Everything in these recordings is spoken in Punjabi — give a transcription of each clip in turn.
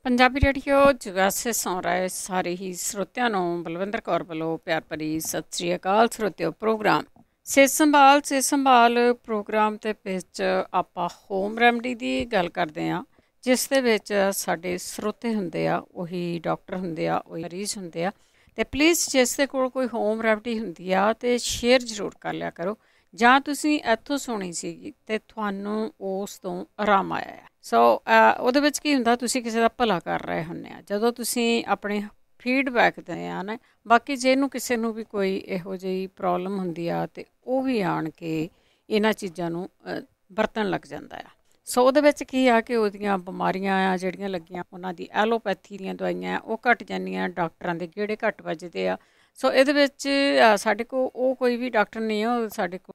ਪੰਜਾਬੀ ਰੇਡੀਓ ਜਗਾਸੇ ਸੌਂ ਰਹੇ ਸਾਰੇ ਹੀ ਸਰੋਤਿਆਂ ਨੂੰ ਬਲਵਿੰਦਰ ਕੌਰ ਵੱਲੋਂ ਪਿਆਰ ਭਰੀ ਸਤਿ ਸ੍ਰੀ ਅਕਾਲ। ਸਰੋਤਿਓ, ਪ੍ਰੋਗਰਾਮ ਸਿਹਤ ਸੰਭਾਲ ਪ੍ਰੋਗਰਾਮ ਦੇ ਵਿੱਚ ਆਪਾਂ ਹੋਮ ਰੈਮਡੀ ਦੀ ਗੱਲ ਕਰਦੇ ਹਾਂ, ਜਿਸ ਦੇ ਵਿੱਚ ਸਾਡੇ ਸਰੋਤੇ ਹੁੰਦੇ ਆ, ਉਹੀ ਡਾਕਟਰ ਹੁੰਦੇ ਆ, ਉਹੀ ਮਰੀਜ਼ ਹੁੰਦੇ ਆ। ਅਤੇ ਪਲੀਜ਼ ਜਿਸ ਦੇ ਕੋਲ ਕੋਈ ਹੋਮ ਰੈਮਡੀ ਹੁੰਦੀ ਆ ਤਾਂ ਸ਼ੇਅਰ ਜ਼ਰੂਰ ਕਰ ਲਿਆ ਕਰੋ, ਜਾਂ ਤੁਸੀਂ ਇੱਥੋਂ ਸੁਣੀ ਸੀਗੀ ਅਤੇ ਤੁਹਾਨੂੰ ਉਸ ਤੋਂ ਆਰਾਮ ਆਇਆ ਆ। ਸੋ ਉਹਦੇ ਵਿੱਚ ਕੀ ਹੁੰਦਾ, ਤੁਸੀਂ ਕਿਸੇ ਦਾ ਭਲਾ ਕਰ ਰਹੇ ਹੁੰਦੇ ਆ ਜਦੋਂ ਤੁਸੀਂ ਆਪਣੇ ਫੀਡਬੈਕ ਦਿੰਦੇ ਆ ਨਾ। ਬਾਕੀ ਜੇ ਇਹਨੂੰ ਕਿਸੇ ਨੂੰ ਵੀ ਕੋਈ ਇਹੋ ਜਿਹੀ ਪ੍ਰੋਬਲਮ ਹੁੰਦੀ ਆ ਅਤੇ ਉਹ ਵੀ ਆਣ ਕੇ ਇਹਨਾਂ ਚੀਜ਼ਾਂ ਨੂੰ ਵਰਤਣ ਲੱਗ ਜਾਂਦਾ ਆ। ਸੋ ਉਹਦੇ ਵਿੱਚ ਕੀ ਆ ਕਿ ਉਹਦੀਆਂ ਬਿਮਾਰੀਆਂ ਆ ਜਿਹੜੀਆਂ ਲੱਗੀਆਂ, ਉਹਨਾਂ ਦੀ ਐਲੋਪੈਥੀ ਦੀਆਂ ਦਵਾਈਆਂ ਉਹ ਘੱਟ ਜਾਂਦੀਆਂ, ਡਾਕਟਰਾਂ ਦੇ ਗੇੜੇ ਘੱਟ ਵੱਜਦੇ ਆ। ਸੋ ਇਹਦੇ ਵਿੱਚ ਸਾਡੇ ਕੋਲ ਉਹ ਕੋਈ ਵੀ ਡਾਕਟਰ ਨਹੀਂ ਆ, ਸਾਡੇ ਕੋਲ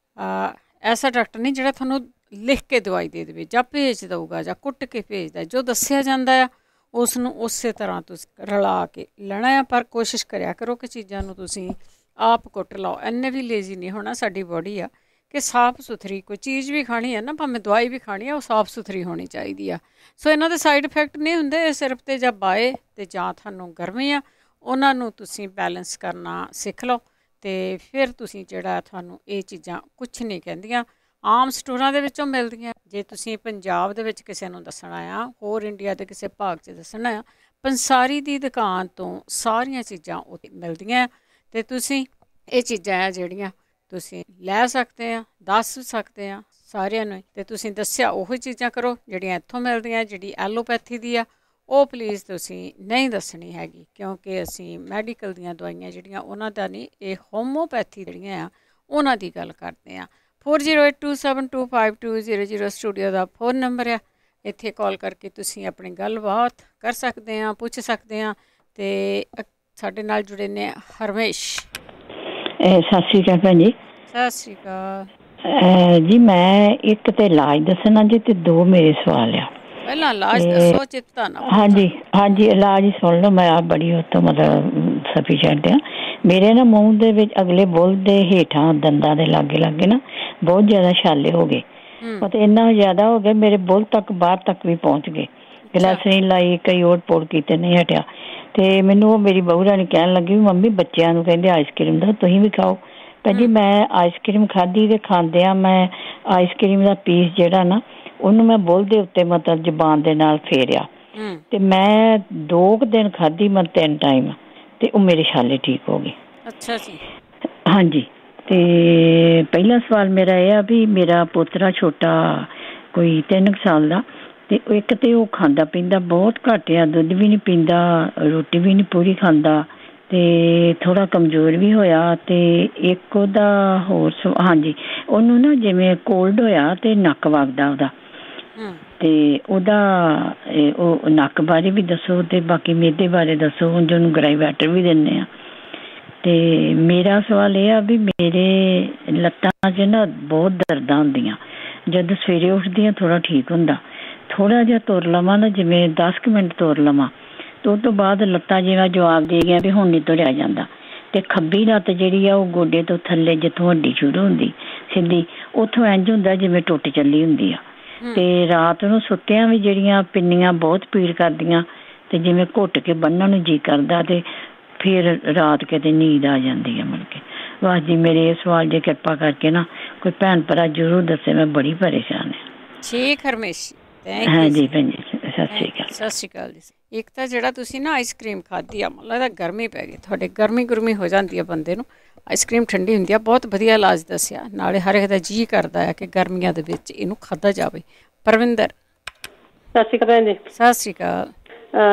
ਐਸਾ ਡਾਕਟਰ ਨਹੀਂ ਜਿਹੜਾ ਤੁਹਾਨੂੰ ਲਿਖ ਕੇ ਦਵਾਈ ਦੇ ਦੇਵੇ ਜਾਂ ਭੇਜ ਦਊਗਾ ਜਾਂ ਕੁੱਟ ਕੇ ਭੇਜਦਾ। ਜੋ ਦੱਸਿਆ ਜਾਂਦਾ ਆ ਉਸ ਨੂੰ ਉਸੇ ਤਰ੍ਹਾਂ ਤੁਸੀਂ ਰਲਾ ਕੇ ਲੈਣਾ ਆ, ਪਰ ਕੋਸ਼ਿਸ਼ ਕਰਿਆ ਕਰੋ ਕਿ ਚੀਜ਼ਾਂ ਨੂੰ ਤੁਸੀਂ ਆਪ ਕੁੱਟ ਲਓ। ਇੰਨੇ ਵੀ ਲੇਜ਼ੀ ਨਹੀਂ ਹੋਣਾ। ਸਾਡੀ ਬੋਡੀ ਆ ਕਿ ਸਾਫ਼ ਸੁਥਰੀ ਕੋਈ ਚੀਜ਼ ਵੀ ਖਾਣੀ ਹੈ ਨਾ, ਭਾਵੇਂ ਦਵਾਈ ਵੀ ਖਾਣੀ ਆ, ਉਹ ਸਾਫ਼ ਸੁਥਰੀ ਹੋਣੀ ਚਾਹੀਦੀ ਆ। ਸੋ ਇਹਨਾਂ ਦੇ ਸਾਈਡ ਇਫੈਕਟ ਨਹੀਂ ਹੁੰਦੇ, ਸਿਰਫ ਤੇ ਜਾਂ ਬਾਏ ਅਤੇ ਜਾਂ ਤੁਹਾਨੂੰ ਗਰਮੀ ਆ, ਉਹਨਾਂ ਨੂੰ ਤੁਸੀਂ ਬੈਲੈਂਸ ਕਰਨਾ ਸਿੱਖ ਲਓ ਅਤੇ ਫਿਰ ਤੁਸੀਂ ਜਿਹੜਾ ਤੁਹਾਨੂੰ ਇਹ ਚੀਜ਼ਾਂ ਕੁਛ ਨਹੀਂ ਕਹਿੰਦੀਆਂ। ਆਮ ਸਟੋਰਾਂ ਦੇ ਵਿੱਚੋਂ ਮਿਲਦੀਆਂ। ਜੇ ਤੁਸੀਂ ਪੰਜਾਬ ਦੇ ਵਿੱਚ ਕਿਸੇ ਨੂੰ ਦੱਸਣਾ ਆ, ਹੋਰ ਇੰਡੀਆ ਦੇ ਕਿਸੇ ਭਾਗ 'ਚ ਦੱਸਣਾ ਆ, ਪੰਸਾਰੀ ਦੀ ਦੁਕਾਨ ਤੋਂ ਸਾਰੀਆਂ ਚੀਜ਼ਾਂ ਉੱਥੇ ਮਿਲਦੀਆਂ ਅਤੇ ਤੁਸੀਂ ਇਹ ਚੀਜ਼ਾਂ ਆ ਜਿਹੜੀਆਂ ਤੁਸੀਂ ਲੈ ਸਕਦੇ ਆ, ਦੱਸ ਸਕਦੇ ਆ ਸਾਰਿਆਂ ਨੂੰ। ਅਤੇ ਤੁਸੀਂ ਦੱਸਿਆ ਉਹੀ ਚੀਜ਼ਾਂ ਕਰੋ ਜਿਹੜੀਆਂ ਇੱਥੋਂ ਮਿਲਦੀਆਂ। ਜਿਹੜੀ ਐਲੋਪੈਥੀ ਦੀ ਆ ਉਹ ਪਲੀਜ਼ ਤੁਸੀਂ ਨਹੀਂ ਦੱਸਣੀ ਹੈਗੀ, ਕਿਉਂਕਿ ਅਸੀਂ ਮੈਡੀਕਲ ਦੀਆਂ ਦਵਾਈਆਂ ਜਿਹੜੀਆਂ ਉਹਨਾਂ ਦਾ ਨਹੀਂ, ਇਹ ਹੋਮੋਪੈਥੀ ਜਿਹੜੀਆਂ ਆ ਉਹਨਾਂ ਦੀ ਗੱਲ ਕਰਦੇ ਹਾਂ। 4082725200 ਸਟੂਡੀਓ ਦਾ ਫ਼ੋਨ ਨੰਬਰ ਆ। ਇੱਥੇ ਕਾਲ ਕਰਕੇ ਤੁਸੀਂ ਆਪਣੀ ਗੱਲਬਾਤ ਕਰ ਸਕਦੇ ਹਾਂ, ਪੁੱਛ ਸਕਦੇ ਹਾਂ। ਅਤੇ ਸਾਡੇ ਨਾਲ ਜੁੜੇ ਨੇ ਹਰਮੇਸ਼। ਸਤਿ ਸ਼੍ਰੀ ਅਕਾਲ ਭੈਣ ਜੀ। ਸਤਿ ਸ਼੍ਰੀ ਅਕਾਲ ਜੀ। ਮੈਂ ਇੱਕ ਤਾਂ ਇਲਾਜ ਦੱਸਣਾ ਜੀ ਅਤੇ ਦੋ ਮੇਰੇ ਸਵਾਲ ਆ। ਪਹਿਲਾਂ ਇਲਾਜ ਦੱਸੋ, ਚਿੰਤਾ ਨਾ। ਹਾਂਜੀ ਇਲਾਜ ਹੀ ਸੁਣ ਲਓ। ਮੈਂ ਆਪ ਬੜੀ ਉੱਥੋਂ ਮਤਲਬ ਸਫੀਸ਼ੈਂਟ ਆ। ਮੇਰੇ ਨਾ ਮੂੰਹ ਦੇ ਵਿੱਚ ਅਗਲੇ ਬੁੱਲ ਦੇ ਹੇਠਾਂ ਦੰਦਾਂ ਦੇ ਲਾਗੇ ਨਾ ਬਹੁਤ ਜ਼ਿਆਦਾ ਛਾਲੇ ਹੋ ਗਏ, ਅਤੇ ਇੰਨਾ ਜ਼ਿਆਦਾ ਹੋ ਗਏ ਮੇਰੇ ਬੁੱਲ ਤੱਕ ਬਾਹਰ ਤੱਕ ਵੀ ਪਹੁੰਚ ਗਏ। ਗਲੈਸਰੀਨ ਲਾਈ, ਕਈ ਓਟ ਪੋਟ ਕੀਤੇ, ਨਹੀਂ ਹਟਿਆ। ਅਤੇ ਮੈਨੂੰ ਉਹ ਮੇਰੀ ਬਹੂ ਰਾਣੀ ਕਹਿਣ ਲੱਗੀ ਵੀ ਮੰਮੀ ਬੱਚਿਆਂ ਨੂੰ ਕਹਿੰਦੇ ਆਈਸਕ੍ਰੀਮ ਦਾ ਤੁਸੀਂ ਵੀ ਖਾਓ। ਭੈਣ ਜੀ ਮੈਂ ਆਈਸਕ੍ਰੀਮ ਖਾਧੀ ਅਤੇ ਖਾਂਦਿਆਂ ਮੈਂ ਆਈਸਕ੍ਰੀਮ ਦਾ ਪੀਸ ਜਿਹੜਾ ਨਾ ਉਹਨੂੰ ਮੈਂ ਬੁੱਲ ਦੇ ਉੱਤੇ ਮਤਲਬ ਜ਼ਬਾਨ ਦੇ ਨਾਲ ਫੇਰਿਆ, ਅਤੇ ਮੈਂ 2 ਦਿਨ ਖਾਧੀ ਮੈਂ 3 ਟਾਈਮ, ਅਤੇ ਉਹ ਮੇਰੇ ਛਾਲੇ ਠੀਕ ਹੋ ਗਏ। ਅੱਛਾ ਜੀ। ਹਾਂਜੀ। ਅਤੇ ਪਹਿਲਾ ਸਵਾਲ ਮੇਰਾ ਇਹ ਆ ਵੀ ਮੇਰਾ ਪੋਤਰਾ ਛੋਟਾ ਕੋਈ 3 ਸਾਲ ਦਾ, ਅਤੇ ਇੱਕ ਤਾਂ ਉਹ ਖਾਂਦਾ ਪੀਂਦਾ ਬਹੁਤ ਘੱਟ ਆ, ਦੁੱਧ ਵੀ ਨਹੀਂ ਪੀਂਦਾ, ਰੋਟੀ ਵੀ ਨਹੀਂ ਪੂਰੀ ਖਾਂਦਾ, ਅਤੇ ਥੋੜ੍ਹਾ ਕਮਜ਼ੋਰ ਵੀ ਹੋਇਆ। ਅਤੇ ਇੱਕ ਉਹਦਾ ਹੋਰ ਹਾਂਜੀ, ਉਹਨੂੰ ਨਾ ਜਿਵੇਂ ਕੋਲਡ ਹੋਇਆ ਅਤੇ ਨੱਕ ਵਗਦਾ ਉਹਦਾ, ਅਤੇ ਉਹਦਾ ਉਹ ਨੱਕ ਬਾਰੇ ਵੀ ਦੱਸੋ ਅਤੇ ਬਾਕੀ ਮਿਹਦੇ ਬਾਰੇ ਦੱਸੋ। ਹੁਣ ਉਹਨੂੰ ਗ੍ਰਾਈਵੈਟਰ ਵੀ ਦਿੰਦੇ ਹਾਂ। ਅਤੇ ਮੇਰਾ ਸਵਾਲ ਇਹ ਆ ਵੀ ਮੇਰੇ ਲੱਤਾਂ 'ਚ ਨਾ ਬਹੁਤ ਦਰਦਾਂ ਹੁੰਦੀਆਂ, ਜਦ ਸਵੇਰੇ ਉੱਠਦੀਆਂ ਥੋੜ੍ਹਾ ਠੀਕ ਹੁੰਦਾ, ਥੋੜ੍ਹਾ ਜਿਹਾ ਤੁਰ ਲਵਾਂ ਨਾ, ਜਿਵੇਂ 10 ਕੁ ਮਿੰਟ ਤੁਰ ਲਵਾਂ, ਅਤੇ ਉਹ ਤੋਂ ਬਾਅਦ ਲੱਤਾਂ ਜਿਵੇਂ ਜਵਾਬ ਦੇ ਗਿਆ ਵੀ ਹੁਣ ਨਹੀਂ ਤੁਰਿਆ ਜਾਂਦਾ। ਅਤੇ ਖੱਬੀ ਲੱਤ ਜਿਹੜੀ ਆ ਉਹ ਗੋਡੇ ਤੋਂ ਥੱਲੇ ਜਿੱਥੋਂ ਹੱਡੀ ਸ਼ੁਰੂ ਹੁੰਦੀ ਸਿੱਧੀ, ਉੱਥੋਂ ਇੰਝ ਹੁੰਦਾ ਜਿਵੇਂ ਟੁੱਟ ਚੱਲੀ ਹੁੰਦੀ ਆ। ਅਤੇ ਰਾਤ ਨੂੰ ਸੁੱਤਿਆਂ ਵੀ ਜਿਹੜੀਆਂ ਪਿੰਨੀਆਂ ਬਹੁਤ ਪੀੜ ਕਰਦੀਆਂ, ਅਤੇ ਜਿਵੇਂ ਘੁੱਟ ਕੇ ਬੰਨ੍ਹਣ ਨੂੰ ਜੀਅ ਕਰਦਾ, ਅਤੇ ਫਿਰ ਰਾਤ ਕਿਤੇ ਨੀਂਦ ਆ ਜਾਂਦੀ ਹੈ ਮੁੜ ਕੇ। ਬਸ ਜੀ ਮੇਰੇ ਇਹ ਸਵਾਲ ਜੇ ਕਿਰਪਾ ਕਰਕੇ ਨਾ ਕੋਈ ਭੈਣ ਭਰਾ ਜ਼ਰੂਰ ਦੱਸੇ, ਮੈਂ ਬੜੀ ਪਰੇਸ਼ਾਨ ਹਾਂ। ਠੀਕ ਹਰਮੇਸ਼, ਹਾਂਜੀ ਭੈਣ ਜੀ ਸਤਿ ਸ਼੍ਰੀ ਅਕਾਲ। ਸਤਿ ਸ਼੍ਰੀ ਅਕਾਲ ਜੀ। ਇੱਕ ਤਾਂ ਜਿਹੜਾ ਤੁਸੀਂ ਨਾ ਆਈਸਕ੍ਰੀਮ ਖਾਧੀ ਆ, ਮਤਲਬ ਇਹਦਾ ਗਰਮੀ ਪੈ ਗਈ ਤੁਹਾਡੇ, ਗਰਮੀ ਹੋ ਜਾਂਦੀ ਆ ਬੰਦੇ ਨੂੰ। ਆਈਸਕ੍ਰੀਮ ਠੰਡੀ ਹੁੰਦੀ ਆ। ਬਹੁਤ ਵਧੀਆ ਇਲਾਜ ਦੱਸਿਆ, ਨਾਲੇ ਹਰ ਇੱਕ ਦਾ ਜੀਅ ਕਰਦਾ ਹੈ ਕਿ ਗਰਮੀਆਂ ਦੇ ਵਿੱਚ ਇਹਨੂੰ ਖਾਧਾ ਜਾਵੇ। ਪਰਵਿੰਦਰ। ਸਤਿ ਸ਼੍ਰੀ ਅਕਾਲ ਭੈਣ ਜੀ। ਸਤਿ ਸ਼੍ਰੀ ਅਕਾਲ।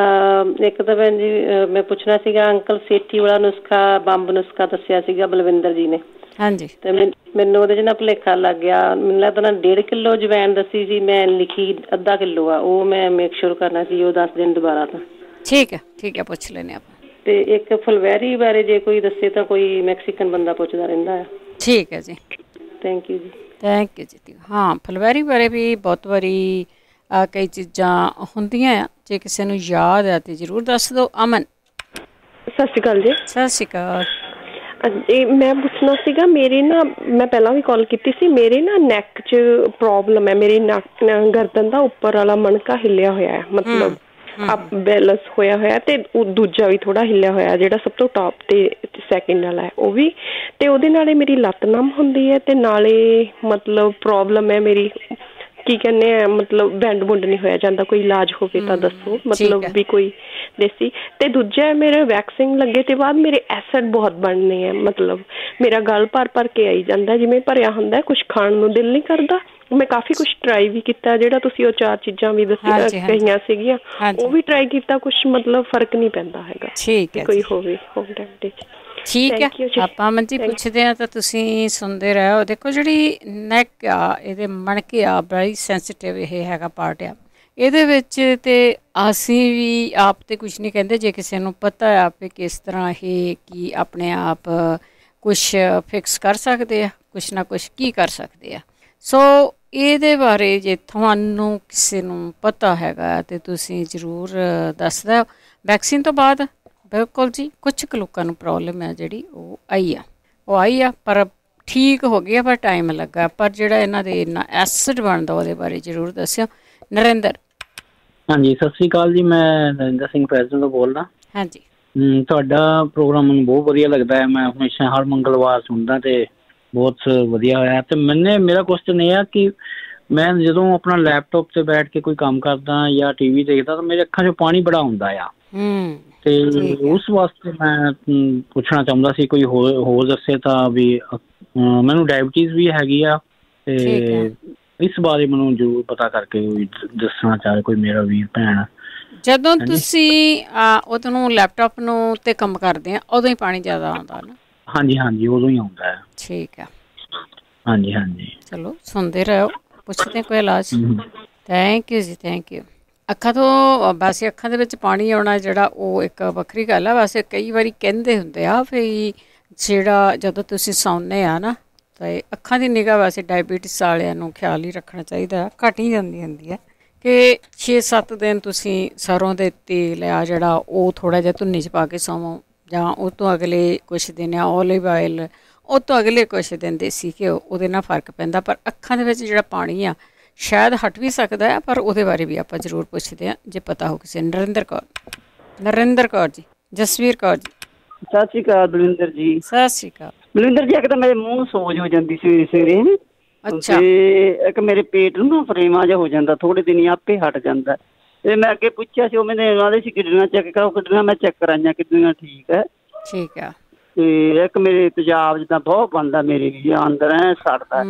ਇੱਕ ਤਾਂ ਭੈਣ ਜੀ ਮੈਂ ਪੁੱਛਣਾ ਸੀਗਾ, ਅੰਕਲ ਸੇਠੀ ਵਾਲਾ ਨੁਸਖਾ, ਬੰਬ ਨੁਸਖਾ ਦੱਸਿਆ ਸੀਗਾ ਬਲਵਿੰਦਰ ਜੀ ਨੇ। ਹਾਂਜੀ। ਅਤੇ ਮੈਨੂੰ ਉਹਦੇ 'ਚ ਨਾ ਭੁਲੇਖਾ ਲੱਗ ਗਿਆ। ਮੈਨੂੰ ਲੱਗਦਾ ਨਾ 1.5 ਕਿੱਲੋ ਅਜਵਾਇਣ ਦੱਸੀ ਸੀ, ਮੈਂ ਲਿਖੀ ਅੱਧਾ ਕਿੱਲੋ ਆ। ਉਹ ਮੈਂ ਮੇਕ ਸ਼ੋਰ ਕਰਨਾ ਸੀ, ਉਹ ਦੱਸ ਦੇਣ ਦੁਬਾਰਾ ਤਾਂ। ਠੀਕ ਹੈ ਪੁੱਛ ਲੈਂਦੇ ਆਪਾਂ। ਅਤੇ ਇੱਕ ਫੁਲਵੈਰੀ ਬਾਰੇ ਜੇ ਕੋਈ ਦੱਸੇ ਤਾਂ, ਕੋਈ ਮੈਕਸੀਕਨ ਬੰਦਾ ਪੁੱਛਦਾ ਰਹਿੰਦਾ ਆ। ਠੀਕ ਹੈ ਜੀ। ਥੈਂਕ ਯੂ ਜੀ। ਥੈਂਕ ਯੂ ਜੀ। ਹਾਂ, ਫੁਲਵੈਰੀ ਬਾਰੇ ਵੀ ਬਹੁਤ ਵਾਰੀ ਕਈ ਚੀਜ਼ਾਂ ਹੁੰਦੀਆਂ ਆ, ਜੇ ਕਿਸੇ ਨੂੰ ਯਾਦ ਆ ਤਾਂ ਜ਼ਰੂਰ ਦੱਸ ਦਿਓ। ਅਮਨ। ਸਤਿ ਸ਼੍ਰੀ ਅਕਾਲ ਜੀ। ਸਤਿ ਸ਼੍ਰੀ ਅਕਾਲ। ਮੈਂ ਪੁੱਛਣਾ ਸੀਗਾ, ਮੇਰੇ ਨਾ ਮੈਂ ਪਹਿਲਾਂ ਵੀ ਕਾਲ ਕੀਤੀ ਸੀ, ਮੇਰੇ ਨਾ ਨੈਕ 'ਚ ਪ੍ਰੋਬਲਮ ਹੈ। ਮੇਰੀ ਨੱਕ ਗਰਦਨ ਦਾ ਉੱਪਰ ਵਾਲਾ ਮਣਕਾ ਹਿੱਲਿਆ ਹੋਇਆ ਹੈ, ਮਤਲਬ ਬੈਲੈਂਸ ਹੋਇਆ ਹੋਇਆ, ਤੇ ਦੂਜਾ ਵੀ ਥੋੜਾ ਹਿੱਲਿਆ ਹੋਇਆ, ਜਿਹੜਾ ਸਭ ਤੋਂ ਟੌਪ ਤੇ ਸੈਕਿੰਡ ਵਾਲਾ ਹੈ ਉਹ ਵੀ। ਤੇ ਉਹਦੇ ਨਾਲੇ ਮੇਰੀ ਲੱਤ ਨਮ ਹੁੰਦੀ ਹੈ, ਤੇ ਨਾਲੇ ਮਤਲਬ ਪ੍ਰੋਬਲਮ ਹੈ ਮੇਰੀ, ਕੀ ਕਹਿੰਦੇ ਆ, ਮਤਲਬ ਬੈਂਡ ਬੁੰਡ ਨਹੀਂ ਹੋਇਆ ਜਾਂਦਾ। ਕੋਈ ਇਲਾਜ ਹੋਵੇ ਤਾਂ ਦੱਸੋ, ਮਤਲਬ ਵੀ ਕੋਈ ਦੇਸੀ। ਤੇ ਦੂਜਾ ਮੇਰੇ ਵੈਕਸਿੰਗ ਲੱਗੇ ਤੇ ਬਾਅਦ ਮੇਰੇ ਐਸਿਡ ਬਹੁਤ ਬਣਨੇ ਆ, ਮਤਲਬ ਮੇਰਾ ਗਲ ਭਰ ਕੇ ਆਈ ਜਾਂਦਾ, ਜਿਵੇਂ ਭਰਿਆ ਹੁੰਦਾ, ਕੁਛ ਖਾਣ ਨੂੰ ਦਿਲ ਨਹੀਂ ਕਰਦਾ। ਮੈਂ ਕਾਫੀ ਕੁਛ ਟਰਾਈ ਵੀ ਕੀਤਾ, ਜਿਹੜਾ ਤੁਸੀਂ ਉਹ 4 ਚੀਜ਼ਾਂ ਵੀ ਦੱਸੀਆਂ ਕਹੀਆਂ ਸੀਗੀਆਂ, ਉਹ ਵੀ ਟਰਾਈ ਕੀਤਾ, ਕੁਛ ਮਤਲਬ ਫਰਕ ਨਹੀਂ ਪੈਂਦਾ ਹੈਗਾ। ਠੀਕ ਹੈ, ਕੋਈ ਹੋਵੇ ਹੋਮ ਰੈਮਡੀ। ਠੀਕ ਹੈ, ਆਪਾਂ ਅਮਨ ਜੀ ਪੁੱਛਦੇ ਹਾਂ ਤਾਂ ਤੁਸੀਂ ਸੁਣਦੇ ਰਹੋ। ਦੇਖੋ ਜਿਹੜੀ ਨੈਕ ਆ, ਇਹਦੇ ਮਣਕੇ ਆ, ਬੜੀ ਸੈਂਸੀਟਿਵ ਇਹ ਹੈਗਾ ਪਾਰਟ ਆ ਇਹਦੇ ਵਿੱਚ, ਤੇ ਅਸੀਂ ਵੀ ਆਪ ਤੇ ਕੁਛ ਨਹੀਂ ਕਹਿੰਦੇ। ਜੇ ਕਿਸੇ ਨੂੰ ਪਤਾ ਆ ਵੀ ਕਿਸ ਤਰ੍ਹਾਂ ਇਹ ਕੀ ਆਪਣੇ ਆਪ ਕੁਛ ਫਿਕਸ ਕਰ ਸਕਦੇ ਆ, ਕੁਛ ਨਾ ਕੁਛ ਕੀ ਕਰ ਸਕਦੇ ਆ। ਸੋ ਇਹਦੇ ਬਾਰੇ ਜੇ ਤੁਹਾਨੂੰ ਕਿਸੇ ਨੂੰ ਪਤਾ ਹੈਗਾ ਤੇ ਤੁਸੀਂ ਜ਼ਰੂਰ ਦੱਸ ਦਿਓ। ਵੈਕਸੀਨ ਤੋਂ ਬਾਅਦ ਬਿਲਕੁਲ ਜੀ ਕੁਛ ਕੁ ਲੋਕਾਂ ਨੂੰ ਪ੍ਰੋਬਲਮ ਹੈ ਜਿਹੜੀ ਉਹ ਆਈ ਆ ਪਰ ਠੀਕ ਹੋ ਗਿਆ, ਪਰ ਟਾਈਮ ਲੱਗਾ। ਪਰ ਜਿਹੜਾ ਇਹਨਾਂ ਦੇ ਇੰਨਾ ਐਸਿਡ ਬਣਦਾ ਉਹਦੇ ਬਾਰੇ ਜ਼ਰੂਰ ਦੱਸਿਓ। ਨਰਿੰਦਰ। ਹਾਂਜੀ, ਸਤਿ ਸ਼੍ਰੀ ਅਕਾਲ ਜੀ, ਮੈਂ ਨਰਿੰਦਰ ਸਿੰਘ ਪ੍ਰੈਜ਼ੀਡੈਂਟ ਤੋਂ ਬੋਲਦਾ। ਹਾਂਜੀ, ਤੁਹਾਡਾ ਪ੍ਰੋਗਰਾਮ ਮੈਨੂੰ ਬਹੁਤ ਵਧੀਆ ਲੱਗਦਾ ਹੈ, ਮੈਂ ਹਮੇਸ਼ਾ ਹਰ ਮੰਗਲਵਾਰ ਸੁਣਦਾ ਤੇ ਬਹੁਤ ਵਧੀਆ ਹੋਇਆ। ਤੇ ਮੇਰਾ ਕੁਐਸਚਨ ਇਹ ਆ ਕਿ ਮੈਂ ਜਦੋਂ ਆਪਣਾ ਲੈਪਟਾਪ ਤੇ ਬੈਠ ਕੇ ਕੋਈ ਕੰਮ ਕਰਦਾ ਜਾਂ ਟੀਵੀ ਦੇਖਦਾ ਤਾਂ ਮੇਰੇ ਅੱਖਾਂ 'ਚੋਂ ਪਾਣੀ ਬੜਾ ਆਉਂਦਾ ਆ, ਤੇ ਉਸ ਵਾਸਤੇ ਮੈਂ ਪੁੱਛਣਾ ਚਾਹੁੰਦਾ ਸੀ, ਕੋਈ ਹੋਰ ਦੱਸੇ ਤਾਂ ਵੀ। ਮੈਨੂੰ ਡਾਇਬਟੀਜ਼ ਵੀ ਹੈਗੀ ਆ, ਤੇ ਇਸ ਬਾਰੇ ਮੈਨੂੰ ਜ਼ਰੂਰ ਪਤਾ ਕਰਕੇ ਦੱਸਣਾ ਚਾਹੇ ਕੋਈ ਮੇਰਾ ਵੀਰ ਭੈਣ। ਜਦੋਂ ਤੁਸੀਂ ਉਹਨੂੰ ਲੈਪਟਾਪ ਨੂੰ ਤੇ ਕੰਮ ਕਰਦੇ ਆ ਉਦੋਂ ਹੀ ਪਾਣੀ ਜ਼ਿਆਦਾ ਆਉਂਦਾ ਨਾ? ਹਾਂਜੀ, ਉਦੋਂ ਹੀ ਆਉਂਦਾ ਹੈ। ਠੀਕ ਆ, ਹਾਂਜੀ। ਚਲੋ ਸੁਣਦੇ ਰਹੋ, ਪੁੱਛਦੇ ਕੋਈ ਇਲਾਜ। ਥੈਂਕ ਯੂ ਜੀ, ਥੈਂਕ ਯੂ। ਅੱਖਾਂ ਤੋਂ ਵੈਸੇ ਅੱਖਾਂ ਦੇ ਵਿੱਚ ਪਾਣੀ ਆਉਣਾ ਜਿਹੜਾ ਉਹ ਇੱਕ ਵੱਖਰੀ ਗੱਲ ਆ। ਵੈਸੇ ਕਈ ਵਾਰੀ ਕਹਿੰਦੇ ਹੁੰਦੇ ਆ ਵੀ ਜਿਹੜਾ ਜਦੋਂ ਤੁਸੀਂ ਸੌਂਦੇ ਆ ਨਾ ਤਾਂ ਅੱਖਾਂ ਦੀ ਨਿਗਾਹ ਵੈਸੇ ਡਾਇਬਟੀਸ ਵਾਲਿਆਂ ਨੂੰ ਖਿਆਲ ਹੀ ਰੱਖਣਾ ਚਾਹੀਦਾ, ਘਟ ਹੀ ਜਾਂਦੀ ਹੁੰਦੀ ਹੈ ਕਿ 6-7 ਦਿਨ ਤੁਸੀਂ ਸਰੋਂ ਦੇ ਤੇਲ ਆ ਜਿਹੜਾ ਉਹ ਥੋੜ੍ਹਾ ਜਿਹਾ ਧੁੰਨੀ 'ਚ ਪਾ ਕੇ ਸੌਵੋ, ਜਾਂ ਉਹ ਤੋਂ ਅਗਲੇ ਕੁਛ ਦਿਨ ਆ ਓਲਿਵ ਆਇਲ, ਉਹ ਤੋਂ ਅਗਲੇ ਕੁਛ ਦਿਨ ਦੇਸੀ ਘਿਓ, ਉਹਦੇ ਨਾਲ ਫਰਕ ਪੈਂਦਾ। ਪਰ ਅੱਖਾਂ ਦੇ ਵਿੱਚ ਜਿਹੜਾ ਪਾਣੀ ਆ ਸ਼ਾਇਦ ਹਟ ਵੀ ਸਕਦਾ ਹੈ, ਪਰ ਉਹਦੇ ਬਾਰੇ ਵੀ ਆਪਾਂ ਜ਼ਰੂਰ ਪੁੱਛਦੇ ਹਾਂ ਜੇ ਪਤਾ ਹੋ ਕਿਸੇ। ਨਰਿੰਦਰ ਕੌਰ ਜੀ। ਜਸਵੀਰ ਕੌਰ ਜੀ। ਸਤਿ ਸ਼੍ਰੀ ਅਕਾਲ ਬਲਵਿੰਦਰ ਜੀ। ਸਤਿ ਸ਼੍ਰੀ ਅਕਾਲ ਬਲਵਿੰਦਰ ਜੀ। ਇੱਕ ਤਾਂ ਮੇਰੇ ਮੂੰਹ ਸੋਜ ਹੋ ਜਾਂਦੀ ਸਵੇਰੇ, ਅੱਛਾ, ਤੇ ਇੱਕ ਮੇਰੇ ਪੇਟ ਨੂੰ ਨਾ ਫਰੇਮਾ ਜਿਹਾ ਹੋ ਜਾਂਦਾ, ਥੋੜੇ ਦਿਨ ਆਪੇ ਹਟ ਜਾਂਦਾ। ਤੇ ਮੈਂ ਅੱਗੇ ਪੁੱਛਿਆ ਸੀ, ਉਹ ਮੈਨੂੰ ਆਦੇ ਸੀ ਕਿਡਨੀਆਂ ਚੈੱਕ ਕਰਾਓ, ਕਿਡਨੀਆਂ ਮੈਂ ਚੈੱਕ ਕਰਾਈਆਂ, ਕਿਡਨੀਆਂ ਠੀਕ ਹੈ। ਠੀਕ ਆ। ਤੇ ਇੱਕ ਮੇਰੇ ਤੇਜ਼ਾਬ ਜਿੱਦਾਂ ਬਹੁਤ ਬਣਦਾ ਮੇਰੇ ਵੀ ਅੰਦਰ, ਐ ਸੜਦਾ।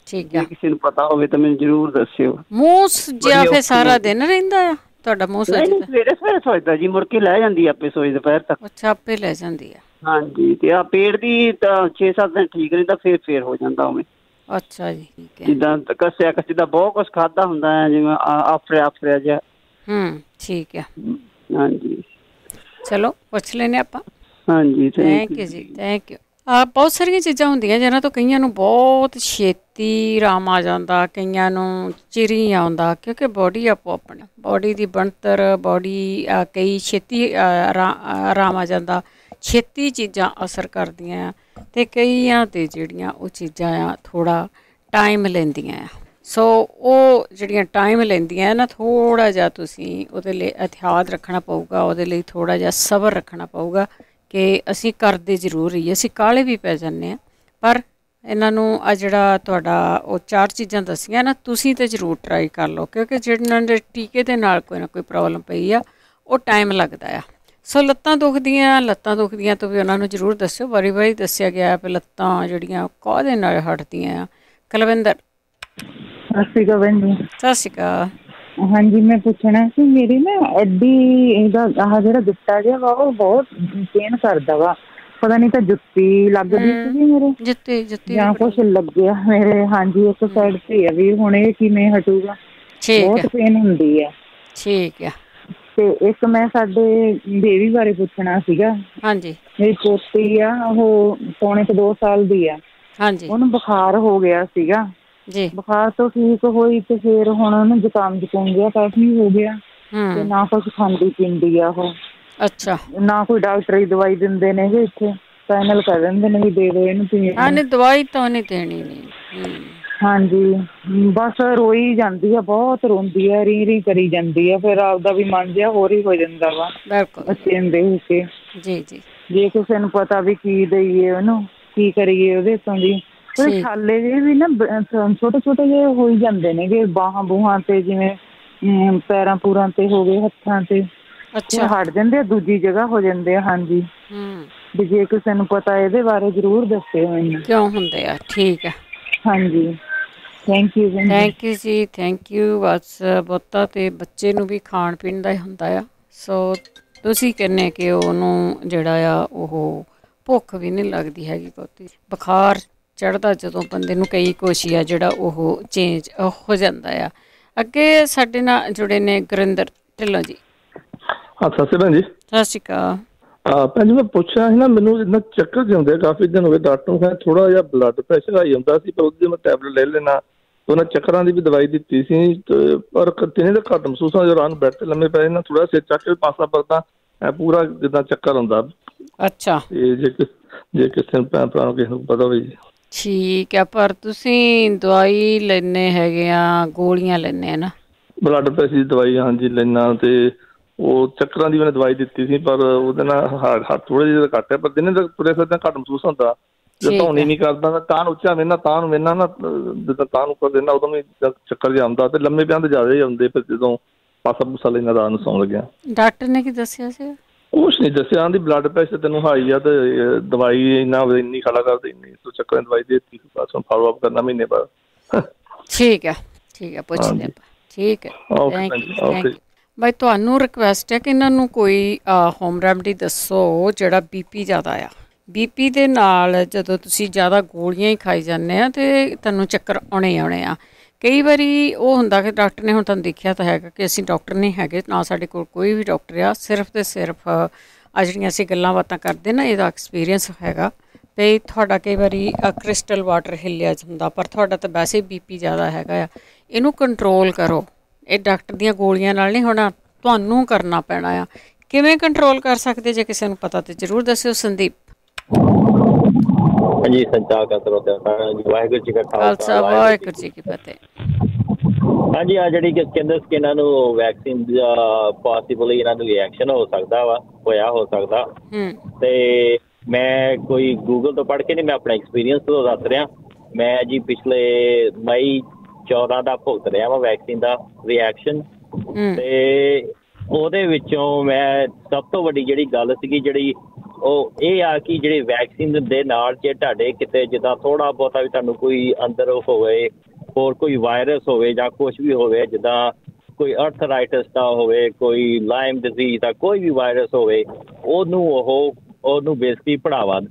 ਠੀਕ ਆ, ਕਿਸੇ ਨੂੰ ਪਤਾ ਹੋਵੇ ਤਾਂ ਮੈਨੂੰ ਜ਼ਰੂਰ ਦੱਸਿਓ। ਮੂੰਹ ਜਿਹਾ ਫਿਰ ਸਾਰਾ ਦਿਨ ਰਹਿੰਦਾ ਆ ਤੁਹਾਡਾ ਮੂੰਹ? ਸਵੇਰੇ ਸੋਚਦਾ ਜੀ, ਮੁੜ ਕੇ ਲੈ ਜਾਂਦੀ ਆਪੇ ਸੋਚ ਦੁਪਹਿਰ ਤੱਕ। ਅੱਛਾ, ਆਪੇ ਲੈ ਜਾਂਦੀ ਆ। ਹਾਂਜੀ, ਤੇ ਆ ਪੇਟ ਦੀ ਤਾਂ 6-7 ਦਿਨ ਠੀਕ ਰਹਿੰਦਾ, ਫੇਰ ਹੋ ਜਾਂਦਾ ਉਵੇਂ। ਅੱਛਾ ਜੀ, ਠੀਕ ਹੈ। ਜਿੱਦਾਂ ਕੱਸਿਆ ਜਿੱਦਾਂ ਬਹੁਤ ਕੁਛ ਖਾਧਾ ਹੁੰਦਾ ਹੈ, ਜਿਵੇਂ ਆਫਰਿਆ ਜਿਹਾ। ਠੀਕ ਆ। ਹਾਂਜੀ, ਚਲੋ ਪੁੱਛ ਲੈਨੇ ਆਪਾਂ। ਹਾਂਜੀ, ਥੈਂਕ ਯੂ ਜੀ, ਥੈਂਕ ਯੂ। ਬਹੁਤ ਸਾਰੀਆਂ ਚੀਜ਼ਾਂ ਹੁੰਦੀਆਂ ਜਿਹਨਾਂ ਤੋਂ ਕਈਆਂ ਨੂੰ ਬਹੁਤ ਛੇਤੀ ਆਰਾਮ ਆ ਜਾਂਦਾ, ਕਈਆਂ ਨੂੰ ਚਿਰੀ ਆਉਂਦਾ, ਕਿਉਂਕਿ ਬੋਡੀ ਆਪੋ ਆਪਣੀ ਬੋਡੀ ਦੀ ਬਣਤਰ, ਬੋਡੀ ਕਈ ਛੇਤੀ ਆਰਾਮ ਆ ਜਾਂਦਾ, ਛੇਤੀ ਚੀਜ਼ਾਂ ਅਸਰ ਕਰਦੀਆਂ ਆ, ਅਤੇ ਕਈਆਂ 'ਤੇ ਜਿਹੜੀਆਂ ਉਹ ਚੀਜ਼ਾਂ ਆ ਥੋੜ੍ਹਾ ਟਾਈਮ ਲੈਂਦੀਆਂ ਆ। ਸੋ ਉਹ ਜਿਹੜੀਆਂ ਟਾਈਮ ਲੈਂਦੀਆਂ ਨਾ, ਥੋੜ੍ਹਾ ਜਿਹਾ ਤੁਸੀਂ ਉਹਦੇ ਲਈ ਅਹਿਤਿਆਤ ਰੱਖਣਾ ਪਊਗਾ, ਉਹਦੇ ਲਈ ਥੋੜ੍ਹਾ ਜਿਹਾ ਸਬਰ ਰੱਖਣਾ ਪਊਗਾ ਕਿ ਅਸੀਂ ਕਰਦੇ ਜ਼ਰੂਰ ਰਹੀਏ। ਅਸੀਂ ਕਾਹਲੇ ਵੀ ਪੈ ਜਾਂਦੇ ਹਾਂ, ਪਰ ਇਹਨਾਂ ਨੂੰ ਆ ਜਿਹੜਾ ਤੁਹਾਡਾ ਉਹ 4 ਚੀਜ਼ਾਂ ਦੱਸੀਆਂ ਨਾ, ਤੁਸੀਂ ਤਾਂ ਜ਼ਰੂਰ ਟਰਾਈ ਕਰ ਲਓ, ਕਿਉਂਕਿ ਜਿਹਨਾਂ ਦੇ ਟੀਕੇ ਦੇ ਨਾਲ ਕੋਈ ਨਾ ਕੋਈ ਪ੍ਰੋਬਲਮ ਪਈ ਆ ਉਹ ਟਾਈਮ ਲੱਗਦਾ ਆ। ਸੋ ਲੱਤਾਂ ਦੁਖਦੀਆਂ ਤੋਂ ਵੀ ਉਹਨਾਂ ਨੂੰ ਜ਼ਰੂਰ ਦੱਸਿਓ। ਵਾਰੀ ਦੱਸਿਆ ਗਿਆ ਵੀ ਲੱਤਾਂ ਜਿਹੜੀਆਂ ਕਾਹਦੇ ਨਾਲ ਹਟਦੀਆਂ ਆ। ਕੁਲਵਿੰਦਰ। ਸਤਿ ਸ਼੍ਰੀ ਅਕਾਲ ਭੈਣ ਜੀ। ਸਤਿ ਸ਼੍ਰੀ ਅਕਾਲ। ਹਾਂਜੀ, ਮੈਂ ਪੁੱਛਣਾ ਸੀ, ਮੇਰੀ ਨਾ ਅੱਡੀ ਇਹਦਾ ਆਹ ਜਿਹੜਾ ਗਿੱਟਾ ਜਿਹਾ ਵਾ ਉਹ ਬਹੁਤ ਪੇਨ ਕਰਦਾ ਵਾ, ਪਤਾ ਨਹੀਂ ਤਾਂ ਜੁੱਤੀ ਲੱਗਦੀ ਸੀਗੀ ਮੇਰੇ, ਜੁੱਤੀ ਜਾਂ ਕੁਛ ਲੱਗਿਆ ਮੇਰੇ। ਹਾਂਜੀ, ਇੱਕ ਸਾਈਡ ਤੇ ਆ ਵੀ, ਹੁਣ ਇਹ ਕਿਵੇਂ ਹਟੂਗਾ? ਬਹੁਤ ਪੇਨ ਹੁੰਦੀ ਆ। ਠੀਕ ਆ। ਤੇ ਇੱਕ ਮੈਂ ਸਾਡੇ ਬੇਬੀ ਬਾਰੇ ਪੁੱਛਣਾ ਸੀਗਾ। ਹਾਂਜੀ, ਮੇਰੀ ਪੋਤੀ ਆ, ਉਹ ਪੌਣੇ 2 ਸਾਲ ਦੀ ਆ। ਹਾਂਜੀ, ਉਹਨੂੰ ਬੁਖਾਰ ਹੋ ਗਿਆ ਸੀਗਾ ਜੀ। ਬੁਖਾਰ ਤੋਂ ਠੀਕ ਹੋਈ ਤੇ ਫਿਰ ਹੁਣ ਉਹਨੂੰ ਜ਼ੁਕਾਮ ਜਿਹਾ ਕਾਫੀ ਹੋ ਗਿਆ, ਤੇ ਨਾ ਕੁਛ ਖਾਂਦੀ ਪੀਂਦੀ ਆ ਉਹ। ਅੱਛਾ। ਨਾ ਕੋਈ ਡਾਕਟਰੀ ਦਵਾਈ ਦਿੰਦੇ ਨੇ ਜੀ ਇੱਥੇ, ਫਾਈਨਲ ਕਰ ਦਿੰਦੇ ਨੇ ਵੀ ਦੇ ਦਿਓ ਇਹਨੂੰ ਪੀਣ। ਦਵਾਈ ਤਾਂ ਨਹੀਂ ਦੇਣੀ ਨਹੀਂ। ਹਾਂਜੀ ਬਸ ਰੋਈ ਜਾਂਦੀ ਆ, ਬਹੁਤ ਰੋਂਦੀ ਆ, ਰੀ ਕਰੀ ਜਾਂਦੀ ਆ, ਫਿਰ ਆਪਦਾ ਵੀ ਮਨ ਜਿਹਾ ਹੋਰ ਹੀ ਹੋ ਜਾਂਦਾ ਵਾ ਬੱਚੇ ਨੂੰ ਦੇਖ ਕੇ। ਜੀ ਜੀ, ਜੇ ਕਿਸੇ ਨੂੰ ਪਤਾ ਵੀ ਕੀ ਦਈਏ ਉਹਨੂੰ, ਕੀ ਕਰੀਏ ਉਹਦੇ ਤੋਂ ਜੀ। ਉਹਦੇ ਛਾਲੇ ਜਿਹੇ ਵੀ ਨਾ ਛੋਟੇ ਛੋਟੇ ਜਿਹੇ ਹੋਈ ਜਾਂਦੇ ਨੇਗੇ, ਬਾਹਾਂ ਬੂਹਾਂ ਤੇ, ਜਿਵੇਂ ਪੈਰਾਂ ਪੂਰਾਂ ਤੇ ਹੋ ਗਏ, ਹੱਥਾਂ ਤੇ ਹਟ ਜਾਂਦੇ ਆ, ਦੂਜੀ ਜਗ੍ਹਾ ਹੋ ਜਾਂਦੇ ਆ। ਹਾਂਜੀ ਵੀ ਜੇ ਕਿਸੇ ਨੂੰ ਪਤਾ ਇਹਦੇ ਬਾਰੇ ਜ਼ਰੂਰ ਦੱਸਿਓ ਮੈਨੂੰ ਕਿਉਂ ਹੁੰਦੇ ਆ। ਠੀਕ ਹੈ, ਹਾਂਜੀ ਥੈਂਕ ਯੂ ਜੀ, ਥੈਂਕ ਯੂ। ਬਸ ਬਹੁਤਾ ਤੇ ਬੱਚੇ ਨੂੰ ਵੀ ਖਾਣ ਪੀਣ ਦਾ ਹੀ ਹੁੰਦਾ ਆ। ਸੋ ਤੁਸੀਂ ਕਹਿੰਦੇ ਕਿ ਉਹਨੂੰ ਜਿਹੜਾ ਆ ਉਹ ਭੁੱਖ ਵੀ ਨਹੀਂ ਲੱਗਦੀ ਹੈਗੀ ਬਹੁਤੀ। ਬੁਖਾਰ ਚੜ੍ਹਦਾ ਜਦੋਂ ਬੰਦੇ ਨੂੰ, ਕਈ ਕੁਛ ਆ ਜਿਹੜਾ ਉਹ ਚੇਂਜ ਹੋ ਜਾਂਦਾ ਆ। ਅੱਗੇ ਸਾਡੇ ਨਾਲ ਜੁੜੇ ਨੇ ਗੁਰਿੰਦਰ ਢਿੱਲੋਂ ਜੀ। ਸਤਿ ਸ਼੍ਰੀ ਅਕਾਲ ਜੀ। ਸਤਿ ਸ਼੍ਰੀ ਅਕਾਲ। ਭੈਣ ਜੀ ਮੈਂ ਪੁੱਛਿਆ ਸੀ ਨਾ, ਮੈਨੂੰ ਜਿੱਦਾਂ ਚੱਕਰ ਜਿਹੇ ਹੁੰਦੇ ਕਾਫੀ ਦਿਨ ਹੋ ਗਏ, ਡਾਕਟਰ ਨੂੰ ਕਹਿੰਦਾ ਥੋੜ੍ਹਾ ਜਿਹਾ ਬਲੱਡ ਪ੍ਰੈਸ਼ਰ ਆ ਜਾਂਦਾ ਸੀ, ਪਰ ਉਹਦੀ ਮੈਂ ਟੈਬਲੇਟ ਲੈ ਲੈਣਾ। ਉਹਨਾਂ ਚੱਕਰਾਂ ਦੀ ਵੀ ਦਵਾਈ ਦਿੱਤੀ ਸੀ, ਪਰ ਕਿੰਨੇ ਤਾਂ ਘੱਟ ਮਹਿਸੂਸ ਆ। ਜਦੋਂ ਬੈੱਡ 'ਤੇ ਲੰਮੇ ਪੈ ਨਾ, ਥੋੜ੍ਹਾ ਸਿਰ ਚੱਕ ਕੇ ਪਾਸਾ ਪਰਦਾ ਪੂਰਾ ਜਿੱਦਾਂ ਚੱਕਰ ਹੁੰਦਾ। ਅੱਛਾ, ਤੇ ਜੇ ਕਿਸੇ ਨੂੰ ਭੈਣ ਭਰਾ ਨੂੰ ਕਿਸੇ ਨੂੰ ਪਤਾ ਹੋਵੇ ਜੀ। ਠੀਕ ਹੈ, ਪਰ ਤੁਸੀਂ ਦਵਾਈ ਲੈਂਦੇ ਹੈਗੇ ਆ, ਗੋਲੀਆਂ ਲੈਂਦੇ ਆ ਨਾ? ਬਲੱਡ ਪ੍ਰੈਸ਼ਰ ਦੀ ਦਵਾਈ ਹਾਂਜੀ ਲੈਣਾ, ਤੇ ਉਹ ਚੱਕਰਾਂ ਦੀ ਉਹਨੇ ਦਵਾਈ ਦਿੱਤੀ ਸੀ, ਪਰ ਉਹਦੇ ਨਾਲ ਹੱਥ ਥੋੜ੍ਹਾ ਜਿਹਾ ਘੱਟ ਹੈ, ਪਰ ਦਿਨੇ ਤੱਕ ਤੁਰੇ ਫਿਰਦੇ ਘੱਟ ਮਹਿਸੂਸ ਹੁੰਦਾ। ਜੇ ਧੌਣੀ ਨਹੀਂ ਕਰਦਾ, ਤਾਂ ਨੂੰ ਉੱਚਾ ਵੇਨਾ, ਤਾਂ ਨੂੰ ਵੇਨਾ ਨਾ, ਜਿੱਦਾਂ ਤਾਂ ਨੂੰ ਕਰ ਦਿੰਦਾ ਉਦੋਂ ਵੀ ਚੱਕਰ ਜਿਹਾ ਆਉਂਦਾ, ਤੇ ਲੰਮੇ ਪਿਆਂ ਤੇ ਜ਼ਿਆਦਾ ਹੀ ਆਉਂਦੇ। ਫਿਰ ਜਦੋਂ ਪਾਸਾ ਪੂਸਾ ਲੈਣਾ ਰਾਤ ਨੂੰ ਸੌਣ ਲੱਗਿਆ। ਡਾਕਟਰ ਨੇ ਕੀ ਦੱਸਿਆ ਸੀ? ਕੁਛ ਨਹੀਂ ਦੱਸਿਆ, ਆਂਦੀ ਬਲੱਡ ਪ੍ਰੈਸ਼ਰ ਤੈਨੂੰ ਹਾਈ ਆ, ਤੇ ਦਵਾਈ ਇੰਨੀ ਖਾਲਾ ਕਰਦੇ, ਇੰਨੀ ਚੱਕਰਾਂ ਦੀ ਦਵਾਈ ਦੇ ਦਿੱਤੀ, ਬਸ ਹੁਣ ਫਾਲੋ ਅਪ ਕਰਨਾ ਮਹੀਨੇ ਬਾਅਦ। ਠੀਕ ਹੈ, ਠੀਕ ਹੈ, ਪੁੱਛਦੇ ਆਪਾਂ। ਠੀਕ ਹੈ, ਥੈਂਕ ਯੂ। ਬਾਈ ਤੁਹਾਨੂੰ ਰਿਕੁਐਸਟ ਹੈ ਕਿ ਇਹਨਾਂ ਨੂੰ ਕੋਈ ਹੋਮ ਰੈਮਡੀ ਦੱਸੋ ਜਿਹੜਾ BP ਜ਼ਿਆਦਾ ਆ। BP ਦੇ ਨਾਲ ਜਦੋਂ ਤੁਸੀਂ ਜ਼ਿਆਦਾ ਗੋਲੀਆਂ ਹੀ ਖਾਈ ਜਾਂਦੇ ਆ ਅਤੇ ਤੁਹਾਨੂੰ ਚੱਕਰ ਆਉਣੇ ਆ। ਕਈ ਵਾਰੀ ਉਹ ਹੁੰਦਾ ਕਿ ਡਾਕਟਰ ਨੇ, ਹੁਣ ਤੁਹਾਨੂੰ ਦੇਖਿਆ ਤਾਂ ਹੈਗਾ ਕਿ ਅਸੀਂ ਡਾਕਟਰ ਨਹੀਂ ਹੈਗੇ ਨਾ, ਸਾਡੇ ਕੋਲ ਕੋਈ ਵੀ ਡਾਕਟਰ ਆ, ਸਿਰਫ ਅਤੇ ਸਿਰਫ ਆ ਜਿਹੜੀਆਂ ਅਸੀਂ ਗੱਲਾਂ ਬਾਤਾਂ ਕਰਦੇ ਨਾ, ਇਹਦਾ ਐਕਸਪੀਰੀਅੰਸ ਹੈਗਾ। ਅਤੇ ਤੁਹਾਡਾ ਕਈ ਵਾਰੀ ਕ੍ਰਿਸਟਲ ਵਾਟਰ ਹਿੱਲਿਆ ਜਾਂਦਾ, ਪਰ ਤੁਹਾਡਾ ਤਾਂ ਵੈਸੇ ਹੀ BP ਜ਼ਿਆਦਾ ਹੈਗਾ ਆ। ਇਹਨੂੰ ਕੰਟਰੋਲ ਕਰੋ। ਇਹ ਡਾਕਟਰ ਦੀਆਂ ਗੋਲੀਆਂ ਨਾਲ ਨਹੀਂ ਹੋਣਾ, ਤੁਹਾਨੂੰ ਕਰਨਾ ਪੈਣਾ ਆ। ਕਿਵੇਂ ਕੰਟਰੋਲ ਕਰ ਸਕਦੇ, ਜੇ ਕਿਸੇ ਨੂੰ ਪਤਾ ਤਾਂ ਜ਼ਰੂਰ ਦੱਸਿਓ। ਸੰਦੀਪ। ਹਾਂਜੀ, ਸੰਚਾਰ ਵਾਹਿਗੁਰੂ ਜੀ ਕਾ ਖਾਲਸਾ, ਵਾਹਿਗੁਰੂ ਜੀ ਕੀ ਫਤਿਹ। ਹਾਂਜੀ, ਆ ਜਿਹੜੀ ਕਹਿੰਦੇ ਕਿ ਇਹਨਾਂ ਨੂੰ ਵੈਕਸੀਨ ਦਾ ਪੋਸੀਬਲ ਇਹਨਾਂ ਨੂੰ ਰਿਐਕਸ਼ਨ ਹੋ ਸਕਦਾ ਵਾ, ਹੋ ਸਕਦਾ। ਤੇ ਮੈਂ ਕੋਈ ਗੂਗਲ ਤੋਂ ਪੜ੍ਹ ਕੇ ਨਹੀਂ, ਮੈਂ ਆਪਣਾ ਐਕਸਪੀਰੀਅੰਸ ਤੋਂ ਦੱਸ ਰਿਹਾ। ਮੈਂ ਜੀ ਪਿਛਲੇ ਮਈ 14 ਦਾ ਭੁਗਤ ਰਿਹਾ ਵਾ ਵੈਕਸੀਨ ਦਾ ਰਿਐਕਸ਼ਨ। ਤੇ ਉਹਦੇ ਵਿੱਚੋਂ ਮੈਂ ਸਭ ਤੋਂ ਵੱਡੀ ਜਿਹੜੀ ਗੱਲ ਸੀਗੀ, ਜਿਹੜੀ ਉਹ ਇਹ ਆ ਕਿ ਜਿਹੜੇ ਵੈਕਸੀਨ ਦੇ ਨਾਲ ਜੇ ਤੁਹਾਡੇ ਕਿਤੇ ਜਿੱਦਾਂ ਥੋੜ੍ਹਾ ਬਹੁਤਾ ਵੀ ਤੁਹਾਨੂੰ ਕੋਈ ਅੰਦਰ ਹੋਵੇ, ਹੋਰ ਕੋਈ ਵਾਇਰਸ ਹੋਵੇ ਜਾਂ ਕੁਛ ਵੀ ਹੋਵੇ, ਜਿੱਦਾਂ ਕੋਈ ਅਰਥਰਾਈਟਸ ਦਾ ਹੋਵੇ, ਕੋਈ ਲਾਈਮ ਡਿਜ਼ੀਜ਼ ਦਾ ਕੋਈ ਵੀ ਵਾਇਰਸ ਹੋਵੇ, ਉਹਨੂੰ ਬੇਸਿਕਲੀ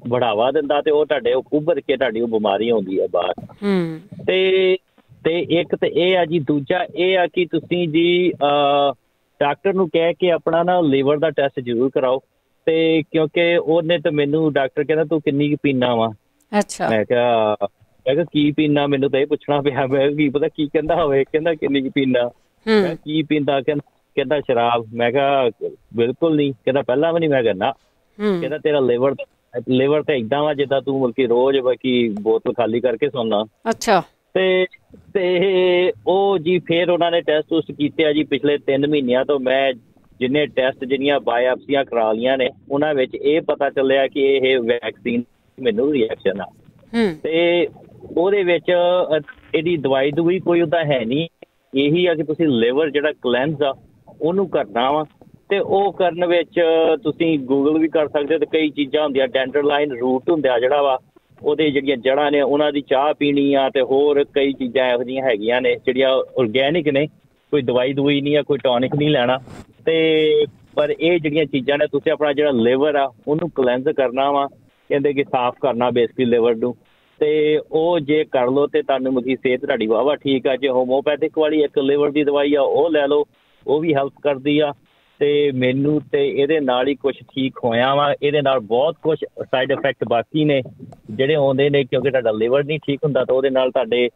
ਬੜਾਵਾ ਦਿੰਦਾ, ਤੇ ਉਹ ਤੁਹਾਡੇ ਉੱਭਰ ਕੇ ਤੁਹਾਡੀ ਉਹ ਬਿਮਾਰੀ ਆਉਂਦੀ ਹੈ ਬਾਹਰ। ਤੇ ਇੱਕ ਤਾਂ ਇਹ ਆ ਜੀ। ਦੂਜਾ ਇਹ ਆ ਕਿ ਤੁਸੀਂ ਜੀ ਡਾਕਟਰ ਨੂੰ ਕਹਿ ਕੇ ਆਪਣਾ ਨਾ ਲੀਵਰ ਦਾ ਟੈਸਟ ਜ਼ਰੂਰ ਕਰਾਓ। ਤੇ ਕਿਉਂਕਿ ਉਹਨੇ ਤਾਂ ਮੈਨੂੰ ਡਾਕਟਰ ਕਹਿੰਦਾ ਤੂੰ ਕਿੰਨੀ ਕੁ ਪੀਨਾ ਵਾ। ਅੱਛਾ। ਮੈਂ ਕਿਹਾ ਕੀ ਪੀਨਾ, ਮੈਨੂੰ ਤਾਂ ਇਹ ਪੁੱਛਣਾ ਪਿਆ। ਮੈਂ ਕੀ ਪਤਾ ਕੀ ਕਹਿੰਦਾ ਹੋਵੇ। ਕਹਿੰਦਾ ਕਿੰਨੀ ਕੁ ਪੀਨਾ, ਮੈਂ ਕੀ ਪੀਂਦਾ, ਕਹਿੰਦਾ ਸ਼ਰਾਬ। ਮੈਂ ਕਿਹਾ ਬਿਲਕੁਲ ਨਹੀਂ। ਕਹਿੰਦਾ ਪਹਿਲਾਂ ਵੀ ਨਹੀਂ। ਮੈਂ ਕਹਿੰਦਾ ਕਹਿੰਦਾ ਤੇਰਾ ਲੀਵਰ ਤੇ ਏਦਾਂ ਵਾ ਜਿੱਦਾਂ ਤੂੰ ਮਤਲਬ ਕਿ ਰੋਜ਼ ਬੋਤਲ ਖਾਲੀ ਕਰਕੇ ਸੌਂਦਾ। ਅੱਛਾ। ਤੇ ਉਹ ਜੀ ਫਿਰ ਉਹਨਾਂ ਨੇ ਟੈਸਟ ਟੂਸਟ ਕੀਤੇ ਆ ਜੀ। ਪਿਛਲੇ 3 ਮਹੀਨਿਆਂ ਤੋਂ ਮੈਂ ਜਿੰਨੇ ਟੈਸਟ, ਜਿਹੜੀਆਂ ਬਾਇਓਪਸੀਆਂ ਕਰਾ ਲਈਆਂ ਨੇ, ਉਹਨਾਂ ਵਿੱਚ ਇਹ ਪਤਾ ਚੱਲਿਆ ਕਿ ਇਹ ਵੈਕਸੀਨ ਮੈਨੂੰ ਰਿਐਕਸ਼ਨ ਆ। ਤੇ ਉਹਦੇ ਵਿੱਚ ਇਹਦੀ ਦਵਾਈ ਦੂਈ ਕੋਈ ਉਹਦਾ ਹੈ ਨਹੀਂ। ਇਹੀ ਆ ਕਿ ਤੁਸੀਂ ਲਿਵਰ ਜਿਹੜਾ ਕਲੈਂਸ ਆ ਉਹਨੂੰ ਕਰਨਾ ਵਾ। ਤੇ ਉਹ ਕਰਨ ਵਿੱਚ ਤੁਸੀਂ ਗੂਗਲ ਵੀ ਕਰ ਸਕਦੇ ਹੋ। ਤੇ ਕਈ ਚੀਜ਼ਾਂ ਹੁੰਦੀਆਂ, ਡੈਂਡਰਲਾਈਨ ਰੂਟ ਹੁੰਦਾ ਜਿਹੜਾ ਵਾ, ਉਹਦੇ ਜਿਹੜੀਆਂ ਜੜ੍ਹਾਂ ਨੇ ਉਹਨਾਂ ਦੀ ਚਾਹ ਪੀਣੀ ਆ। ਤੇ ਹੋਰ ਕਈ ਚੀਜ਼ਾਂ ਇਹੋ ਜਿਹੀਆਂ ਹੈਗੀਆਂ ਨੇ ਜਿਹੜੀਆਂ ਔਰਗੈਨਿਕ ਨੇ, ਕੋਈ ਦਵਾਈ ਦਵਾਈ ਨਹੀਂ ਆ, ਕੋਈ ਟੌਨਿਕ ਨਹੀਂ ਲੈਣਾ। ਤੇ ਪਰ ਇਹ ਜਿਹੜੀਆਂ ਚੀਜ਼ਾਂ ਨੇ, ਤੁਸੀਂ ਆਪਣਾ ਜਿਹੜਾ ਲਿਵਰ ਆ ਉਹਨੂੰ ਕਲੈਂਸ ਕਰਨਾ ਵਾ। ਕਹਿੰਦੇ ਕਿ ਸਾਫ਼ ਕਰਨਾ ਬੇਸਿਕਲੀ ਲਿਵਰ ਨੂੰ। ਤੇ ਉਹ ਜੇ ਕਰ ਲਓ ਤੇ ਤੁਹਾਨੂੰ ਮਤਲਬ ਸਿਹਤ ਤੁਹਾਡੀ ਵਾਹਵਾ ਠੀਕ ਆ। ਜੇ ਹੋਮੋਪੈਥਿਕ ਵਾਲੀ ਇੱਕ ਲਿਵਰ ਦੀ ਦਵਾਈ ਆ ਉਹ ਲੈ ਲਓ, ਉਹ ਵੀ ਹੈਲਪ ਕਰਦੀ ਆ। ਤੇ ਮੈਨੂੰ ਤੇ ਇਹਦੇ ਨਾਲ ਹੀ ਕੁਛ ਠੀਕ ਹੋਇਆ ਵਾ। ਇਹਦੇ ਨਾਲ ਬਹੁਤ ਕੁਛ ਸਾਈਡ ਇਫੈਕਟ ਬਾਕੀ ਨੇ ਜਿਹੜੇ ਆਉਂਦੇ ਨੇ, ਕਿਉਂਕਿ ਤੁਹਾਡਾ ਲਿਵਰ ਨਹੀਂ ਠੀਕ ਹੁੰਦਾ ਤਾਂ ਉਹਦੇ ਨਾਲ ਤੁਹਾਡੇ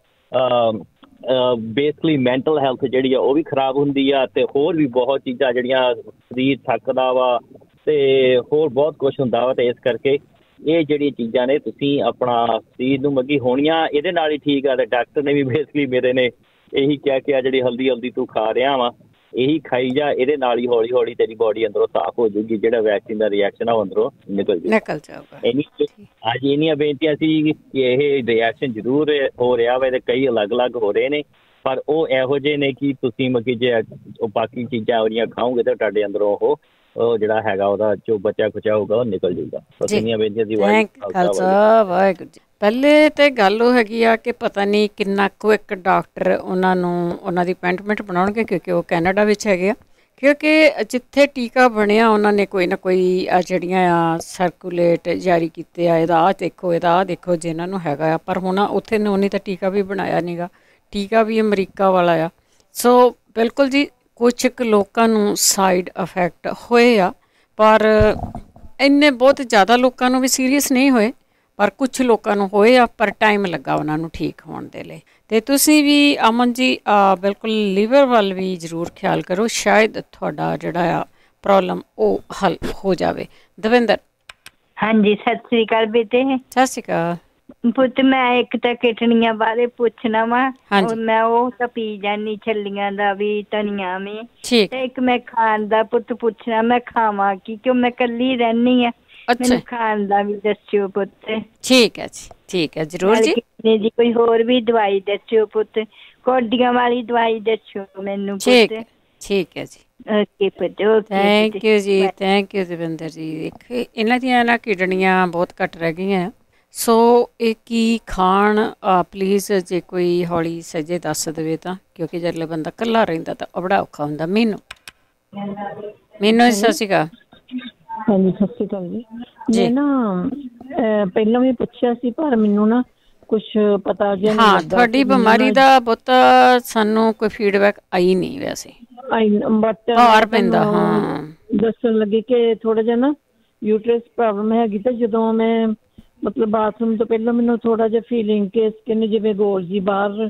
ਬੇਸਿਕਲੀ ਮੈਂਟਲ ਹੈਲਥ ਜਿਹੜੀ ਆ ਉਹ ਵੀ ਖਰਾਬ ਹੁੰਦੀ ਆ। ਤੇ ਹੋਰ ਵੀ ਬਹੁਤ ਚੀਜ਼ਾਂ ਜਿਹੜੀਆਂ, ਸਰੀਰ ਥੱਕਦਾ ਵਾ ਤੇ ਹੋਰ ਬਹੁਤ ਕੁਛ ਹੁੰਦਾ ਵਾ। ਤੇ ਇਸ ਕਰਕੇ ਇਹ ਜਿਹੜੀਆਂ ਚੀਜ਼ਾਂ ਨੇ ਤੁਸੀਂ ਆਪਣਾ ਸਰੀਰ ਨੂੰ ਮੱਗੀ ਹੋਣੀਆਂ ਇਹਦੇ ਨਾਲ ਹੀ ਠੀਕ ਆ। ਤੇ ਡਾਕਟਰ ਨੇ ਵੀ ਬੇਸਿਕਲੀ ਮੇਰੇ ਨੇ ਇਹੀ ਕਿਹਾ ਕਿ ਆ ਜਿਹੜੀ ਹਲਦੀ ਤੂੰ ਖਾ ਰਿਹਾ ਵਾ ਇਹੀ ਖਾਈ ਜਾ, ਇਹਦੇ ਨਾਲ ਹੀ ਹੌਲੀ ਹੌਲੀ ਤੇਰੀ ਬੋਡੀ ਅੰਦਰੋਂ ਸਾਫ਼ ਹੋ ਜਾਊਗੀ, ਜਿਹੜਾ ਵੈਕਸੀਨ ਦਾ ਰਿਐਕਸ਼ਨ ਆ ਉਹ ਅੰਦਰੋਂ ਨਿਕਲ ਜਾਊਗਾ। ਅੱਜ ਇੰਨੀਆਂ ਬੇਨਤੀਆਂ ਸੀ ਕਿ ਇਹ ਰਿਐਕਸ਼ਨ ਜ਼ਰੂਰ ਹੋ ਰਿਹਾ ਵਾ, ਇਹਦੇ ਕਈ ਅਲੱਗ ਹੋ ਰਹੇ ਨੇ, ਪਰ ਉਹ ਇਹੋ ਜਿਹੇ ਨੇ ਕਿ ਤੁਸੀਂ ਮੱਕੀ ਜੇ ਉਹ ਬਾਕੀ ਚੀਜ਼ਾਂ ਉਹਦੀਆਂ ਖਾਓਗੇ ਤਾਂ ਤੁਹਾਡੇ ਅੰਦਰੋਂ ਉਹ ਜਿਹੜਾ ਹੈਗਾ ਉਹਦਾ ਜੋ ਬਚਿਆ ਖੁਚਿਆ ਹੋਊਗਾ ਉਹ ਨਿਕਲ ਜਾਊਗਾ। ਬਸ ਇੰਨੀਆਂ ਬੇਨਤੀਆਂ ਸੀ। ਵਾਹਿਗੁਰੂ ਜੀ। ਪਹਿਲੇ ਤੇ ਗੱਲ ਉਹ ਹੈਗੀ ਆ ਕਿ ਪਤਾ ਨਹੀਂ ਕਿੰਨਾ ਕੁ ਇੱਕ ਡਾਕਟਰ ਉਹਨਾਂ ਨੂੰ ਉਹਨਾਂ ਦੀ ਅਪਾਇੰਟਮੈਂਟ ਬਣਾਉਣਗੇ, ਕਿਉਂਕਿ ਉਹ ਕੈਨੇਡਾ ਵਿੱਚ ਹੈਗੇ ਆ। ਕਿਉਂਕਿ ਜਿੱਥੇ ਟੀਕਾ ਬਣਿਆ ਉਹਨਾਂ ਨੇ ਕੋਈ ਨਾ ਕੋਈ ਜਿਹੜੀਆਂ ਆ ਸਰਕੂਲੇਟ ਜਾਰੀ ਕੀਤੇ ਆ, ਇਹਦਾ ਆਹ ਦੇਖੋ ਇਹਦਾ ਆਹ ਦੇਖੋ ਜਿਹਨਾਂ ਨੂੰ ਹੈਗਾ ਆ। ਪਰ ਹੁਣ ਉੱਥੇ ਨੇ ਉਹਨੇ ਤਾਂ ਟੀਕਾ ਵੀ ਬਣਾਇਆ ਨਹੀਂ ਗਾ, ਟੀਕਾ ਵੀ ਅਮਰੀਕਾ ਵਾਲਾ ਆ। ਸੋ ਬਿਲਕੁਲ ਜੀ ਕੁਛ ਕੁ ਲੋਕਾਂ ਨੂੰ ਸਾਈਡ ਇਫੈਕਟ ਹੋਏ ਆ, ਪਰ ਇੰਨੇ ਬਹੁਤ ਜ਼ਿਆਦਾ ਲੋਕਾਂ ਨੂੰ ਵੀ ਸੀਰੀਅਸ ਨਹੀਂ ਹੋਏ, ਪਰ ਕੁਛ ਲੋਕਾਂ ਨੂੰ ਹੋਏ ਆ, ਪਰ ਟਾਈਮ ਲੱਗਾ ਉਹਨਾਂ ਨੂੰ ਠੀਕ ਹੋਣ ਦੇ ਲਈ। ਅਤੇ ਤੁਸੀਂ ਵੀ ਅਮਨ ਜੀ ਬਿਲਕੁਲ ਲੀਵਰ ਵੱਲ ਵੀ ਜ਼ਰੂਰ ਖਿਆਲ ਕਰੋ, ਸ਼ਾਇਦ ਤੁਹਾਡਾ ਜਿਹੜਾ ਆ ਪ੍ਰੋਬਲਮ ਉਹ ਹੱਲ ਹੋ ਜਾਵੇ। ਦਵਿੰਦਰ। ਹਾਂਜੀ, ਸਤਿ ਸ੍ਰੀ ਅਕਾਲ ਬੇਟੇ। ਸਤਿ ਸ੍ਰੀ ਅਕਾਲ ਪੁੱਤ। ਮੈਂ ਇੱਕ ਤਾਂ ਕਿਡਨੀਆਂ ਬਾਰੇ ਪੁੱਛਣਾ ਵਾ, ਮੈਂ ਉਹ ਤਾਂ ਪੀ ਜਾਂਦੀ ਛੱਲੀਆਂ ਦਾ ਵੀ, ਧਨੀਆ ਵੀ, ਤੇ ਇੱਕ ਮੈਂ ਖਾਣ ਦਾ ਪੁੱਤ ਪੁੱਛਣਾ, ਮੈਂ ਖਾਵਾਂ ਕੀ, ਕਿਉਂ ਮੈਂ ਇਕੱਲੀ ਰਹਿੰਦੀ ਆ, ਮੈਨੂੰ ਖਾਣ ਦਾ ਵੀ ਦੱਸਿਓ ਪੁੱਤ। ਠੀਕ ਹੈ ਜੀ, ਠੀਕ ਹੈ ਜ਼ਰੂਰ ਜੀ। ਜੀ ਕੋਈ ਹੋਰ ਵੀ ਦਵਾਈ ਦੱਸਿਓ ਪੁੱਤ, ਕੋਡੀਆਂ ਵਾਲੀ ਦਵਾਈ ਦੱਸਿਓ ਮੈਨੂੰ ਪੁੱਤ। ਠੀਕ ਹੈ ਜੀ, ਓਕੇ ਪੁੱਤ। ਥੈਂਕ ਯੂ ਜੀ, ਥੈਂਕ ਯੂ ਦਵਿੰਦਰ ਜੀ। ਇਹਨਾਂ ਦੀਆਂ ਨਾ ਕਿਡਨੀਆਂ ਬਹੁਤ ਘੱਟ ਰਹਿ ਗਈਆਂ, ਸੋ ਇਹ ਕੀ ਖਾਣ ਪਲੀਜ਼, ਜੇ ਕੋਈ ਹੌਲੀ ਸੱਜੇ ਦੱਸ ਦੇਵੇ ਤਾਂ, ਕਿਉਂਕਿ ਜਦੋਂ ਬੰਦਾ ਇਕੱਲਾ ਰਹਿੰਦਾ ਤਾਂ ਬੜਾ ਔਖਾ ਹੁੰਦਾ। ਮੈਨੂੰ ਸਤਿ ਸ਼੍ਰੀ ਅਕਾਲ। ਹਾਂਜੀ ਸਤਿ ਸ਼੍ਰੀ ਅਕਾਲ ਜੀ। ਮੈਂ ਨਾ ਪਹਿਲਾਂ ਵੀ ਪੁੱਛਿਆ ਸੀ, ਪਰ ਮੈਨੂੰ ਨਾ ਕੁਛ ਪਤਾ ਗਿਆ ਨਹੀਂ। ਹਾਂ, ਤੁਹਾਡੀ ਬਿਮਾਰੀ ਦਾ ਬਹੁਤ ਸਾਨੂੰ ਕੋਈ ਫੀਡਬੈਕ ਆਈ ਨਹੀਂ ਵੈਸੇ, ਬਟ ਭਾਰ ਪੈਂਦਾ। ਹਾਂ, ਦੱਸਣ ਲੱਗੇ ਕਿ ਥੋੜਾ ਜਿਹਾ ਨਾ ਯੂਟਰਸ ਪ੍ਰੋਬਲਮ ਹੈਗੀ, ਤਾਂ ਜਦੋਂ ਮੈਂ ਮਤਲਬ ਬਾਥਰੂਮ ਤੋਂ ਪਹਿਲਾਂ ਮੈਨੂੰ ਥੋੜਾ ਜਿਹਾ ਫੀਲਿੰਗ ਕਿ ਸਕਿਨ ਜਿਵੇਂ ਗੋਲ ਜੀ ਬਾਹਰ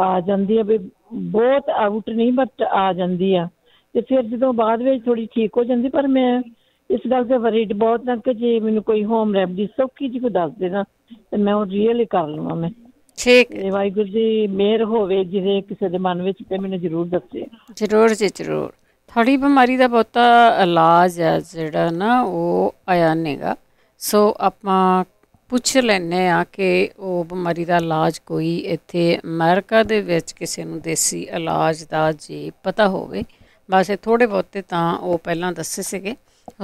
ਆ ਜਾਂਦੀ ਆ, ਵੀ ਬਹੁਤ ਆਊਟ ਨਹੀਂ ਬਟ ਆ ਜਾਂਦੀ ਆ, ਤੇ ਫਿਰ ਜਦੋਂ ਬਾਅਦ ਵਿੱਚ ਥੋੜੀ ਠੀਕ ਹੋ ਜਾਂਦੀ। ਪਰ ਮੈਂ ਇਸ ਗੱਲ ਤੇ ਵਰੀਡ ਬਹੁਤ ਨਾ ਕਿ ਜੇ ਮੈਨੂੰ ਕੋਈ ਹੋਮ ਰੈਮਡੀ ਸੌਖੀ ਜੀ ਕੋਈ ਦੱਸ ਦੇਣਾ ਤੇ ਮੈਂ ਉਹ ਰੀਅਲੀ ਕਰ ਲਵਾਂ। ਮੈਂ ਠੀਕ, ਵਾਹਿਗੁਰੂ ਜੀ ਮਿਹਰ ਹੋਵੇ ਜਿਹਦੇ ਕਿਸੇ ਦੇ ਮਨ ਵਿੱਚ, ਤੇ ਮੈਨੂੰ ਜ਼ਰੂਰ ਦੱਸੇ। ਜ਼ਰੂਰ ਜੀ ਜ਼ਰੂਰ। ਤੁਹਾਡੀ ਬਿਮਾਰੀ ਦਾ ਬਹੁਤਾ ਇਲਾਜ ਹੈ ਜਿਹੜਾ ਨਾ ਉਹ ਆਇਆ ਨਹੀਂਗਾ, ਸੋ ਆਪਾਂ ਪੁੱਛ ਲੈਂਦੇ ਹਾਂ ਕਿ ਉਹ ਬਿਮਾਰੀ ਦਾ ਇਲਾਜ ਕੋਈ ਇੱਥੇ ਅਮਰੀਕਾ ਦੇ ਵਿੱਚ ਕਿਸੇ ਨੂੰ ਦੇਸੀ ਇਲਾਜ ਦਾ ਜੇ ਪਤਾ ਹੋਵੇ। ਬਸ ਇਹ ਥੋੜ੍ਹੇ ਬਹੁਤੇ ਤਾਂ ਉਹ ਪਹਿਲਾਂ ਦੱਸੇ ਸੀਗੇ,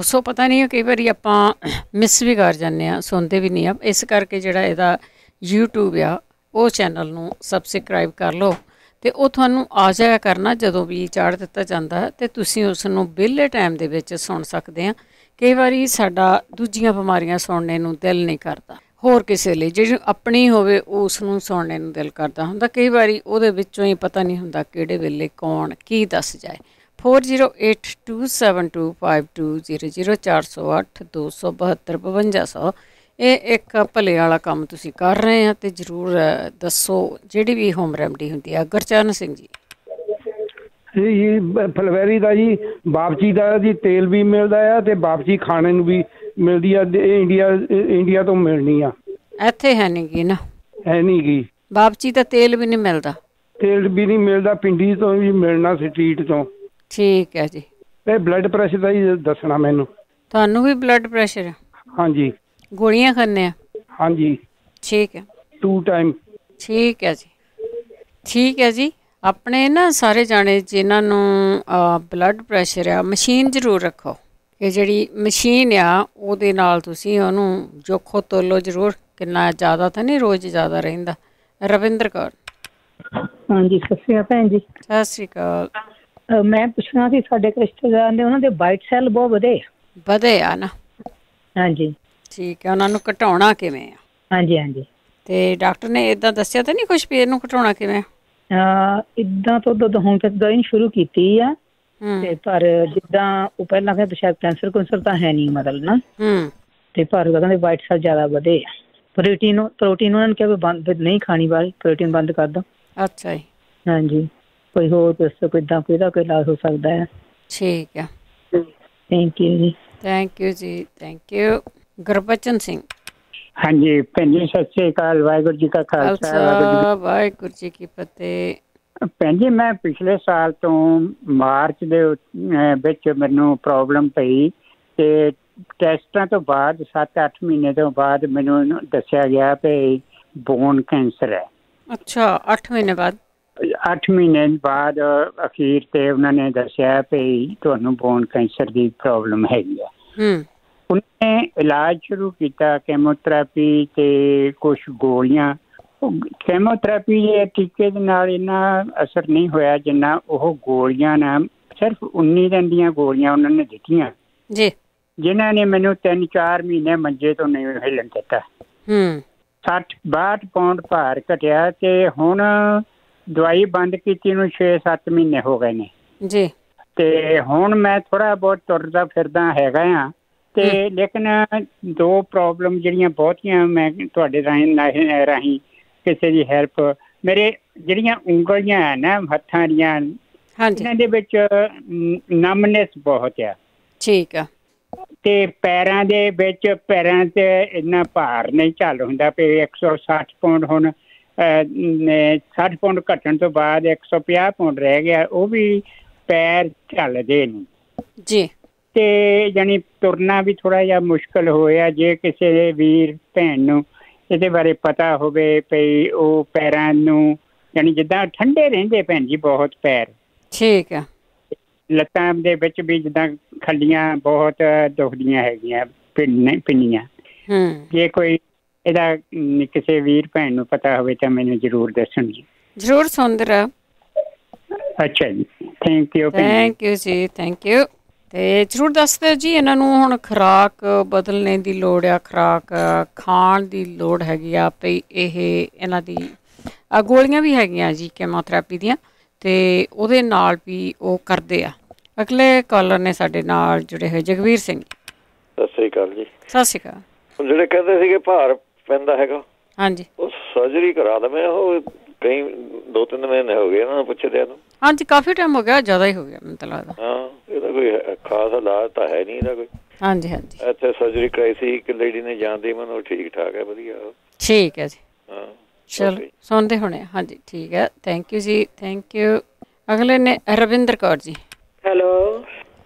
ਸੋ ਪਤਾ ਨਹੀਂ ਕਈ ਵਾਰੀ ਆਪਾਂ ਮਿਸ ਵੀ ਕਰ ਜਾਂਦੇ ਹਾਂ, ਸੁਣਦੇ ਵੀ ਨਹੀਂ ਆ। ਇਸ ਕਰਕੇ ਜਿਹੜਾ ਇਹਦਾ YouTube ਆ ਉਹ ਚੈਨਲ ਨੂੰ ਸਬਸਕ੍ਰਾਈਬ ਕਰ ਲਓ, ਅਤੇ ਉਹ ਤੁਹਾਨੂੰ ਆ ਜਾਇਆ ਕਰਨਾ ਜਦੋਂ ਵੀ ਚਾੜ ਦਿੱਤਾ ਜਾਂਦਾ, ਅਤੇ ਤੁਸੀਂ ਉਸ ਨੂੰ ਵਿਹਲੇ ਟਾਈਮ ਦੇ ਵਿੱਚ ਸੁਣ ਸਕਦੇ ਆ। ਕਈ ਵਾਰੀ ਸਾਡਾ ਦੂਜੀਆਂ ਬਿਮਾਰੀਆਂ ਸੁਣਨੇ ਨੂੰ ਦਿਲ ਨਹੀਂ ਕਰਦਾ, ਹੋਰ ਕਿਸੇ ਲਈ ਜਿਹੜੀ ਆਪਣੀ ਹੋਵੇ ਉਸ ਨੂੰ ਸੁਣਨੇ ਨੂੰ ਦਿਲ ਕਰਦਾ ਹੁੰਦਾ। ਕਈ ਵਾਰੀ ਉਹਦੇ ਵਿੱਚੋਂ ਹੀ ਪਤਾ ਨਹੀਂ ਹੁੰਦਾ ਕਿਹੜੇ ਵੇਲੇ ਕੌਣ ਕੀ ਦੱਸ ਜਾਏ। 4082725200 408 272 5200 ਇਹ ਇੱਕ ਭਲੇ ਵਾਲਾ ਕੰਮ ਤੁਸੀਂ ਕਰ ਰਹੇ ਆ, ਅਤੇ ਜ਼ਰੂਰ ਦੱਸੋ ਜਿਹੜੀ ਵੀ ਹੋਮ ਰੈਮਡੀ ਹੁੰਦੀ ਆ। ਗੁਰਚਰਨ ਸਿੰਘ ਜੀ। ਜੀ ਫਲਵੈਰੀ ਦਾ ਜੀ ਵਾਪਸੀ ਦਾ ਜੀ ਤੇਲ ਵੀ ਮਿਲਦਾ ਆ, ਤੇ ਵਾਪਸੀ ਖਾਣੇ ਨੂੰ ਵੀ ਮਿਲਦੀ ਆ, ਇੰਡੀਆ ਤੋਂ ਮਿਲਣੀ ਆ। ਇੱਥੇ ਹੈ ਨਹੀਂ ਗੀ ਨਾ, ਹੈ ਨਹੀਂ ਗੀ ਵਾਪਸੀ ਦਾ ਤੇਲ ਵੀ ਨਹੀਂ ਮਿਲਦਾ, ਤੇਲ ਵੀ ਨਹੀਂ ਮਿਲਦਾ, ਪਿੰਡੀ ਤੋਂ ਵੀ ਮਿਲਣਾ, ਸਟਰੀਟ ਤੋਂ। ਠੀਕ ਹੈ ਜੀ। ਇਹ ਬਲੱਡ ਪ੍ਰੈਸ਼ਰ ਦਾ ਹੀ ਦੱਸਣਾ ਮੈਨੂੰ। ਤੁਹਾਨੂੰ ਵੀ ਬਲੱਡ ਪ੍ਰੈਸ਼ਰ ਹੈ? ਹਾਂਜੀ। ਗੋਲੀਆਂ ਖਾਂਦੇ ਆ? ਹਾਂਜੀ। ਠੀਕ ਹੈ। 2 ਟਾਈਮ। ਠੀਕ ਹੈ ਜੀ, ਠੀਕ ਹੈ ਜੀ। ਆਪਣੇ ਨਾ ਸਾਰੇ ਜਾਣੇ ਜਿਨ੍ਹਾਂ ਨੂੰ ਬਲੱਡ ਪ੍ਰੈਸ਼ਰ ਆ, ਮਸ਼ੀਨ ਜ਼ਰੂਰ ਰੱਖੋ, ਕਿ ਜਿਹੜੀ ਮਸ਼ੀਨ ਆ ਉਹਦੇ ਨਾਲ ਤੁਸੀਂ ਉਹਨੂੰ ਜੋਖੋ ਤੋਲੋ ਜ਼ਰੂਰ, ਕਿੰਨਾ ਜ਼ਿਆਦਾ ਤਾਂ ਨਹੀਂ ਰੋਜ਼ ਜ਼ਿਆਦਾ ਰਹਿੰਦਾ। ਰਵਿੰਦਰ ਕੌਰ। ਹਾਂਜੀ ਸਤਿ ਸ਼੍ਰੀ ਅਕਾਲ ਭੈਣ ਜੀ। ਸਤਿ ਸ਼੍ਰੀ ਅਕਾਲ। ਮੈਂ ਪੁੱਛਣਾ ਸੀ, ਸਾਡੇ ਇੱਕ ਰਿਸ਼ਤੇਦਾਰ ਨੇ ਉਹਨਾਂ ਦੇ ਵਾਈਟ ਸੈੱਲ ਬਹੁਤ ਵਧੇ ਆ ਨਾ। ਹਾਂਜੀ ਠੀਕ ਹੈ, ਉਹਨਾਂ ਨੂੰ ਘਟਾਉਣਾ ਕਿਵੇਂ ਆ? ਹਾਂਜੀ ਹਾਂਜੀ। ਤੇ ਡਾਕਟਰ ਨੇ ਇੱਦਾਂ ਦੱਸਿਆ ਤਾਂ ਨਹੀਂ ਕੁਛ ਵੀ ਇਹਨੂੰ ਘਟਾਉਣਾ ਕਿਵੇਂ? ਇੱਦਾਂ ਤੋਂ ਹੁਣ ਤੱਕ ਦਵਾਈ ਸ਼ੁਰੂ ਕੀਤੀ ਆ, ਤੇ ਪਰ ਜਿੱਦਾਂ ਉਹ ਪਹਿਲਾਂ ਕਹਿੰਦੇ ਸ਼ਾਇਦ ਕੈਂਸਰ ਤਾਂ ਹੈ ਨਹੀਂ ਮਤਲਬ ਨਾ, ਤੇ ਪਰ ਕਹਿੰਦੇ ਵਾਈਟ ਸੈੱਲ ਜ਼ਿਆਦਾ ਵਧੇ ਆ। ਪ੍ਰੋਟੀਨ ਉਹਨਾਂ ਨੇ ਕਿਹਾ ਵੀ ਬੰਦ ਨਹੀਂ ਖਾਣੀ, ਵਾਲੀ ਪ੍ਰੋਟੀਨ ਬੰਦ ਕਰ ਦਿਓ। ਅੱਛਾ ਜੀ। ਹਾਂਜੀ, ਕੋਈ ਹੋਰ ਦੱਸੋ ਕਿੱਦਾਂ ਕੋਈ ਇਲਾਜ ਹੋ ਸਕਦਾ ਹੈ? ਠੀਕ ਆ, ਥੈਂਕ ਯੂ ਜੀ। ਥੈਂਕ ਯੂ ਜੀ, ਥੈਂਕ ਯੂ। ਗੁਰਬਚਨ ਸਿੰਘ। ਹਾਂਜੀ ਭੈਣ ਜੀ ਸਤਿ ਸ੍ਰੀ ਅਕਾਲ। ਵਾਹਿਗੁਰੂ ਜੀ ਕਾ ਖਾਲਸਾ ਵਾਹਿਗੁਰੂ ਜੀ ਕੀ ਫਤਿਹ। ਭੈਣ ਜੀ ਮੈਂ ਪਿਛਲੇ ਸਾਲ ਤੋਂ ਮਾਰਚ ਦੇ ਵਿੱਚ ਮੈਨੂੰ ਪ੍ਰੋਬਲਮ ਪਈ ਤੇ ਟੈਸਟਾਂ ਤੋਂ ਬਾਅਦ 7-8 ਮਹੀਨੇ ਤੋਂ ਬਾਅਦ ਮੈਨੂੰ ਦੱਸਿਆ ਗਿਆ ਕਿ ਬੋਨ ਕੈਂਸਰ ਹੈ। ਅੱਛਾ 8 ਮਹੀਨੇ ਬਾਅਦ? 8 ਮਹੀਨੇ ਬਾਅਦ ਅਖੀਰ ਤੇ ਉਹਨਾਂ ਨੇ ਦੱਸਿਆ ਕਿ ਤੁਹਾਨੂੰ ਬੋਨ ਕੈਂਸਰ ਦੀ ਪ੍ਰੋਬਲਮ ਹੈਗੀ ਆ। ਉਹਨੇ ਇਲਾਜ ਸ਼ੁਰੂ ਕੀਤਾ ਕੈਮੋਥੈਰੇਪੀ ਤੇ ਕੁਛ ਗੋਲੀਆਂ। ਕੈਮੋਥੈਰੇਪੀ ਦੇ ਟੀਕੇ ਦੇ ਨਾਲ ਇੰਨਾ ਅਸਰ ਨਹੀਂ ਹੋਇਆ ਜਿੰਨਾ ਉਹ ਗੋਲੀਆਂ ਨਾਲ, ਸਿਰਫ 19 ਦਿਨ ਦੀਆਂ ਗੋਲੀਆਂ ਉਹਨਾਂ ਨੇ ਦਿੱਤੀਆਂ ਜੀ, ਜਿਨ੍ਹਾਂ ਨੇ ਮੈਨੂੰ 3-4 ਮਹੀਨੇ ਮੰਜੇ ਤੋਂ ਨਹੀਂ ਹਿੱਲਣ ਦਿੱਤਾ। 60-62 ਪਾਉਂਡ ਭਾਰ ਘਟਿਆ ਤੇ ਹੁਣ ਦਵਾਈ ਬੰਦ ਕੀਤੀ ਨੂੰ 6-7 ਮਹੀਨੇ ਹੋ ਗਏ ਨੇ ਜੀ। ਤੇ ਹੁਣ ਮੈਂ ਥੋੜਾ ਬਹੁਤ ਤੁਰਦਾ ਫਿਰਦਾ ਹੈਗਾ ਆ ਤੇ ਲੇਕਿਨ 2 ਪ੍ਰੋਬਲਮ ਜਿਹੜੀਆਂ ਬਹੁਤੀਆਂ ਮੈਂ ਤੁਹਾਡੇ ਰਾਹੀਂ ਕਿਸੇ ਦੀ ਹੈਲਪ, ਮੇਰੇ ਜਿਹੜੀਆਂ ਉਂਗਲੀਆਂ ਹੈ ਨਾ ਹੱਥਾਂ ਦੀਆਂ, ਇਹਨਾਂ ਦੇ ਵਿੱਚ ਨਮਨੈਸ ਬਹੁਤ ਆ। ਠੀਕ ਆ। ਤੇ ਪੈਰਾਂ ਦੇ ਵਿੱਚ, ਪੈਰਾਂ ਤੇ ਇੰਨਾ ਭਾਰ ਨਹੀਂ ਝੱਲ ਹੁੰਦਾ ਵੀ 160 ਪਾਉਂਡ ਹੁਣ 60 ਪਾਉਂਡ ਘਟਣ ਤੋਂ ਬਾਅਦ 150 ਪਾਉਂਡ ਰਹਿ ਗਿਆ, ਉਹ ਵੀ ਪੈਰ ਝੱਲਦੇ ਨਹੀਂ ਜੀ। ਤੇ ਜਾਣੀ ਤੁਰਨਾ ਵੀ ਥੋੜਾ ਜਿਹਾ ਮੁਸ਼ਕਲ ਹੋਇਆ। ਜੇ ਕਿਸੇ ਵੀਰ ਭੈਣ ਨੂੰ ਇਹਦੇ ਬਾਰੇ ਪਤਾ ਹੋਵੇ ਵੀ ਉਹ ਪੈਰਾਂ ਨੂੰ ਜਾਣੀ ਜਿੱਦਾਂ ਠੰਡੇ ਰਹਿੰਦੇ ਭੈਣ ਜੀ ਬਹੁਤ ਪੈਰ। ਠੀਕ ਆ। ਲੱਤਾਂ ਦੇ ਵਿੱਚ ਵੀ ਜਿੱਦਾਂ ਖੱਲੀਆਂ ਬਹੁਤ ਦੁਖਦੀਆਂ ਹੈਗੀਆਂ, ਪਿੰਨੀਆਂ। ਜੇ ਕੋਈ ਇਹਦਾ ਕਿਸੇ ਵੀਰ ਭੈਣ ਨੂੰ ਪਤਾ ਹੋਵੇ ਤਾਂ ਮੈਨੂੰ ਜ਼ਰੂਰ ਦੱਸਣ ਜੀ। ਜ਼ਰੂਰ ਸੁਣਦੇ ਰਹੋ। ਅੱਛਾ ਜੀ, ਥੈਂਕ ਯੂ ਜੀ, ਥੈਂਕ ਯੂ। ਤੇ ਜ਼ਰੂਰ ਦੱਸ ਦਿਓ ਜੀ ਇਹਨਾਂ ਨੂੰ ਹੁਣ ਖੁਰਾਕ ਬਦਲਣੇ ਦੀ ਲੋੜ ਆ, ਖੁਰਾਕ ਖਾਣ ਦੀ ਲੋੜ ਹੈਗੀ ਆ ਵੀ ਇਹਨਾਂ ਦੀ ਗੋਲੀਆਂ ਵੀ ਹੈਗੀਆਂ ਜੀ ਕੈਮੋਥੈਰੇਪੀ ਦੀਆਂ, ਤੇ ਉਹਦੇ ਨਾਲ ਵੀ ਉਹ ਕਰਦੇ ਆ। ਅਗਲੇ ਕਾਲਰ ਨੇ ਸਾਡੇ ਨਾਲ ਜੁੜੇ ਹੋਏ ਜਗਵੀਰ ਸਿੰਘ। ਸਤਿ ਸ੍ਰੀ ਅਕਾਲ ਜੀ। ਸਤਿ ਸ੍ਰੀ ਅਕਾਲ। ਜਿਹੜੇ ਕਹਿੰਦੇ ਸੀਗੇ ਭਾਰ ਪੈਂਦਾ ਹੈਗਾ, ਹਾਂਜੀ, ਉਹ ਸਰਜਰੀ ਕਰਾ ਦਵੇਂ। ਉਹ ਕਈ 2-3 ਮਹੀਨੇ ਹੋ ਗਏ ਇਹਨਾਂ ਨੂੰ ਪੁੱਛਦਿਆਂ ਨੂੰ। ਹਾਂਜੀ ਕਾਫੀ ਟਾਈਮ ਹੋ ਗਿਆ, ਜ਼ਿਆਦਾ ਹੀ ਹੋ ਗਿਆ ਮੈਨੂੰ ਤਾਂ ਲੱਗਦਾ। ਹਾਂ, ਇਹਦਾ ਕੋਈ ਖਾਸ ਇਲਾਜ ਤਾਂ ਹੈ ਨਹੀਂ ਇਹਦਾ ਕੋਈ। ਹਾਂਜੀ ਹਾਂਜੀ। ਇੱਥੇ ਸਰਜਰੀ ਕਰਾਈ ਸੀ ਇੱਕ ਲੇਡੀ ਨੇ, ਜਾਂਦੀ ਮੈਨੂੰ ਠੀਕ ਠਾਕ ਹੈ, ਵਧੀਆ। ਠੀਕ ਹੈ ਜੀ। ਹਾਂ ਚਲੋ ਸੁਣਦੇ ਹੋਣੇ। ਹਾਂਜੀ ਠੀਕ ਹੈ, ਥੈਂਕ ਯੂ ਜੀ, ਥੈਂਕ ਯੂ। ਅਗਲੇ ਨੇ ਰਵਿੰਦਰ ਕੌਰ ਜੀ। ਹੈਲੋ।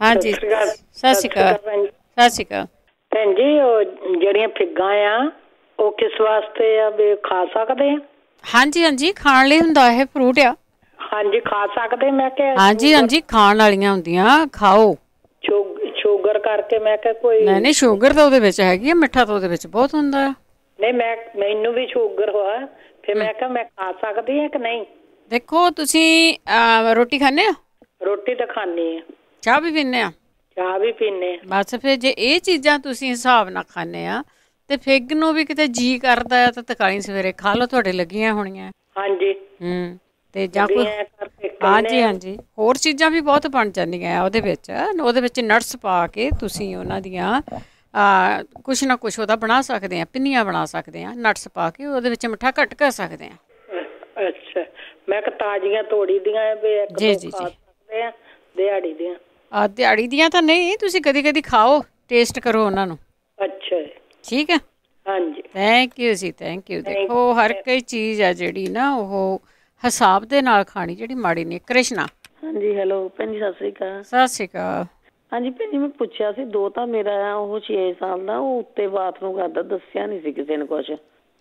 ਹਾਂਜੀ ਸਤਿ ਸ਼੍ਰੀ ਅਕਾਲ। ਸਤਿ ਸ਼੍ਰੀ ਅਕਾਲ ਭੈਣ ਜੀ। ਉਹ ਜਿਹੜੀਆਂ ਫਿੱਗਾਂ ਆ ਉਹ ਕਿਸ ਵਾਸਤੇ ਆ, ਵੀ ਖਾ ਸਕਦੇ ਆ? ਹਾਂਜੀ ਹਾਂਜੀ, ਖਾਣ ਲਈ ਹੁੰਦਾ ਇਹ ਫਰੂਟ ਆ। ਹਾਂਜੀ ਖਾ ਸਕਦੇ ਮੈਂ ਕਿਹਾ? ਹਾਂਜੀ ਹਾਂਜੀ, ਖਾਣ ਵਾਲੀਆਂ ਹੁੰਦੀਆਂ, ਖਾਓ। ਸ਼ੂਗਰ ਕਰਕੇ ਮੈਂ ਕਿਹਾ ਕੋਈ ਨਹੀਂ, ਸ਼ੂਗਰ ਤਾਂ ਉਹਦੇ ਵਿੱਚ ਹੈਗੀ ਆ, ਮਿੱਠਾ ਤਾਂ ਉਹਦੇ ਵਿੱਚ ਬਹੁਤ ਹੁੰਦਾ ਆ। ਨਹੀਂ ਮੈਨੂੰ ਵੀ ਸ਼ੂਗਰ ਹੋਇਆ, ਫਿਰ ਮੈਂ ਕਿਹਾ ਮੈਂ ਖਾ ਸਕਦੀ ਹਾਂ ਕਿ ਨਹੀਂ? ਦੇਖੋ ਤੁਸੀਂ ਰੋਟੀ ਖਾਂਦੇ ਆ? ਰੋਟੀ ਤਾਂ ਖਾਂਦੀ ਆ। ਚਾਹ ਵੀ ਪੀਂਦੇ ਆ? ਚਾਹ ਵੀ ਪੀਂਦੇ। ਬਸ ਫਿਰ ਜੇ ਇਹ ਚੀਜ਼ਾਂ ਤੁਸੀਂ ਹਿਸਾਬ ਨਾਲ ਖਾਂਦੇ ਆ ਤੇ ਫਿੱਗ ਨੂੰ ਵੀ ਕਿਤੇ ਜੀ ਕਰਦਾ ਆ ਤਾਂ ਤਕਾਲੀ ਸਵੇਰੇ ਖਾ ਲਓ, ਤੁਹਾਡੇ ਲੱਗੀਆਂ ਹੋਣੀਆਂ। ਹਾਂਜੀ। ਤੇ ਜਾਂ ਕੋਈ ਹਾਂਜੀ ਹਾਂਜੀ, ਹੋਰ ਚੀਜ਼ਾਂ ਵੀ ਬਹੁਤ ਬਣ ਜਾਂਦੀਆਂ ਉਹਦੇ ਵਿੱਚ ਨਟਸ ਪਾ ਕੇ ਤੁਸੀਂ ਉਹਨਾਂ ਦੀਆਂ ਕੁਛ ਨਾ ਕੁਛ ਉਹਦਾ ਬਣਾ ਸਕਦੇ ਆ, ਪਿੰਨੀਆਂ ਬਣਾ ਸਕਦੇ ਆ, ਨਟਸ ਪਾ ਕੇ ਉਹਦੇ ਵਿੱਚ ਮਿੱਠਾ ਘੱਟ ਕਰ ਸਕਦੇ ਆ। ਅੱਛਾ, ਮੈਂ ਕਿ ਤਾਜ਼ੀਆਂ ਤੋੜੀ ਦੀਆਂ ਜੀ ਜੀ ਜੀ, ਦਿਹਾੜੀ ਦੀਆਂ? ਦਿਹਾੜੀ ਦੀਆਂ ਤਾਂ ਨਹੀਂ, ਤੁਸੀਂ ਕਦੀ ਕਦੀ ਖਾਓ, ਟੇਸਟ ਕਰੋ ਉਹਨਾਂ ਨੂੰ। ਅੱਛਾ ਠੀਕ ਹੈ। ਹਾਂਜੀ ਥੈਂਕ ਯੂ ਜੀ, ਥੈਂਕ ਯੂ। ਦੇਖੋ ਹਰ ਕੋਈ ਚੀਜ਼ ਆ ਜਿਹੜੀ ਨਾ ਉਹ ਹਿਸਾਬ ਦੇ ਨਾਲ ਖਾਣੀ, ਜਿਹੜੀ ਮਾੜੀ ਨਹੀਂ। ਕ੍ਰਿਸ਼ਨਾ। ਹਾਂਜੀ ਹੈਲੋ ਭੈਣ ਜੀ, ਸਤਿ ਸ੍ਰੀ ਅਕਾਲ। ਸਤਿ ਸ੍ਰੀ ਅਕਾਲ। ਹਾਂਜੀ ਭੈਣ ਜੀ, ਮੈਂ ਪੁੱਛਿਆ ਸੀ, ਦੋਤਾ ਮੇਰਾ ਉਹ 6 ਸਾਲ ਦਾ, ਉਹ ਉੱਤੇ ਬਾਥਰੂਮ ਕਰਦਾ, ਦੱਸਿਆ ਨਹੀਂ ਸੀ ਕਿਸੇ ਨੇ ਕੁਛ,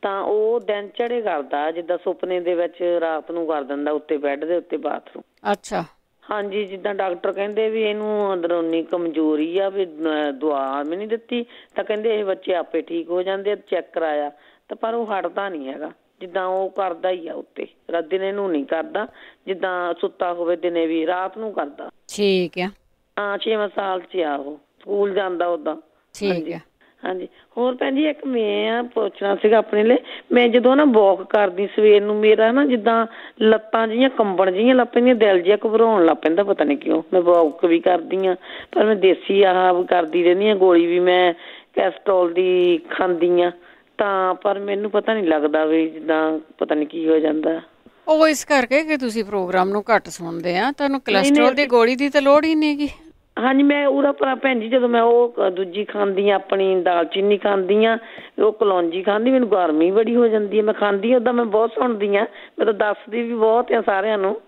ਤਾਂ ਉਹ ਦਿਨ ਚੜੇ ਕਰਦਾ, ਜਿੱਦਾਂ ਸੁਪਨੇ ਦੇ ਵਿੱਚ ਰਾਤ ਨੂੰ ਕਰ ਦਿੰਦਾ ਉੱਤੇ ਬੈੱਡ ਦੇ ਉੱਤੇ ਬਾਥਰੂਮ। ਅੱਛਾ। ਹਾਂਜੀ, ਜਿੱਦਾਂ ਡਾਕਟਰ ਕਹਿੰਦੇ ਵੀ ਇਹਨੂੰ ਅੰਦਰੂਨੀ ਕਮਜ਼ੋਰੀ ਆ, ਵੀ ਦਵਾ ਵੀ ਨਹੀਂ ਦਿੱਤੀ, ਤਾਂ ਕਹਿੰਦੇ ਇਹ ਬੱਚੇ ਆਪੇ ਠੀਕ ਹੋ ਜਾਂਦੇ, ਚੈੱਕ ਕਰਾਇਆ ਤਾਂ ਪਰ ਉਹ ਹਟਦਾ ਨਹੀਂ ਹੈਗਾ, ਜਿੱਦਾਂ ਉਹ ਕਰਦਾ ਹੀ ਆ ਉੱਤੇ। ਦਿਨੇ ਨੂੰ ਨਹੀਂ ਕਰਦਾ, ਜਿੱਦਾਂ ਸੁੱਤਾ ਹੋਵੇ ਦਿਨੇ ਵੀ, ਰਾਤ ਨੂੰ ਕਰਦਾ। ਠੀਕ ਆ। ਹਾਂ 6 ਸਾਲ 'ਚ ਆ ਉਹ, ਸਕੂਲ ਜਾਂਦਾ ਓਦਾਂ। ਠੀਕ ਆ। ਹਾਂਜੀ। ਹੋਰ ਭੈਣ ਜੀ ਇੱਕ ਮੈਂ ਪੁੱਛਣਾ ਸੀਗਾ ਆਪਣੇ ਲਈ, ਮੈਂ ਜਦੋਂ ਨਾ ਵਾਕ ਕਰਦੀ ਸਵੇਰ ਨੂੰ, ਮੇਰਾ ਨਾ ਜਿੱਦਾਂ ਲੱਤਾਂ ਜਿਹੀਆਂ ਕੰਬਣ ਜਿਹੀਆਂ ਲੱਗ ਪੈਂਦੀਆਂ, ਦਿਲ ਜਿਹਾ ਘਬਰਾਉਣ ਲੱਗ ਪੈਂਦਾ, ਪਤਾ ਨਹੀਂ ਕਿਉਂ। ਮੈਂ ਵਾਕ ਵੀ ਕਰਦੀ ਹਾਂ ਪਰ ਮੈਂ ਦੇਸੀ ਆਹ ਕਰਦੀ ਰਹਿੰਦੀ ਹਾਂ, ਗੋਲੀ ਵੀ ਮੈਂ ਕੈਸਟਰੋਲ ਦੀ ਖਾਂਦੀ ਹਾਂ, ਤਾਂ ਪਰ ਮੈਨੂੰ ਪਤਾ ਨਹੀਂ ਲੱਗਦਾ ਵੀ ਜਿੱਦਾਂ ਪਤਾ ਨਹੀਂ ਕੀ ਹੋ ਜਾਂਦਾ। ਉਹ ਇਸ ਕਰਕੇ ਕਿ ਤੁਸੀਂ ਪ੍ਰੋਗਰਾਮ ਨੂੰ ਘੱਟ ਸੁਣਦੇ ਆ, ਤੁਹਾਨੂੰ ਕੋਲੈਸਟਰੋਲ ਦੀ ਗੋਲੀ ਦੀ ਤਾਂ ਲੋੜ ਹੀ ਨਹੀਂ ਗੀ। ਹਾਂਜੀ ਮੈਂ ਉਹਦਾ ਭਰਾ ਭੈਣ ਜੀ ਜਦੋਂ ਮੈਂ ਉਹ ਦੂਜੀ ਖਾਂਦੀ ਆ ਆਪਣੀ ਦਾਲਚੀਨੀ ਖਾਂਦੀ ਆ, ਉਹ ਕਲੌਂਜੀ ਖਾਂਦੀ, ਮੈਨੂੰ ਗਰਮੀ ਬੜੀ ਹੋ ਜਾਂਦੀ ਹੈ। ਮੈਂ ਖਾਂਦੀ ਓਦਾਂ ਮੈਂ ਬਹੁਤ ਸੁਣਦੀ ਆ, ਮੈਂ ਤਾਂ ਦੱਸਦੀ ਵੀ ਬਹੁਤ ਆ ਸਾਰਿਆਂ ਨੂੰ।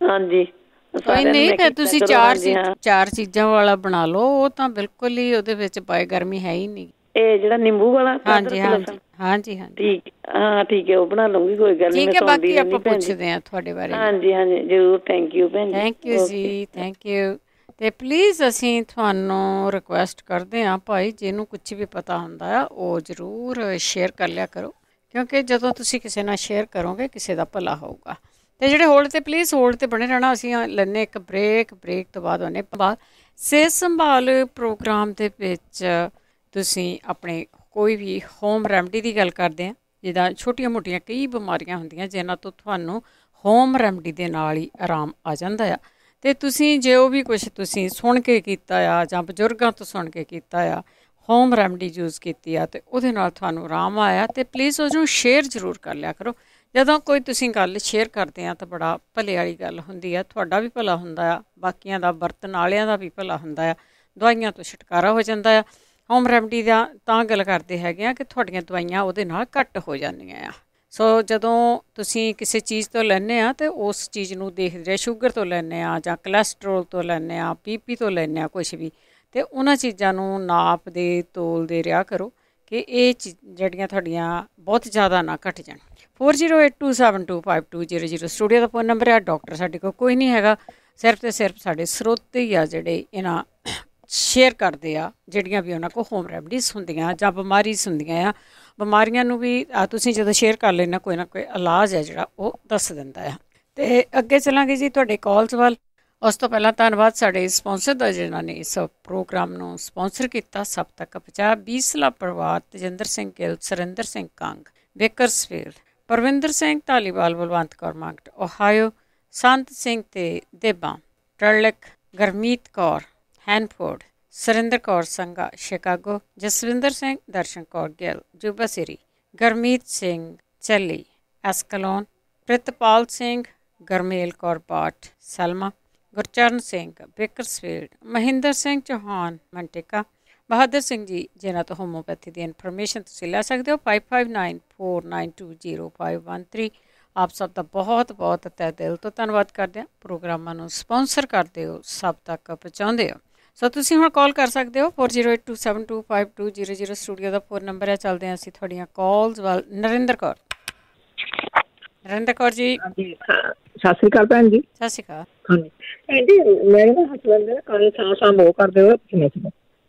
ਹਾਂਜੀ ਕੋਈ ਨਹੀਂ, ਫਿਰ ਤੁਸੀਂ ਚਾਰ ਚੀਜ਼ਾਂ ਵਾਲਾ ਬਣਾ ਲਓ, ਉਹ ਤਾਂ ਬਿਲਕੁਲ ਹੀ ਉਹਦੇ ਵਿੱਚ ਪਾਏ ਗਰਮੀ ਹੈ ਹੀ ਨਹੀਂ। ਇਹ ਜਿਹੜਾ ਨਿੰਬੂ ਵਾਲਾ? ਹਾਂਜੀ ਹਾਂਜੀ ਹਾਂਜੀ ਹਾਂਜੀ ਠੀਕ, ਹਾਂ ਠੀਕ ਹੈ, ਉਹ ਬਣਾ ਲਊਂਗੀ, ਕੋਈ ਗੱਲ ਨਹੀਂ। ਠੀਕ ਹੈ, ਬਾਕੀ ਆਪਾਂ ਪੁੱਛਦੇ ਹਾਂ ਤੁਹਾਡੇ ਬਾਰੇ। ਹਾਂਜੀ ਹਾਂਜੀ ਜ਼ਰੂਰ, ਥੈਂਕ ਯੂ ਭੈਣ ਜੀ। ਥੈਂਕ ਯੂ ਜੀ, ਥੈਂਕ ਯੂ। ਅਤੇ ਪਲੀਜ਼ ਅਸੀਂ ਤੁਹਾਨੂੰ ਰਿਕੁਐਸਟ ਕਰਦੇ ਹਾਂ ਭਾਈ, ਜਿਹਨੂੰ ਕੁਛ ਵੀ ਪਤਾ ਹੁੰਦਾ ਆ ਉਹ ਜ਼ਰੂਰ ਸ਼ੇਅਰ ਕਰ ਲਿਆ ਕਰੋ, ਕਿਉਂਕਿ ਜਦੋਂ ਤੁਸੀਂ ਕਿਸੇ ਨਾਲ ਸ਼ੇਅਰ ਕਰੋਗੇ ਕਿਸੇ ਦਾ ਭਲਾ ਹੋਊਗਾ। ਅਤੇ ਜਿਹੜੇ ਹੋਲਡ 'ਤੇ ਪਲੀਜ਼ ਹੋਲਡ 'ਤੇ ਬਣੇ ਰਹਿਣਾ। ਅਸੀਂ ਲੈਂਦੇ ਇੱਕ ਬ੍ਰੇਕ ਤੋਂ ਬਾਅਦ ਆਉਂਦੇ ਬਾਅਦ ਸਿਹਤ ਸੰਭਾਲ ਪ੍ਰੋਗਰਾਮ ਦੇ ਵਿੱਚ ਤੁਸੀਂ ਆਪਣੇ ਕੋਈ ਵੀ ਹੋਮ ਰੈਮਡੀ ਦੀ ਗੱਲ ਕਰਦੇ ਹਾਂ, ਜਿੱਦਾਂ ਛੋਟੀਆਂ ਮੋਟੀਆਂ ਕਈ ਬਿਮਾਰੀਆਂ ਹੁੰਦੀਆਂ ਜਿਨ੍ਹਾਂ ਤੋਂ ਤੁਹਾਨੂੰ ਹੋਮ ਰੈਮਡੀ ਦੇ ਨਾਲ ਹੀ ਆਰਾਮ ਆ ਜਾਂਦਾ ਆ। ਅਤੇ ਤੁਸੀਂ ਜੇ ਉਹ ਵੀ ਕੁਛ ਤੁਸੀਂ ਸੁਣ ਕੇ ਕੀਤਾ ਆ ਜਾਂ ਬਜ਼ੁਰਗਾਂ ਤੋਂ ਸੁਣ ਕੇ ਕੀਤਾ ਆ, ਹੋਮ ਰੈਮਡੀ ਯੂਜ਼ ਕੀਤੀ ਆ ਅਤੇ ਉਹਦੇ ਨਾਲ ਤੁਹਾਨੂੰ ਆਰਾਮ ਆਇਆ, ਅਤੇ ਪਲੀਜ਼ ਉਸਨੂੰ ਸ਼ੇਅਰ ਜ਼ਰੂਰ ਕਰ ਲਿਆ ਕਰੋ। ਜਦੋਂ ਕੋਈ ਤੁਸੀਂ ਗੱਲ ਸ਼ੇਅਰ ਕਰਦੇ ਆ ਤਾਂ ਬੜਾ ਭਲੇ ਵਾਲੀ ਗੱਲ ਹੁੰਦੀ ਆ, ਤੁਹਾਡਾ ਵੀ ਭਲਾ ਹੁੰਦਾ ਆ, ਬਾਕੀਆਂ ਦਾ ਵਰਤਣ ਵਾਲਿਆਂ ਦਾ ਵੀ ਭਲਾ ਹੁੰਦਾ ਆ, ਦਵਾਈਆਂ ਤੋਂ ਛੁਟਕਾਰਾ ਹੋ ਜਾਂਦਾ ਆ। ਹੋਮ ਰੈਮਡੀ ਦਾ ਤਾਂ ਗੱਲ ਕਰਦੇ ਹੈਗੇ ਆ ਕਿ ਤੁਹਾਡੀਆਂ ਦਵਾਈਆਂ ਉਹਦੇ ਨਾਲ ਘੱਟ ਹੋ ਜਾਂਦੀਆਂ ਆ। ਸੋ ਜਦੋਂ ਤੁਸੀਂ ਕਿਸੇ ਚੀਜ਼ ਤੋਂ ਲੈਂਦੇ ਆ ਤਾਂ ਉਸ ਚੀਜ਼ ਨੂੰ ਦੇਖਦੇ ਰਹੇ, ਸ਼ੂਗਰ ਤੋਂ ਲੈਂਦੇ ਆ ਜਾਂ ਕੋਲੈਸਟਰੋਲ ਤੋਂ ਲੈਂਦੇ ਆ, BP ਤੋਂ ਲੈਂਦੇ ਆ ਕੁਛ ਵੀ, ਅਤੇ ਉਹਨਾਂ ਚੀਜ਼ਾਂ ਨੂੰ ਨਾਪਦੇ ਤੋਲਦੇ ਰਿਹਾ ਕਰੋ ਕਿ ਇਹ ਜਿਹੜੀਆਂ ਤੁਹਾਡੀਆਂ ਬਹੁਤ ਜ਼ਿਆਦਾ ਨਾ ਘੱਟ ਜਾਣ। 4082725200 ਸਟੂਡੀਓ ਦਾ ਫੋਨ ਨੰਬਰ ਆ। ਡਾਕਟਰ ਸਾਡੇ ਕੋਲ ਕੋਈ ਨਹੀਂ ਹੈਗਾ, ਸਿਰਫ ਅਤੇ ਸਿਰਫ ਸਾਡੇ ਸਰੋਤੇ ਹੀ ਆ ਜਿਹੜੇ ਇਹਨਾਂ ਸ਼ੇਅਰ ਕਰਦੇ ਆ ਜਿਹੜੀਆਂ ਵੀ ਉਹਨਾਂ ਕੋਲ ਹੋਮ ਰੈਮਡੀਜ਼ ਹੁੰਦੀਆਂ ਜਾਂ ਬਿਮਾਰੀਜ਼ ਹੁੰਦੀਆਂ ਆ। ਬਿਮਾਰੀਆਂ ਨੂੰ ਵੀ ਤੁਸੀਂ ਜਦੋਂ ਸ਼ੇਅਰ ਕਰ ਲੈਣਾ ਕੋਈ ਨਾ ਕੋਈ ਇਲਾਜ ਹੈ ਜਿਹੜਾ ਉਹ ਦੱਸ ਦਿੰਦਾ ਆ। ਅਤੇ ਅੱਗੇ ਚੱਲਾਂਗੇ ਜੀ ਤੁਹਾਡੇ ਕਾਲਸ ਵੱਲ। ਉਸ ਤੋਂ ਪਹਿਲਾਂ ਧੰਨਵਾਦ ਸਾਡੇ ਸਪੋਂਸਰ ਦਾ ਜਿਨ੍ਹਾਂ ਨੇ ਇਸ ਪ੍ਰੋਗਰਾਮ ਨੂੰ ਸਪੋਂਸਰ ਕੀਤਾ। ਸਭ ਤੱਕ ਪਹੁੰਚਾਇਆ ਬੀਸਲਾ ਪਰਿਵਾਰ, ਤੇਜਿੰਦਰ ਸਿੰਘ ਗਿੱਲ, ਸੁਰਿੰਦਰ ਸਿੰਘ ਕੰਗ, ਬੇਕਰਸਫੀਲਡ, ਪਰਵਿੰਦਰ ਸਿੰਘ ਧਾਲੀਵਾਲ, ਬਲਵੰਤ ਕੌਰ ਮਾਂਗਟ, ਓਹਾਇਓ, ਸੰਤ ਸਿੰਘ ਤੇ ਦੇਬਾਂ, ਟਰਲਿਕ, ਗਰਮੀਤ ਕੌਰ, ਹੈਨਫੋਰਡ, ਸੁਰਿੰਦਰ ਕੌਰ ਸੰਘਾ, ਸ਼ਿਕਾਗੋ, ਜਸਵਿੰਦਰ ਸਿੰਘ, ਦਰਸ਼ਨ ਕੌਰ ਗਿੱਲ, ਜੂਬਾ ਸਿਰੀ, ਗਰਮੀਤ ਸਿੰਘ ਚੱਲੀ, ਐਸਕਲੋਨ, ਪ੍ਰਿਤਪਾਲ ਸਿੰਘ, ਗਰਮੇਲ ਕੌਰ ਬਾਟ, ਸਲਮਾ, ਗੁਰਚਰਨ ਸਿੰਘ, ਬੇਕਰਸਫੀਲਡ, ਮਹਿੰਦਰ ਸਿੰਘ ਚੌਹਾਨ, ਮੰਟਿਕਾ, ਬਹਾਦਰ ਸਿੰਘ ਜੀ ਜਿਨ੍ਹਾਂ ਤੋਂ ਹੋਮੋਪੈਥੀ ਦੀ ਇਨਫੋਰਮੇਸ਼ਨ ਤੁਸੀਂ ਲੈ ਸਕਦੇ ਹੋ। 5594920513। ਆਪ ਸਭ ਦਾ ਬਹੁਤ ਬਹੁਤ ਤਹਿ ਦਿਲ ਤੋਂ ਧੰਨਵਾਦ ਕਰਦੇ ਹਾਂ। ਪ੍ਰੋਗਰਾਮਾਂ ਨੂੰ ਸਪੋਂਸਰ ਕਰਦੇ ਹੋ, ਸਭ ਤੱਕ ਪਹੁੰਚਾਉਂਦੇ ਹੋ। ਸੋ ਤੁਸੀਂ ਹੁਣ ਕਾਲ ਕਰ ਸਕਦੇ ਹੋ 4082725200 ਸਟੂਡੀਓ ਦਾ ਫੋਨ ਨੰਬਰ ਹੈ। ਚੱਲਦੇ ਹਾਂ ਅਸੀਂ ਤੁਹਾਡੀਆਂ ਕਾਲਸ ਵੱਲ। ਨਰਿੰਦਰ ਕੌਰ ਜੀ। ਹਾਂਜੀ, ਸਤਿ ਸ਼੍ਰੀ ਅਕਾਲ ਭੈਣ ਜੀ। ਸਤਿ ਸ਼੍ਰੀ ਅਕਾਲ। ਹਾਂਜੀ ਭੈਣ ਜੀ, ਮੇਰੇ ਨਾ ਹਸਬੈਂਡ ਨੇ ਕੰਨ ਸਾਂ ਬਹੁਤ ਕਰਦੇ ਹੋਏ ਪੁੱਛਣਾ ਸੀ।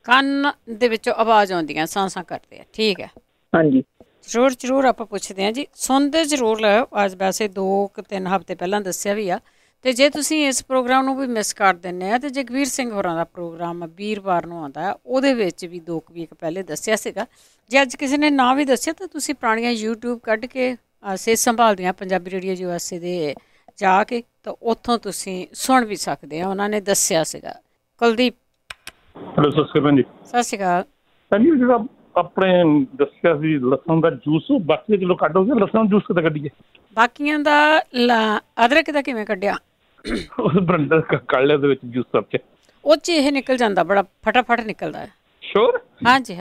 ਕੰਨ ਦੇ ਵਿੱਚੋਂ ਆਵਾਜ਼ ਆਉਂਦੀਆਂ, ਸਾਂ ਕਰਦੇ ਆ। ਠੀਕ ਹੈ, ਹਾਂਜੀ ਜ਼ਰੂਰ ਆਪਾਂ ਪੁੱਛਦੇ ਹਾਂ ਜੀ। ਸੁਣਦੇ ਜ਼ਰੂਰ ਲਓ। ਅੱਜ ਵੈਸੇ 2-3 ਹਫ਼ਤੇ ਪਹਿਲਾਂ ਦੱਸਿਆ ਵੀ ਆ, ਅਤੇ ਜੇ ਤੁਸੀਂ ਇਸ ਪ੍ਰੋਗਰਾਮ ਨੂੰ ਵੀ ਮਿਸ ਕਰ ਦਿੰਦੇ ਆ, ਅਤੇ ਜਗਵੀਰ ਸਿੰਘ ਹੋਰਾਂ ਦਾ ਪ੍ਰੋਗਰਾਮ ਵੀਰਵਾਰ ਨੂੰ ਆਉਂਦਾ, ਉਹਦੇ ਵਿੱਚ ਵੀ 2 ਵੀਕ ਪਹਿਲੇ ਦੱਸਿਆ ਸੀਗਾ। ਜੇ ਅੱਜ ਕਿਸੇ ਨੇ ਨਾ ਵੀ ਦੱਸਿਆ ਤਾਂ ਤੁਸੀਂ ਪੁਰਾਣੀਆਂ YouTube ਕੱਢ ਕੇ ਸਿਹਤ ਸੰਭਾਲਦੀਆਂ ਪੰਜਾਬੀ ਰੇਡੀਓ USA ਦੇ ਜਾ ਕੇ ਤਾਂ ਉੱਥੋਂ ਤੁਸੀਂ ਸੁਣ ਵੀ ਸਕਦੇ ਆ, ਉਹਨਾਂ ਨੇ ਦੱਸਿਆ ਸੀਗਾ। ਕੁਲਦੀਪ। ਹੈਲੋ, ਸਤਿ ਸ਼੍ਰੀ ਅਕਾਲ ਭੈਣ ਜੀ। ਸਤਿ ਸ਼੍ਰੀ ਅਕਾਲ ਭੈਣ ਜੀ, ਜਿਹੜਾ ਆਪਣੇ ਦੱਸਿਆ ਸੀ ਲਸਣ ਦਾ ਜੂਸ, ਬਾਕੀ ਕਿਲੋ ਕੱਢੋ, ਲਸਣ ਜੂਸ ਕਿੱਦਾਂ ਕੱਢੀਏ? ਬਾਕੀਆਂ ਦਾ ਅਦਰਕ ਦਾ ਕਿਵੇਂ ਕੱਢਿਆ? ਉਸ ਬਰੰਡਰ ਕੱਢ ਲਿਆ, ਉਹਦੇ ਵਿੱਚ ਜੂਸ ਸਭ 'ਚ ਉਹ 'ਚ ਇਹ ਨਿਕਲ ਜਾਂਦਾ, ਬੜਾ ਫਟਾਫਟ ਨਿਕਲਦਾ ਹੈ। ਸ਼ੋਰ? ਹਾਂਜੀ।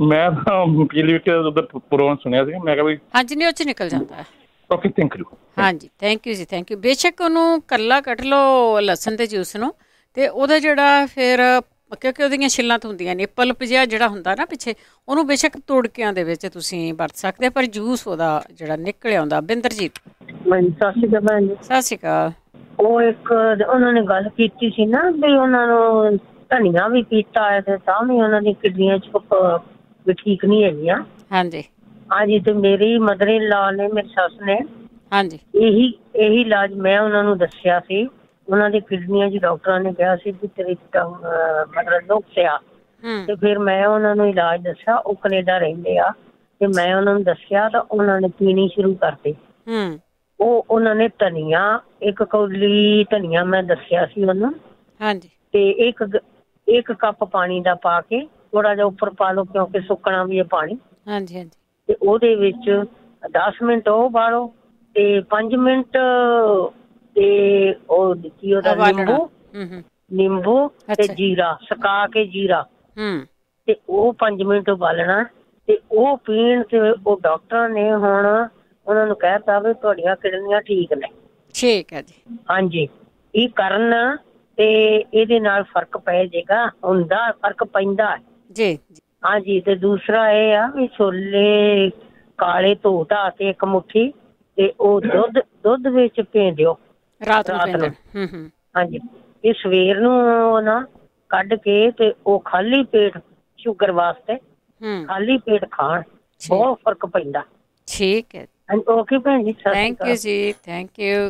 ਮੈਂ ਤਾਂ ਪਿਛਲੀ ਉਧਰ ਪ੍ਰੋਗਰਾਮ ਸੁਣਿਆ ਸੀ, ਮੈਂ ਕਿਹਾ ਵੀ ਹਾਂਜੀ ਨਹੀਂ, ਉਹ 'ਚ ਨਿਕਲ ਜਾਂਦਾ ਹੈ। Okay, thank you. ਹਾਂਜੀ, ਥੈਂਕ ਯੂ ਜੀ, ਥੈਂਕ ਯੂ। ਬੇਸ਼ੱਕ ਉਹਨੂੰ ਇਕੱਲਾ ਕੱਢ ਲਓ ਲਸਣ ਦੇ ਜੂਸ ਨੂੰ, ਅਤੇ ਉਹਦਾ ਜਿਹੜਾ ਫਿਰ ਕਿਉਂਕਿ ਉਹਦੀਆਂ ਛਿੱਲਾਂ ਤਾਂ ਹੁੰਦੀਆਂ ਨੇ, ਪਲਪ ਜਿਹਾ ਜਿਹੜਾ ਹੁੰਦਾ ਨਾ ਪਿੱਛੇ, ਉਹਨੂੰ ਬੇਸ਼ੱਕ ਤੁੜਕਿਆਂ ਦੇ ਵਿੱਚ ਤੁਸੀਂ ਵਰਤ ਸਕਦੇ, ਪਰ ਜੂਸ ਉਹਦਾ ਜਿਹੜਾ ਨਿਕਲ ਆਉਂਦਾ। ਬਿੰਦਰਜੀਤ। ਸਤਿ ਸ਼੍ਰੀ ਅਕਾਲ ਭੈਣ ਜੀ। ਸਤਿ ਸ਼੍ਰੀ ਅਕਾਲ। ਉਹ ਇੱਕ ਉਹਨਾਂ ਨੇ ਗੱਲ ਕੀਤੀ ਸੀ ਨਾ ਵੀ ਉਹਨਾਂ ਨੂੰ ਧਨੀਆ ਵੀ ਪੀਤਾ ਹੈ ਤੇ ਤਾਂ ਵੀ ਉਹਨਾਂ ਦੀ ਕਿਡਨੀਆਂ 'ਚ ਵੀ ਠੀਕ ਨਹੀਂ ਹੈਗੀਆਂ। ਹਾਂਜੀ ਹਾਂਜੀ, ਤੇ ਮੇਰੀ ਮਦਰ ਇਨ ਲਾ ਨੇ, ਮੇਰੀ ਸੱਸ ਨੇ, ਹਾਂਜੀ ਇਹੀ ਇਲਾਜ ਮੈਂ ਉਹਨਾਂ ਨੂੰ ਦੱਸਿਆ ਸੀ। ਉਹਨਾਂ ਦੀ ਕਿਡਨੀਆਂ 'ਚ ਡਾਕਟਰਾਂ ਨੇ ਕਿਹਾ ਸੀ ਵੀ ਤੇਰੀ ਮਤਲਬ ਨੁਕਸ ਆ, ਤੇ ਫਿਰ ਮੈਂ ਉਹਨਾਂ ਨੂੰ ਇਲਾਜ ਦੱਸਿਆ। ਉਹ ਕੈਨੇਡਾ ਰਹਿੰਦੇ ਆ, ਤੇ ਮੈਂ ਉਹਨਾਂ ਨੂੰ ਦੱਸਿਆ ਤਾਂ ਉਹਨਾਂ ਨੇ ਪੀਣੀ ਸ਼ੁਰੂ ਕਰਤੀ। ਉਹਨਾਂ ਨੇ ਧਨੀਆ, 1 ਕੌਲੀ ਧਨੀਆ ਮੈਂ ਦੱਸਿਆ ਸੀ ਉਹਨੂੰ, ਹਾਂਜੀ, ਤੇ ਇੱਕ ਕੱਪ ਪਾਣੀ ਦਾ ਪਾ ਕੇ ਥੋੜਾ ਜਿਹਾ ਉੱਪਰ ਪਾ ਲਓ, ਕਿਉਂਕਿ ਸੁੱਕਣਾ ਵੀ ਹੈ ਪਾਣੀ। ਹਾਂਜੀ ਹਾਂਜੀ। ਤੇ ਉਹਦੇ ਵਿੱਚ 10 ਮਿੰਟ ਉਹ ਬਾਲੋ, ਤੇ 5 ਮਿੰਟ ਤੇ ਉਹ ਦਿੱਤੀ ਉਹਦਾ ਨਿੰਬੂ, ਨਿੰਬੂ ਤੇ ਜੀਰਾ ਸੁਕਾ ਕੇ ਜੀਰਾ ਤੇ ਉਹ 5 ਮਿੰਟ ਉਬਾਲਣਾ ਤੇ ਉਹ ਪੀਣ ਤੇ ਉਹ ਡਾਕਟਰਾਂ ਨੇ ਹੁਣ ਉਹਨਾਂ ਨੂੰ ਕਹਿਤਾ ਵੀ ਤੁਹਾਡੀਆਂ ਕਿਡਨੀਆਂ ਠੀਕ ਨੇ। ਠੀਕ ਹੈ ਜੀ। ਹਾਂਜੀ, ਇਹ ਕਰਨ ਤੇ ਇਹਦੇ ਨਾਲ ਫਰਕ ਪੈ ਜਾਏਗਾ, ਹੁੰਦਾ ਫਰਕ ਪੈਂਦਾ ਜੀ। ਹਾਂਜੀ, ਤੇ ਦੂਸਰਾ ਇਹ ਆ ਵੀ ਛੋਲੇ ਕਾਲੇ ਧੋ ਧਾ ਕੇ 1 ਮੁੱਠੀ ਤੇ ਉਹ ਦੁੱਧ ਵਿੱਚ ਭੇ ਦਿਓ ਰਾਤ ਨੂੰ। ਹਾਂਜੀ, ਇਹ ਸਵੇਰ ਨੂੰ ਨਾ ਕੱਢ ਕੇ ਤੇ ਉਹ ਖਾਲੀ ਪੇਟ ਸ਼ੂਗਰ ਵਾਸਤੇ ਖਾਲੀ ਪੇਟ ਖਾਣ, ਬਹੁਤ ਫਰਕ ਪੈਂਦਾ। ਠੀਕ ਹੈ, ਓਕੇ ਭੈਣ ਜੀ, ਥੈਂਕ ਯੂ ਜੀ, ਥੈਂਕ ਯੂ।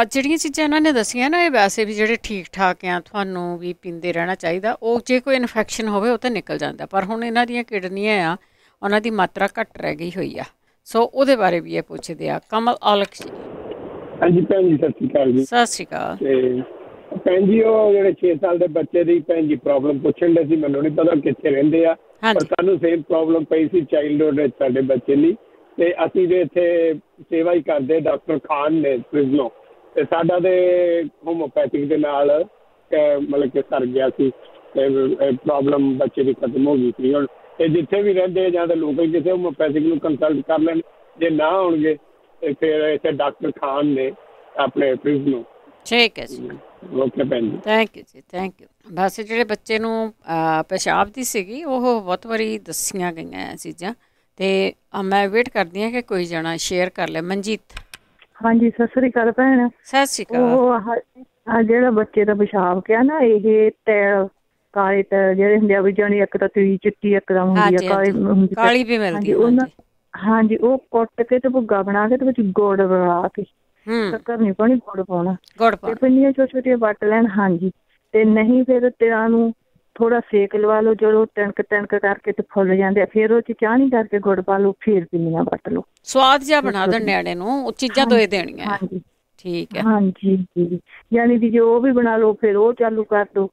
ਜਿਹੜੀਆਂ ਚੀਜ਼ਾਂ ਇਹਨਾਂ ਨੇ ਦੱਸੀਆਂ ਨਾ, ਇਹ ਵੈਸੇ ਵੀ ਜਿਹੜੇ ਠੀਕ ਠਾਕ ਆ ਤੁਹਾਨੂੰ ਵੀ ਪੀਂਦੇ ਰਹਿਣਾ ਚਾਹੀਦਾ। ਉਹ ਜੇ ਕੋਈ ਇਨਫੈਕਸ਼ਨ ਹੋਵੇ ਉਹ ਤਾਂ ਨਿਕਲ ਜਾਂਦਾ, ਪਰ ਹੁਣ ਇਹਨਾਂ ਦੀਆਂ ਕਿਡਨੀਆਂ ਆ ਉਹਨਾਂ ਦੀ ਮਾਤਰਾ ਘੱਟ ਰਹਿ ਗਈ ਹੋਈ ਆ, ਸੋ ਉਹਦੇ ਬਾਰੇ ਵੀ ਇਹ ਪੁੱਛਦੇ ਆ। ਕਮਲ ਔਲਖ ਜੀ। ਹਾਂਜੀ ਭੈਣ ਜੀ, ਸਤਿ ਸ਼੍ਰੀ ਅਕਾਲ ਜੀ। ਸਤਿ ਸ਼੍ਰੀ ਅਕਾਲ। ਤੇ ਭੈਣ ਜੀ, ਉਹ ਜਿਹੜੇ 6 ਸਾਲ ਦੇ ਬੱਚੇ ਦੀ ਭੈਣ ਜੀ ਪ੍ਰੋਬਲਮ ਪੁੱਛਣ ਦੇ ਸੀ, ਮੈਨੂੰ ਨਹੀਂ ਪਤਾ ਕਿੱਥੇ ਰਹਿੰਦੇ ਆ, ਪਰ ਸਾਨੂੰ ਸੇਮ ਪ੍ਰੋਬਲਮ ਪਈ ਸੀ ਚਾਈਲਡਹੁੱਡ ਵਿੱਚ ਸਾਡੇ ਬੱਚੇ ਲਈ। ਤੇ ਅਸੀਂ ਦੇ ਇੱਥੇ ਸੇਵਾ ਹੀ ਕਰਦੇ ਡਾਕਟਰ ਖਾਨ ਨੇ ਪ੍ਰਿਜ਼ਨੋ, ਤੇ ਸਾਡਾ ਤੇ ਹੋਮੋਪੈਥਿਕ ਦੇ ਨਾਲ ਮਤਲਬ ਕਿ ਸਰ ਗਿਆ ਸੀ ਤੇ ਪ੍ਰੋਬਲਮ ਬੱਚੇ ਦੀ ਖਤਮ ਹੋ ਗਈ ਸੀ। ਹੁਣ ਇਹ ਜਿੱਥੇ ਵੀ ਰਹਿੰਦੇ ਜਾਂ ਤਾਂ ਲੋਕਲ ਕਿਸੇ ਹੋਮੋਪੈਥਿਕ ਨੂੰ ਕੰਸਲਟ ਕਰ ਲੈਣ, ਜੇ ਨਾ ਹੋਣਗੇ ਤੇ ਫਿਰ ਇੱਥੇ ਡਾਕਟਰ ਖਾਨ ਨੇ ਆਪਣੇ ਪ੍ਰਿਜ਼ਨੋ। ਠੀਕ ਹੈ ਜੀ, ਓਕੇ ਭੈਣ ਜੀ, ਥੈਂਕ ਯੂ ਜੀ, ਥੈਂਕ ਯੂ। ਬਸ ਜਿਹੜੇ ਬੱਚੇ ਨੂੰ ਪਿਸ਼ਾਬ ਦੀ ਸੀਗੀ ਉਹ ਬਹੁਤ ਵਾਰੀ ਦੱਸੀਆਂ ਗਈਆਂ ਚੀਜ਼ਾਂ, ਤੇ ਮੈਂ ਵੇਟ ਕਰਦੀ ਹਾਂ ਕਿ ਕੋਈ ਜਣਾ ਸ਼ੇਅਰ ਕਰ ਲੈ। ਮਨਜੀਤ। ਹਾਂਜੀ, ਸਤਿ ਸ੍ਰੀ ਅਕਾਲ ਭੈਣ। ਸਤਿ ਸ਼੍ਰੀ ਅਕਾਲ। ਉਹ ਜਿਹੜਾ ਬੱਚੇ ਦਾ ਪਿਸ਼ਾਬ ਕਿਹਾ ਨਾ, ਇਹ ਤੈਲ ਕਾਲੇ ਤੈਲ ਜਿਹੜੇ ਹੁੰਦੇ ਆ ਵੀ ਜਾਣੀ ਇੱਕ ਤਾਂ ਤੁਈ ਚਿੱਟੀ ਇੱਕਦਮ ਹੁੰਦੀ ਆ, ਕਾਲੀ ਵੀ ਮਿਲਦੀ। ਹਾਂਜੀ, ਉਹ ਕੁੱਟ ਕੇ ਤੇ ਭੁੱਗਾ ਬਣਾ ਕੇ ਤੇ ਵਿੱਚ ਗੁੜ ਰਲਾ ਕੇ, ਸ਼ੱਕਰ ਨਹੀਂ ਪਾਉਣੀ, ਗੁੜ ਪਾਉਣਾ, ਤੇ ਪਿੰਨੀਆਂ ਛੋਟੀਆਂ ਛੋਟੀਆਂ ਵੱਟ ਲੈਣ। ਹਾਂਜੀ, ਤੇ ਨਹੀਂ ਫਿਰ ਤਿਲਾਂ ਨੂੰ ਥੋੜਾ ਸੇਕ ਲਵਾ ਲਓ, ਜਦੋਂ ਤਿਣਕ ਕਰਕੇ ਤੇ ਫੁੱਲ ਜਾਂਦੇ ਆ, ਫਿਰ ਉਹ ਚ ਚਾਹ ਨਹੀਂ ਕਰਕੇ ਗੁੜ ਪਾ ਲਓ, ਫਿਰ ਪਿੰਨੀਆਂ ਵੱਟ ਲਓ। ਸਵਾਦ ਜਿਹਾ ਬਣਾ ਦੇਣ ਨਿਆਣੇ ਨੂੰ, ਉਹ ਚੀਜ਼ਾਂ ਦੋਏ ਦੇਣੀਆਂ। ਹਾਂਜੀ ਠੀਕ ਹੈ। ਹਾਂਜੀ, ਯਾਨੀ ਕਿ ਜੇ ਉਹ ਵੀ ਬਣਾ ਲਓ ਫਿਰ ਉਹ ਚਾਲੂ ਕਰ ਦੋ।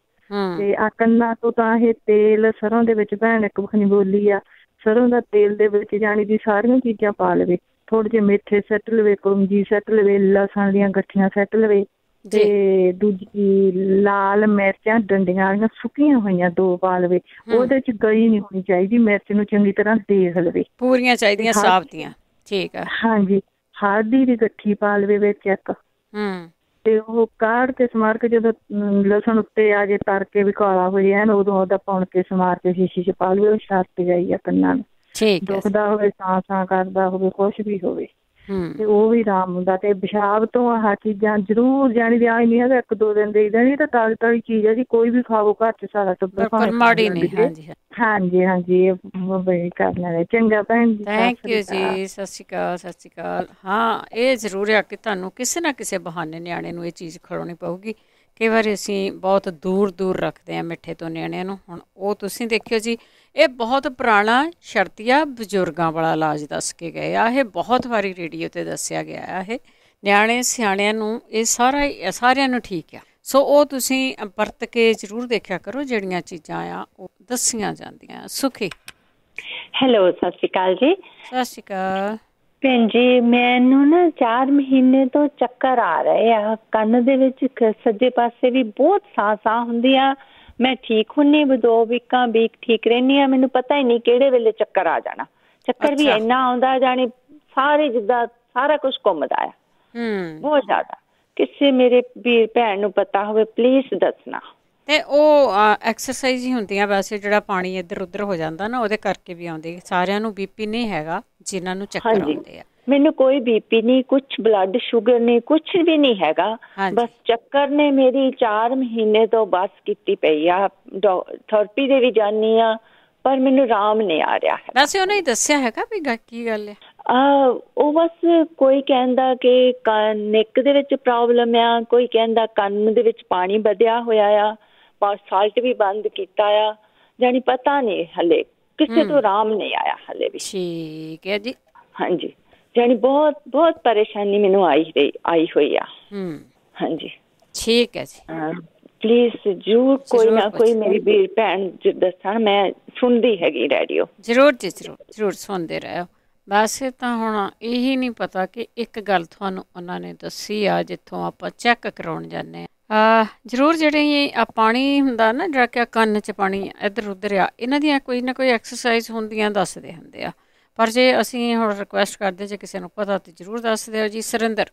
ਤੇ ਆ ਕੰਨਾਂ ਤੋਂ ਤਾਂ ਇਹ ਤੇਲ ਸਰੋਂ ਦੇ ਵਿੱਚ ਭੈਣ ਇੱਕ ਵਖਣੀ ਬੋਲੀ ਆ, ਸਰੋਂ ਦਾ ਤੇਲ ਦੇ ਵਿੱਚ ਜਾਣੀ ਦੀ ਸਾਰੀਆਂ ਚੀਜ਼ਾਂ ਪਾ ਲਵੇ, ਥੋੜੇ ਜਿਹੇ ਮੇਥੇ ਸੱਟ ਲਵੇ, ਕਲੌਂਜੀ ਸੱਟ ਲਵੇ, ਲਸਣ ਦੀਆਂ ਗੱਠੀਆਂ ਸੱਟ ਲਵੇ, ਤੇ ਦੂਜੀ ਲਾਲ ਮਿਰਚਾਂ ਡੰਡੀਆਂ ਵਾਲੀਆਂ ਸੁੱਕੀਆਂ ਹੋਈਆਂ 2 ਪਾ ਲਵੇ। ਉਹਦੇ ਚ ਗਲੀ ਨਹੀਂ ਹੋਣੀ ਚਾਹੀਦੀ, ਮਿਰਚ ਨੂੰ ਚੰਗੀ ਤਰ੍ਹਾਂ ਦੇਖ ਲਵੇ, ਪੂਰੀਆਂ ਚਾਹੀਦੀਆਂ ਸਾਬਤੀਆਂ। ਠੀਕ ਹੈ। ਹਾਂਜੀ, ਹਲਦੀ ਦੀ ਗੱਠੀ ਪਾ ਲਵੇ ਵਿੱਚ ਇੱਕ, ਤੇ ਉਹ ਕਾੜ ਕੇ ਸਮਾਰ ਕੇ ਜਦੋਂ ਲਸਣ ਉੱਤੇ ਆ ਜੇ ਤਰ ਕੇ ਵੀ ਕਾਲਾ ਹੋ ਜਾਏ ਉਦੋਂ ਉਹਦਾ ਪਾਉਣ ਕੇ ਸਮਾਰ ਕੇ ਸ਼ੀਸ਼ੀ ਚ ਪਾ ਲਵੇ। ਉਹ ਛੱਤ ਜਾਈ ਆ ਕੰਨਾਂ ਨੂੰ, ਦੁਖਦਾ ਹੋਵੇ, ਸਾਂ ਕਰਦਾ ਹੋਵੇ, ਕੁਛ ਵੀ ਹੋਵੇ, ਤੇ ਉਹ ਵੀ ਆਰਾਮ ਹੁੰਦਾ। ਤੇ ਪਿਸ਼ਾਬ ਤੋਂ ਆਹ ਚੀਜ਼ਾਂ ਜ਼ਰੂਰ ਜਾਣੀ ਆ ਨਹੀਂ ਹੈਗਾ 1-2 ਦਿਨ ਦੇ ਦੇਣੀ, ਤਾਂ ਤਾਜ਼ੀ ਤਾਜ਼ੀ ਚੀਜ਼ ਹੈ ਜੀ, ਕੋਈ ਵੀ ਖਾਵੋ ਘਰ ਚ ਸਾਰਾ ਟੱਬਰ ਮਾੜੀ ਨਹੀਂ। ਹਾਂਜੀ ਹਾਂਜੀ, ਇਹ ਕਰਨਾ ਚੰਗਾ ਭੈਣ ਜੀ, ਥੈਂਕ ਯੂ ਜੀ, ਸਤਿ ਸ਼੍ਰੀ ਅਕਾਲ। ਸਤਿ ਸ਼੍ਰੀ ਅਕਾਲ। ਹਾਂ, ਇਹ ਜ਼ਰੂਰ ਆ ਕਿ ਤੁਹਾਨੂੰ ਕਿਸੇ ਨਾ ਕਿਸੇ ਬਹਾਨੇ ਨਿਆਣੇ ਨੂੰ ਇਹ ਚੀਜ਼ ਖਿਲਾਉਣੀ ਪਊਗੀ। ਕਈ ਵਾਰੀ ਅਸੀਂ ਬਹੁਤ ਦੂਰ ਰੱਖਦੇ ਹਾਂ ਮਿੱਠੇ ਤੋਂ ਨਿਆਣਿਆਂ ਨੂੰ। ਹੁਣ ਉਹ ਤੁਸੀਂ ਦੇਖਿਓ ਜੀ, ਇਹ ਬਹੁਤ ਪੁਰਾਣਾ ਸ਼ਰਤੀਆ ਬਜ਼ੁਰਗਾਂ ਵਾਲਾ ਇਲਾਜ ਦੱਸ ਕੇ ਗਏ ਆ, ਇਹ ਬਹੁਤ ਵਾਰੀ ਰੇਡੀਓ 'ਤੇ ਦੱਸਿਆ ਗਿਆ ਆ। ਇਹ ਨਿਆਣੇ ਸਿਆਣਿਆਂ ਨੂੰ ਇਹ ਸਾਰਿਆਂ ਨੂੰ ਠੀਕ ਆ, ਸੋ ਉਹ ਤੁਸੀਂ ਵਰਤ ਕੇ ਜ਼ਰੂਰ ਦੇਖਿਆ ਕਰੋ ਜਿਹੜੀਆਂ ਚੀਜ਼ਾਂ ਆ ਉਹ ਦੱਸੀਆਂ ਜਾਂਦੀਆਂ। ਸੁਖੀ। ਹੈਲੋ, ਸਤਿ ਸ਼੍ਰੀ ਅਕਾਲ ਜੀ। ਸਤਿ ਸ਼੍ਰੀ ਅਕਾਲ ਭੈਣ ਜੀ, ਮੈਨੂੰ ਨਾ 4 ਮਹੀਨੇ ਤੋਂ ਚੱਕਰ ਆ ਰਹੇ ਆ, ਕੰਨ ਦੇ ਵਿੱਚ ਸੱਜੇ ਪਾਸੇ ਵੀ ਬਹੁਤ ਸਾਹ ਹੁੰਦੀ ਆ। ਮੈਂ ਠੀਕ ਹੁੰਨੀ 2 ਵੀਕਾਂ ਠੀਕ ਰਹਿੰਦੀ ਆ, ਮੈਨੂੰ ਪਤਾ ਹੀ ਨਹੀਂ ਕਿਹੜੇ ਵੇਲੇ ਚੱਕਰ ਆ ਜਾਣਾ। ਚੱਕਰ ਵੀ ਇੰਨਾ ਆਉਂਦਾ ਜਾਣੀ ਸਾਰੇ ਜਿੱਦਾਂ ਸਾਰਾ ਕੁਛ ਘੁੰਮਦਾ ਆ, ਬਹੁਤ ਜ਼ਿਆਦਾ। ਕਿਸੇ ਮੇਰੇ ਵੀਰ ਭੈਣ ਨੂੰ ਪਤਾ ਹੋਵੇ ਪਲੀਜ਼ ਦੱਸਣਾ। ਤੇ ਉਹ ਐਕਸਰਸਾਈਜ਼ ਹੀ ਹੁੰਦੀਆਂ ਵੈਸੇ, ਜਿਹੜਾ ਪਾਣੀ ਇੱਧਰ ਉੱਧਰ ਹੋ ਜਾਂਦਾ ਨਾ ਉਹਦੇ ਕਰਕੇ ਵੀ ਆਉਂਦੇ। ਸਾਰਿਆਂ ਨੂੰ ਬੀਪੀ ਨਹੀਂ ਹੈਗਾ ਜਿਨ੍ਹਾਂ ਨੂੰ ਚੱਕਰ ਆਉਂਦੇ ਆ। ਮੈਨੂੰ ਕੋਈ ਬੀਪੀ ਨਹੀਂ, ਕੁਛ ਬਲੱਡ ਸ਼ੂਗਰ ਨਹੀਂ, ਕੁਛ ਵੀ ਨਹੀਂ ਹੈਗਾ, ਬਸ ਚੱਕਰ ਨੇ ਮੇਰੀ 4 ਮਹੀਨੇ ਤੋਂ ਬਸ ਕੀਤੀ ਪਈ ਆ। ਥੈਰੇਪੀ ਦੇ ਵੀ ਜਾਨੀ ਆ, ਪਰ ਮੈਨੂੰ ਆਰਾਮ ਨਹੀਂ ਆ ਰਿਹਾ ਹੈ। ਵੈਸੇ ਉਹਨੇ ਦੱਸਿਆ ਹੈਗਾ ਵੀ ਕੀ ਗੱਲ ਹੈ? ਉਹ ਬਸ ਕੋਈ ਕਹਿੰਦਾ ਕਿ ਨੈਕ ਦੇ ਵਿੱਚ ਪ੍ਰੋਬਲਮ ਆ, ਕੋਈ ਕਹਿੰਦਾ ਕੰਨ ਦੇ ਵਿੱਚ ਪਾਣੀ ਵਧਿਆ ਹੋਇਆ ਆ, ਸਾਲਟ ਵੀ ਬੰਦ ਕੀਤਾ ਆ, ਜਾਣੀ ਪਤਾ ਨਹੀਂ, ਹਲੇ ਕਿਸੇ ਤੋਂ ਆਰਾਮ ਨਹੀਂ ਆਇਆ ਹਲੇ ਵੀ। ਠੀਕ ਹੈ ਜੀ। ਹਾਂਜੀ, ਜਾਣੀ ਬਹੁਤ ਪਰੇਸ਼ਾਨੀ ਮੈਨੂੰ ਆਈ ਹੋਈ ਆ। ਹਾਂਜੀ, ਠੀਕ ਹੈ ਜੀ। ਪਲੀਜ਼ ਜ਼ਰੂਰ ਕੋਈ ਨਾ ਕੋਈ ਮੇਰੀ ਵੀਰ ਭੈਣ ਦੱਸਣ, ਮੈਂ ਸੁਣਦੀ ਹੈਗੀ ਰੇਡੀਓ। ਜ਼ਰੂਰ ਜੀ, ਜ਼ਰੂਰ ਸੁਣਦੇ ਰਹੋ। ਵੈਸੇ ਤਾਂ ਹੁਣ ਇਹੀ ਨਹੀਂ ਪਤਾ ਕਿ ਇੱਕ ਗੱਲ ਤੁਹਾਨੂੰ ਉਹਨਾਂ ਨੇ ਦੱਸੀ ਆ ਜਿੱਥੋਂ ਆਪਾਂ ਚੈੱਕ ਕਰਾਉਣ ਜਾਂਦੇ ਹਾਂ, ਜ਼ਰੂਰ ਜਿਹੜੀ ਆ ਪਾਣੀ ਹੁੰਦਾ ਨਾ ਜਿਹੜਾ ਕਿ ਕੰਨ 'ਚ ਪਾਣੀ ਇੱਧਰ ਉੱਧਰ ਆ, ਇਹਨਾਂ ਦੀਆਂ ਕੋਈ ਨਾ ਕੋਈ ਐਕਸਰਸਾਈਜ਼ ਹੁੰਦੀਆਂ ਦੱਸਦੇ ਹੁੰਦੇ ਆ, ਪਰ ਜੇ ਅਸੀਂ ਹੁਣ ਰਿਕੁਐਸਟ ਕਰਦੇ ਜੇ ਕਿਸੇ ਨੂੰ ਪਤਾ ਤਾਂ ਜ਼ਰੂਰ ਦੱਸ ਦਿਓ ਜੀ। ਸੁਰਿੰਦਰ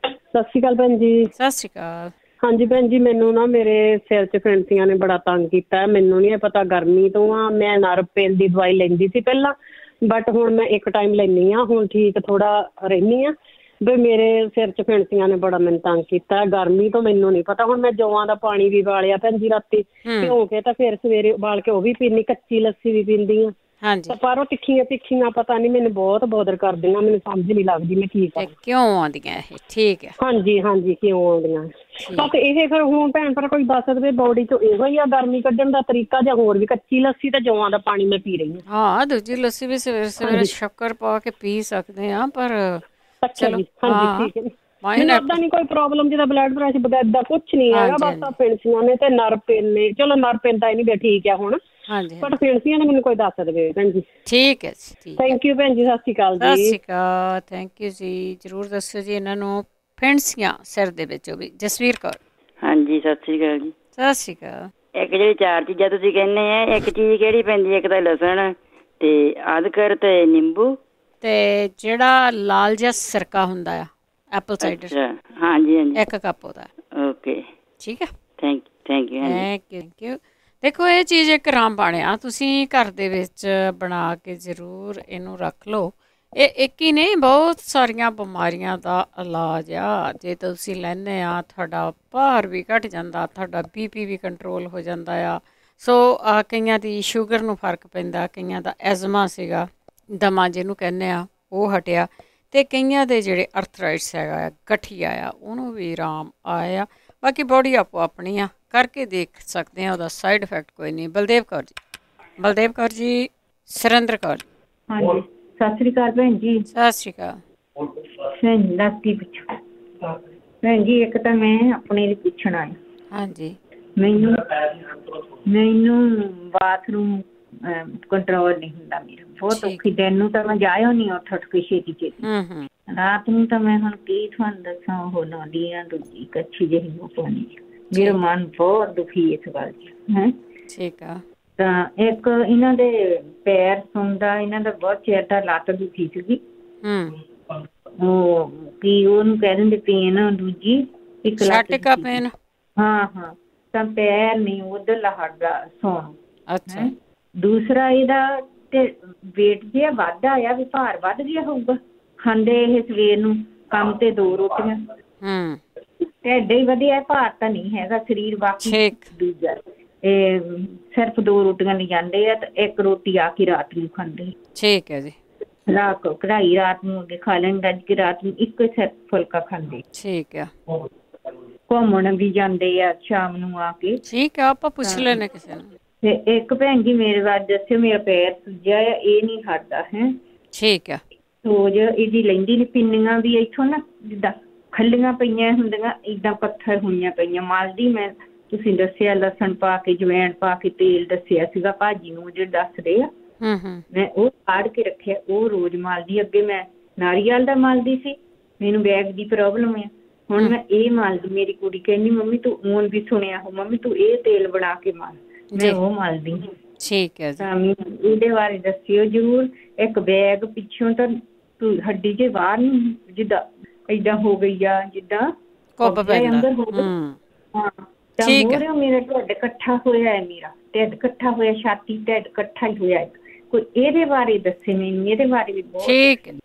ਸਤਿ ਸ਼੍ਰੀ ਅਕਾਲ ਭੈਣ ਜੀ। ਸਤਿ ਸ਼੍ਰੀ ਅਕਾਲ। ਹਾਂਜੀ ਭੈਣ ਜੀ, ਮੈਨੂੰ ਨਾ ਮੇਰੇ ਸਿਰ 'ਚ ਫਿੰਨਸੀਆਂ ਨੇ ਬੜਾ ਤੰਗ ਕੀਤਾ। ਮੈਨੂੰ ਨਹੀਂ ਪਤਾ ਗਰਮੀ ਤੋਂ ਆ, ਮੈਂ ਨਰਵ ਪੇਨ ਦੀ ਦਵਾਈ ਲੈਂਦੀ ਸੀ ਪਹਿਲਾਂ, ਬਟ ਹੁਣ ਮੈਂ ਇੱਕ ਟਾਈਮ ਲੈਂਦੀ ਹਾਂ, ਹੁਣ ਠੀਕ ਥੋੜਾ ਰਹਿੰਦੀ ਹਾਂ। ਵੀ ਮੇਰੇ ਸਿਰ 'ਚ ਫਿੰਨਸੀਆਂ ਨੇ ਬੜਾ ਮੈਨੂੰ ਤੰਗ ਕੀਤਾ। ਗਰਮੀ ਤੋਂ ਮੈਨੂੰ ਨਹੀਂ ਪਤਾ। ਹੁਣ ਮੈਂ ਜੌਆਂ ਦਾ ਪਾਣੀ ਵੀ ਉਬਾਲਿਆ ਭੈਣ ਜੀ ਰਾਤੀ ਭਿਓ ਕੇ, ਤਾਂ ਫਿਰ ਸਵੇਰੇ ਉਬਾਲ ਕੇ ਉਹ ਵੀ ਪੀਂਦੀ, ਕੱਚੀ ਲੱਸੀ ਵੀ ਪੀਂਦੀ ਹਾਂ। ਹਾਂਜੀ, ਪਰ ਉਹ ਤਿੱਖੀਆਂ ਪਤਾ ਨਹੀਂ, ਮੈਨੂੰ ਬਹੁਤ ਬੋਦਰ ਕਰਦੀਆਂ, ਮੈਨੂੰ ਸਮਝ ਨਹੀਂ ਲੱਗਦੀ ਮੈਂ ਕੀ ਕਰਾਂ। ਕਿਉਂ ਆਉਂਦੀਆਂ ਇਹ? ਠੀਕ ਹੈ। ਹਾਂਜੀ ਕਿਉਂ ਆਉਂਦੀਆਂ? ਬਸ ਇਹ ਫਿਰ ਹੁਣ ਭੈਣ ਭਰਾ ਕੋਈ ਦੱਸ ਦੇਵੇ ਬੋਡੀ ਚੋਂ ਇਹੋ ਹੀ ਆ ਗਰਮੀ ਕੱਢਣ ਦਾ ਤਰੀਕਾ, ਜਾਂ ਹੋਰ ਵੀ? ਕੱਚੀ ਲੱਸੀ ਤੇ ਜੌਆਂ ਦਾ ਪਾਣੀ ਮੈਂ ਪੀ ਰਹੀ ਹਾਂ। ਹਾਂ, ਦੂਜੀ ਲੱਸੀ ਵੀ ਸਵੇਰੇ ਸਵੇਰੇ ਸ਼ੱਕਰ ਪਾ ਕੇ ਪੀ ਸਕਦੇ ਹਾਂ, ਪਰ ਅੱਛਾ ਜੀ, ਹਾਂਜੀ ਠੀਕ ਹੈ। ਮੈਨੂੰ ਏਦਾਂ ਨਹੀਂ ਕੋਈ ਪ੍ਰੋਬਲਮ, ਜਿਹਦਾ ਬਲੱਡ ਪ੍ਰੈਸ਼ਰ ਵਗੈਰਾ ਏਦਾਂ ਕੁਛ ਨਹੀਂ ਹੈਗਾ, ਬਸ ਆ ਫਿੰਨਸੀਆਂ ਨੇ ਤੇ ਨਰਵ ਪੇਨ ਨੇ। ਚਲੋ ਨਰਵ ਪੇਨ ਤਾਂ ਇਹ ਨਹੀਂ ਠੀਕ ਆ ਹੁਣ, ਪਰ ਫਿੰਨਸੀਆਂ ਨੇ ਮੈਨੂੰ ਕੋਈ ਦੱਸ ਦੇਵੇ ਭੈਣ ਜੀ। ਠੀਕ ਹੈ ਜੀ, ਥੈਂਕ ਯੂ ਭੈਣ ਜੀ, ਸਤਿ ਸ਼੍ਰੀ ਅਕਾਲ ਜੀ। ਸਤਿ ਸ਼੍ਰੀ ਅਕਾਲ, ਥੈਂਕ ਯੂ ਜੀ। ਜ਼ਰੂਰ ਦੱਸੋ ਜੀ ਇਹਨਾਂ ਨੂੰ ਫਿੰਨਸੀਆਂ ਸਿਰ ਦੇ ਵਿੱਚ ਵੀ। ਜਸਵੀਰ ਕੌਰ ਹਾਂਜੀ, ਸਤਿ ਸ਼੍ਰੀ ਅਕਾਲ ਜੀ। ਸਤਿ ਸ਼੍ਰੀ ਅਕਾਲ। ਇੱਕ ਜਿਹੜੀ 4 ਚੀਜ਼ਾਂ ਤੁਸੀਂ ਕਹਿੰਦੇ ਆ, ਇੱਕ ਚੀਜ਼ ਕਿਹੜੀ ਪੈਂਦੀ? ਇੱਕ ਤਾਂ ਲਸਣ ਤੇ ਅਦਰਕ ਤੇ ਨਿੰਬੂ ਤੇ ਜਿਹੜਾ ਲਾਲ ਜਿਹਾ ਸਿਰਕਾ ਹੁੰਦਾ ਆ, ਐਪਲ ਸਾਈਡਰ। ਹਾਂਜੀ, 1 ਕੱਪ ਉਹਦਾ। ਓਕੇ, ਠੀਕ ਹੈ। Thank you. ਦੇਖੋ, ਇਹ ਚੀਜ਼ ਇੱਕ ਰਾਮਬਾਣ ਆ, ਤੁਸੀਂ ਘਰ ਦੇ ਵਿੱਚ ਬਣਾ ਕੇ ਜ਼ਰੂਰ ਇਹਨੂੰ ਰੱਖ ਲਓ। ਇਹ ਇੱਕ ਹੀ ਨਹੀਂ, ਬਹੁਤ ਸਾਰੀਆਂ ਬਿਮਾਰੀਆਂ ਦਾ ਇਲਾਜ ਆ। ਜੇ ਤੁਸੀਂ ਲੈਂਦੇ ਆ, ਤੁਹਾਡਾ ਭਾਰ ਵੀ ਘਟ ਜਾਂਦਾ, ਤੁਹਾਡਾ BP ਵੀ ਕੰਟਰੋਲ ਹੋ ਜਾਂਦਾ ਆ। ਸੋ ਕਈਆਂ ਦੀ ਸ਼ੂਗਰ ਨੂੰ ਫਰਕ ਪੈਂਦਾ, ਕਈਆਂ ਦਾ ਐਜ਼ਮਾ ਸੀਗਾ, ਦਮਾ ਜਿਹਨੂੰ ਕਹਿੰਦੇ ਆ, ਉਹ ਹਟਿਆ, ਅਤੇ ਕਈਆਂ ਦੇ ਜਿਹੜੇ ਅਰਥਰਾਈਟਸ ਹੈਗਾ ਆ, ਗਠੀਆ ਆ, ਉਹਨੂੰ ਵੀ ਆਰਾਮ ਆਇਆ। ਬਾਕੀ ਬੋਡੀ ਆਪੋ ਆਪਣੀ ਆ, ਕਰਕੇ ਦੇਖ ਸਕਦੇ ਆ, ਉਹਦਾ ਸਾਈਡ ਇਫੈਕਟ ਕੋਈ ਨਹੀਂ। ਬਲਦੇਵ ਕੌਰ ਜੀ। ਸੁਰਿੰਦਰ ਕੌਰ। ਹਾਂਜੀ, ਸਤਿ ਸ਼੍ਰੀ ਅਕਾਲ ਭੈਣ ਜੀ। ਸਤਿ ਸ਼੍ਰੀ ਅਕਾਲ ਭੈਣ ਜੀ। ਦੱਸ ਕੀ ਪੁੱਛੋ ਭੈਣ ਜੀ? ਇੱਕ ਤਾਂ ਮੈਂ ਆਪਣੇ ਲਈ ਪੁੱਛਣਾ ਹੈ। ਹਾਂਜੀ, ਮੈਨੂੰ ਬਾਥਰੂਮ ਕੰਟਰੋਲ ਨਹੀਂ ਹੁੰਦਾ ਮੇਰਾ, ਬਹੁਤ ਔਖੀ। ਦਿਨ ਨੂੰ ਤਾਂ ਮੈਂ ਜਾਇਓ ਨਹੀਂ ਉੱਠ ਕੇ ਛੇਤੀ, ਰਾਤ ਨੂੰ ਤਾਂ ਮੈਂ ਹੁਣ ਕੀ ਤੁਹਾਨੂੰ ਦੱਸਾਂ, ਉਹ ਲਾਉਂਦੀ ਆ ਦੂਜੀ ਕੱਚੀ ਜਿਹੀ ਉਹ ਪਾਣੀ। ਮੇਰਾ ਮਨ ਬਹੁਤ ਦੁਖੀ ਇਸ ਗੱਲ 'ਚ ਹੈ। ਠੀਕ ਆ। ਤਾਂ ਇੱਕ ਇਹਨਾਂ ਦੇ ਪੈਰ ਸੁੰਦਾ, ਇਹਨਾਂ ਦਾ ਬਹੁਤ ਚਿਰ ਦਾ ਲੱਤ ਦੁਖੀ ਸੀਗੀ, ਉਹ ਕੀ ਉਹਨੂੰ ਕਹਿ ਦਿੰਦੇ ਪੇਨ, ਦੂਜੀ ਇੱਕ ਛਾਟਿਕਾ ਪੇਨ। ਹਾਂ, ਤਾਂ ਪੈਰ ਨਹੀਂ ਉਧਰਲਾ ਹੱਡਾ ਸੌਣ। ਅੱਛਾ। ਦੂਸਰਾ ਇਹਦਾ ਤੇ ਵੇਟ ਜਿਹਾ ਵੱਧ ਆਇਆ, ਵੀ ਭਾਰ ਵੱਧ ਗਿਆ ਹੋਊਗਾ। ਖਾਂਦੇ ਇਹ ਸਵੇਰ ਨੂੰ ਕੰਮ ਤੇ 2 ਰੋਟੀਆਂ, ਢਿੱਡ ਹੀ ਵਧੀਆ, ਭਾਰ ਤਾਂ ਨਹੀਂ ਹੈਗਾ ਸਰੀਰ। ਬਾਕੀ ਦੂਜਾ ਇਹ ਸਿਰਫ 2 ਰੋਟੀਆਂ ਲਈ ਜਾਂਦੇ ਆ, ਤੇ 1 ਰੋਟੀ ਆ ਕੇ ਰਾਤ ਨੂੰ ਖਾਂਦੇ। ਠੀਕ ਹੈ ਜੀ। ਕੜਾਈ ਰਾਤ ਨੂੰ ਅੱਗੇ ਖਾ ਲੈਂਦਾ, ਕਿ ਰਾਤ ਨੂੰ ਇੱਕ ਸਿਰਫ ਫੁਲਕਾ ਖਾਂਦੇ। ਠੀਕ ਆ। ਘੁੰਮਣ ਵੀ ਜਾਂਦੇ ਆ ਸ਼ਾਮ ਨੂੰ ਆ ਕੇ। ਠੀਕ ਆ, ਆਪਾਂ ਪੁੱਛ ਲੈਣੇ ਕਿਸੇ ਨੂੰ। ਤੇ ਇੱਕ ਭੈਣ ਜੀ ਮੇਰੇ ਬਾਰੇ ਦੱਸਿਓ, ਮੇਰਾ ਪੈਰ ਸੁੱਜਿਆ ਆ, ਇਹ ਨਹੀਂ ਹਟਦਾ ਹੈ। ਠੀਕ ਆ। ਰੋਜ਼ ਇਹਦੀ ਲੈਂਦੀ ਨੀ, ਪਿੰਨੀਆਂ ਵੀ ਇੱਥੋਂ ਨਾ ਜਿੱਦਾਂ ਖੱਲੀਆਂ ਪਈਆਂ ਹੁੰਦੀਆਂ, ਏਦਾਂ ਪੱਥਰ ਹੋਈਆਂ ਪਈਆਂ। ਮਲਦੀ ਮੈਂ, ਤੁਸੀਂ ਦੱਸਿਆ ਲਸਣ ਪਾ ਕੇ, ਜਵੈਣ ਪਾ ਕੇ, ਤੇਲ ਦੱਸਿਆ ਸੀਗਾ ਭਾਜੀ ਨੂੰ ਜਿਹੜੇ ਦੱਸਦੇ ਆ, ਮੈਂ ਉਹ ਕਾੜ ਕੇ ਰੱਖਿਆ, ਉਹ ਰੋਜ਼ ਮਲਦੀ। ਅੱਗੇ ਮੈਂ ਨਾਰੀਅਲ ਦਾ ਮਲਦੀ ਸੀ, ਮੈਨੂੰ ਬੈਗ ਦੀ ਪ੍ਰੋਬਲਮ ਆ, ਹੁਣ ਮੈਂ ਇਹ ਮਲਦੀ। ਮੇਰੀ ਕੁੜੀ ਕਹਿੰਦੀ ਮੰਮੀ ਤੂੰ ਊਨ ਵੀ ਸੁਣਿਆ ਹੋ, ਮੰਮੀ ਤੂੰ ਇਹ ਤੇਲ ਬਣਾ ਕੇ ਮਲ, ਮੈਂ ਉਹ ਮਲਦੀ। ਠੀਕ ਹੈ। ਇਹਦੇ ਬਾਰੇ ਦੱਸਿਓ ਜ਼ਰੂਰ। ਇੱਕ ਬੈਗ ਪਿੱਛੋਂ ਤਾਂ ਹੱਡੀ ਜੇ ਬਾਹਰ ਨੂੰ ਜਿੱਦਾਂ ਏਦਾਂ ਹੋ ਗਈ ਆ, ਜਿੱਦਾਂ ਅੰਦਰ ਹੋ ਗਿਆ। ਹਾਂ, ਤਾਂ ਮੂਹਰੇ ਮੇਰਾ ਢਿੱਡ ਇਕੱਠਾ ਹੋਇਆ ਹੈ, ਮੇਰਾ ਢਿੱਡ ਇਕੱਠਾ ਹੋਇਆ, ਛਾਤੀ ਢਿੱਡ ਇਕੱਠਾ ਹੀ ਹੋਇਆ। ਕੋਈ ਇਹਦੇ ਬਾਰੇ ਦੱਸੇ ਮੈਨੂੰ, ਇਹਦੇ ਬਾਰੇ ਵੀ ਬਹੁਤ।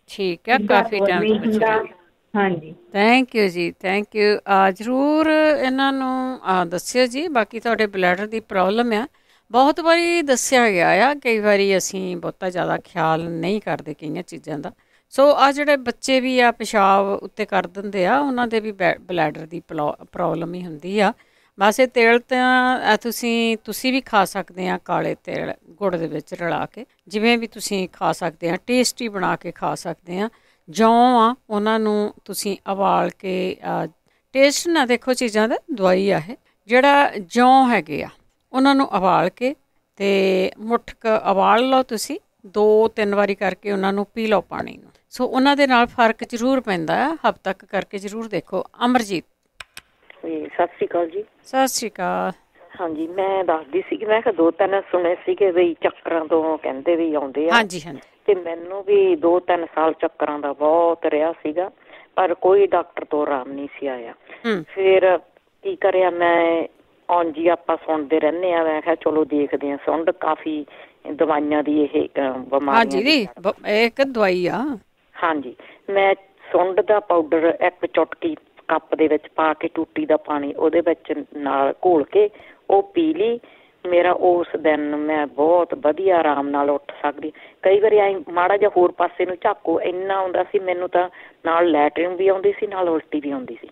ਠੀਕ ਹੈ, ਕਾਫੀ ਟਾਈਮ। ਹਾਂਜੀ, ਥੈਂਕ ਯੂ ਜੀ, ਥੈਂਕ ਯੂ। ਜ਼ਰੂਰ ਇਹਨਾਂ ਨੂੰ ਦੱਸਿਓ ਜੀ। ਬਾਕੀ ਤੁਹਾਡੇ ਬਲੈਡਰ ਦੀ ਪ੍ਰੋਬਲਮ ਆ, ਬਹੁਤ ਵਾਰੀ ਦੱਸਿਆ ਗਿਆ ਆ, ਕਈ ਵਾਰੀ ਅਸੀਂ ਬਹੁਤਾ ਜ਼ਿਆਦਾ ਖਿਆਲ ਨਹੀਂ ਕਰਦੇ ਕਈਆਂ ਚੀਜ਼ਾਂ ਦਾ। ਸੋ ਆ ਜਿਹੜੇ ਬੱਚੇ ਵੀ ਆ ਪਿਸ਼ਾਬ ਉੱਤੇ ਕਰ ਦਿੰਦੇ ਆ, ਉਹਨਾਂ ਦੇ ਵੀ ਬਲੈਡਰ ਦੀ ਪ੍ਰੋਬਲਮ ਹੀ ਹੁੰਦੀ ਆ। ਬਸ ਇਹ ਤੇਲ ਤਾਂ ਤੁਸੀਂ ਵੀ ਖਾ ਸਕਦੇ ਆ, ਕਾਲੇ ਤੇਲ ਗੁੜ ਦੇ ਵਿੱਚ ਰਲਾ ਕੇ, ਜਿਵੇਂ ਵੀ ਤੁਸੀਂ ਖਾ ਸਕਦੇ ਆ, ਟੇਸਟੀ ਬਣਾ ਕੇ ਖਾ ਸਕਦੇ ਆ। ਜੌਂ ਆ, ਉਹਨਾਂ ਨੂੰ ਤੁਸੀਂ ਉਬਾਲ ਕੇ, ਟੇਸਟ ਨਾ ਦੇਖੋ ਚੀਜ਼ਾਂ ਦਾ, ਦਵਾਈ ਆ ਇਹ। ਜਿਹੜਾ ਜੌਂ ਹੈਗੇ ਆ, ਉਹਨਾਂ ਨੂੰ ਉਬਾਲ ਕੇ ਅਤੇ ਮੁੱਠ ਉਬਾਲ ਲਓ ਤੁਸੀਂ, 2-3 ਵਾਰੀ ਕਰਕੇ ਉਹਨਾਂ ਨੂੰ ਪੀ ਲਓ ਪਾਣੀ ਨੂੰ। ਸੋ ਉਹਨਾਂ ਦੇ ਨਾਲ ਫਰਕ ਜ਼ਰੂਰ ਪੈਂਦਾ ਆ। ਹਫ਼ਤਾ ਤੱਕ ਕਰਕੇ ਜ਼ਰੂਰ ਦੇਖੋ। ਅਮਰਜੀਤ। ਸਤਿ ਸ਼੍ਰੀ ਅਕਾਲ ਜੀ। ਸਤਿ ਸ਼੍ਰੀ ਅਕਾਲ। ਹਾਂਜੀ, ਮੈਂ ਦੱਸਦੀ ਸੀ ਕਿ ਮੈਂ ਕਿਹਾ 2-3 ਸੁਣੇ ਸੀਗੇ ਵੀ ਚੱਕਰਾਂ ਤੋਂ ਕਹਿੰਦੇ ਵੀ ਆਉਂਦੇ ਆ। ਹਾਂਜੀ ਹਾਂਜੀ। ਤੇ ਮੈਨੂੰ ਵੀ 2-3 ਸਾਲ ਚੱਕਰਾਂ ਦਾ ਬਹੁਤ ਰਿਹਾ ਸੀਗਾ, ਪਰ ਕੋਈ ਡਾਕਟਰ ਤੋਂ ਆਰਾਮ ਨਹੀਂ ਸੀ ਆਇਆ। ਫਿਰ ਕੀ ਕਰਿਆ ਮੈਂ, ਜੀ ਆਪਾਂ ਸੁਣਦੇ ਰਹਿੰਦੇ ਆ, ਮੈਂ ਕਿਹਾ ਚਲੋ ਦੇਖਦੇ ਆ। ਸੁੰਡ ਕਾਫੀ ਦਵਾਈਆਂ ਦੀ ਇਹ ਬਿਮਾਰੀਆਂ ਦੀ ਇੱਕ ਦਵਾਈ ਆ। ਹਾਂਜੀ, ਮੈਂ ਸੁੰਡ ਦਾ ਪਾਊਡਰ 1 ਚੁਟਕੀ ਕੱਪ ਦੇ ਵਿੱਚ ਪਾ ਕੇ, ਟੂਟੀ ਦਾ ਪਾਣੀ ਉਹਦੇ ਵਿੱਚ ਨਾਲ ਘੋਲ ਕੇ ਉਹ ਪੀ ਲਈ। ਮੇਰਾ ਉਸ ਦਿਨ ਮੈਂ ਬਹੁਤ ਵਧੀਆ ਆਰਾਮ ਨਾਲ ਉੱਠ ਸਕਦੀ। ਕਈ ਵਾਰੀ ਐਂ ਮਾੜਾ ਜਿਹਾ ਹੋਰ ਪਾਸੇ ਨੂੰ ਝਾਕੋ, ਇੰਨਾ ਆਉਂਦਾ ਸੀ ਮੈਨੂੰ ਤਾਂ, ਨਾਲ ਲੈਟਰਿਨ ਵੀ ਆਉਂਦੀ ਸੀ, ਨਾਲ ਉਲਟੀ ਵੀ ਆਉਂਦੀ ਸੀ